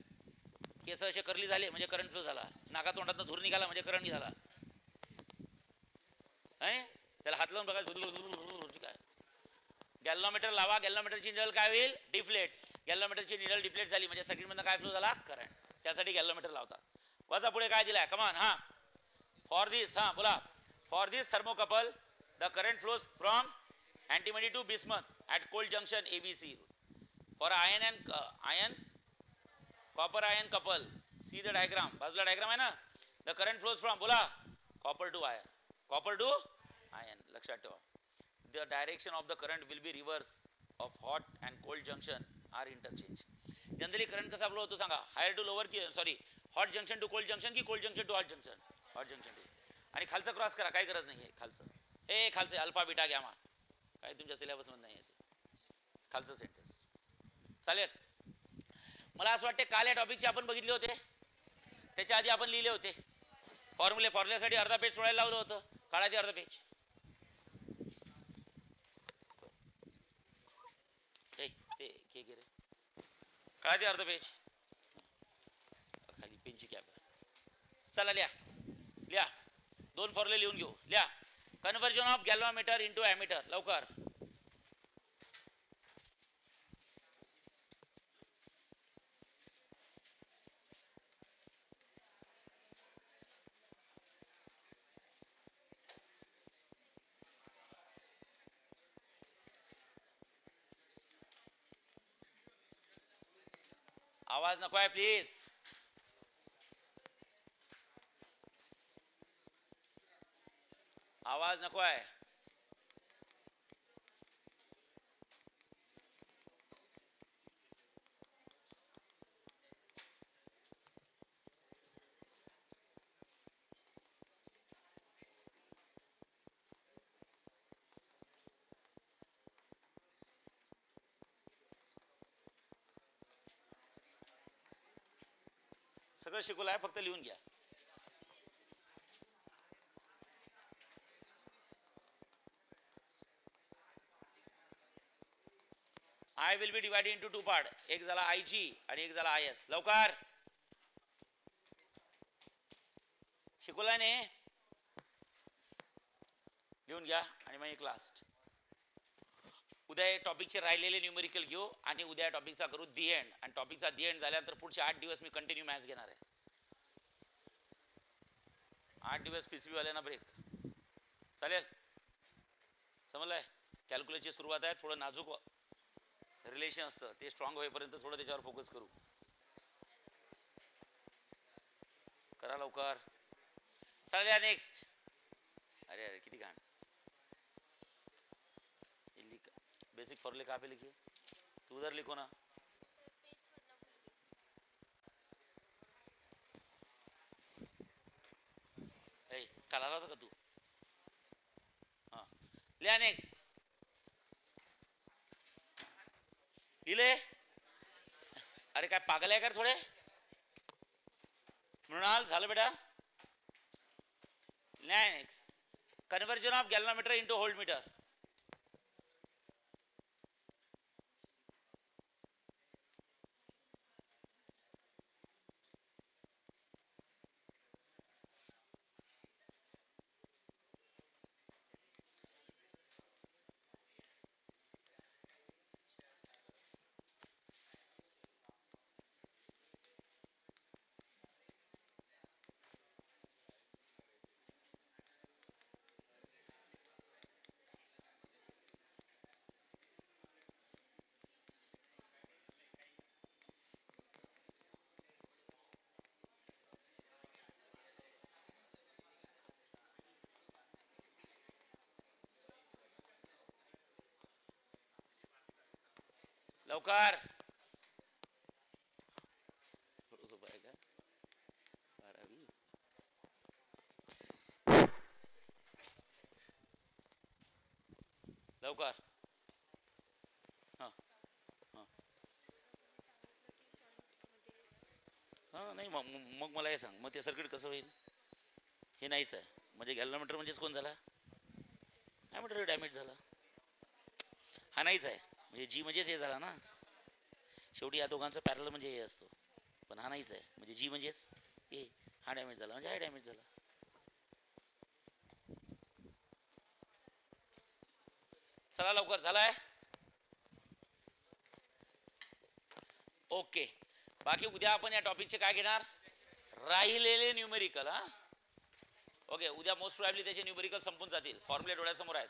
केस असे करली झाले म्हणजे करंट फ्लो झाला, नाका तोंडातनं धूर निघाला म्हणजे करंट निघाला, त्याला हात लावून बघायचं. काय गॅल्व्हनोमीटर लावा, गॅल्व्हनोमीटरची निडल काय होईल, डिफ्लेट, गॅल्व्हनोमीटरची निडल डिफ्लेट झाली म्हणजे सर्किटमधनं काय फ्लो झाला, करंट, त्यासाठी गॅल्व्हनोमीटर लावतात. वाचा पुढे काय दिलाय, कमान. हा, फॉर दिस, हा बोला, for this thermocouple the current flows from antimony to bismuth at cold junction ABC. For iron and iron copper iron couple, see the diagram, बाजूला diagram आहे ना, the current flows from, बोला, copper to iron, copper to iron. लक्षात ठेवा, the direction of the current will be reverse of hot and cold junction are interchange. Generally current कसा flow होतो सांगा, higher to lower की sorry, hot junction to cold junction की cold junction to hot junction, hot junction to. आणि खालचं cross करा, काही गरज नाही आहे खालचं, ए खालचं अल्फा बीटा गॅमा, काय तुमच्या सिलेबसमध्ये नाही आहे, खालचं सेंटेन्स. चालेल, मला असं वाटते काल या टॉपिकचे आपण बघितले होते, त्याच्या आधी आपण लिहिले होते फॉर्म्युल्यासाठी अर्धा पेज सोडायला लावलं होतं, काढा ते अर्धा पेज, ते रे काढा ते अर्धा पेज, खाली पेनची कॅप. चला लिहा, लिहा, 2 फॉर्म्युले लिहून घेऊ, लिहा. Conversion of galvanometer into ammeter, लवकर. आवाज नको आहे प्लीज, आवाज नको आहे. सगळं शिकवलं आहे, फक्त लिहून घ्या. I will be divided into 2 part, एक झाला आय जी आणि एक झाला आय एस. लवकर शिकवलाय ने, लिहून घ्या. आणि मग एक लास्ट, उद्या टॉपिकचे राहिलेले न्यूमेरिकल घेऊ आणि उद्या टॉपिकचा करू दी एंड, आणि टॉपिकचा दी एंड झाल्यानंतर पुढचे 8 दिवस मी कंटिन्यू मॅथ्स घेणार आहे. 8 दिवस पीसीबी वाल्यांना ब्रेक. चालेल, समजलंय. कॅल्क्युलेटरची सुरुवात आहे, थोडं नाजूक रिलेशन असतं, ते स्ट्रॉंग होईपर्यंत थोडं त्याच्यावर फोकस करू. करा लवकर. चालेल, नेक्स्ट. अरे अरे किती घाण. बेसिक फॉर्मूले कहाँ पे लिखिए, तो उधर लिखो ना. काल आला होता का तू, हां लिहा. नेक्स्ट लिहिले. अरे काय पागल आहे का थोडे, मृणाल झालं बेटा. Next, conversion of galvanometer into volt meter. लवकर. लवकर. हां हां हां नाही मग मग मला हे सांग, मग ते सर्किट कसं होईल? हे नाहीच आहे म्हणजे गॅल्व्हनोमीटर म्हणजेच कोण झाला? ॲमीटर डॅमेज झाला. हा नाहीच आहे म्हणजे जी म्हणजेच हे झाला ना. शेवटी या दोघांचा पॅरल म्हणजे हे असतो, पण हा नाहीच आहे म्हणजे जी म्हणजेच हे. हा डॅमेज झाला म्हणजे हा डॅमेज झाला. चला लवकर झालाय. ओके. बाकी उद्या आपण या टॉपिकचे काय घेणार? राहिलेले न्यूमेरिकल. हा ओके. उद्या मोस्ट प्रॉब्ली त्याचे न्यूमेरिकल संपून जातील. फॉर्म्युले डोळ्यासमोर आहेत.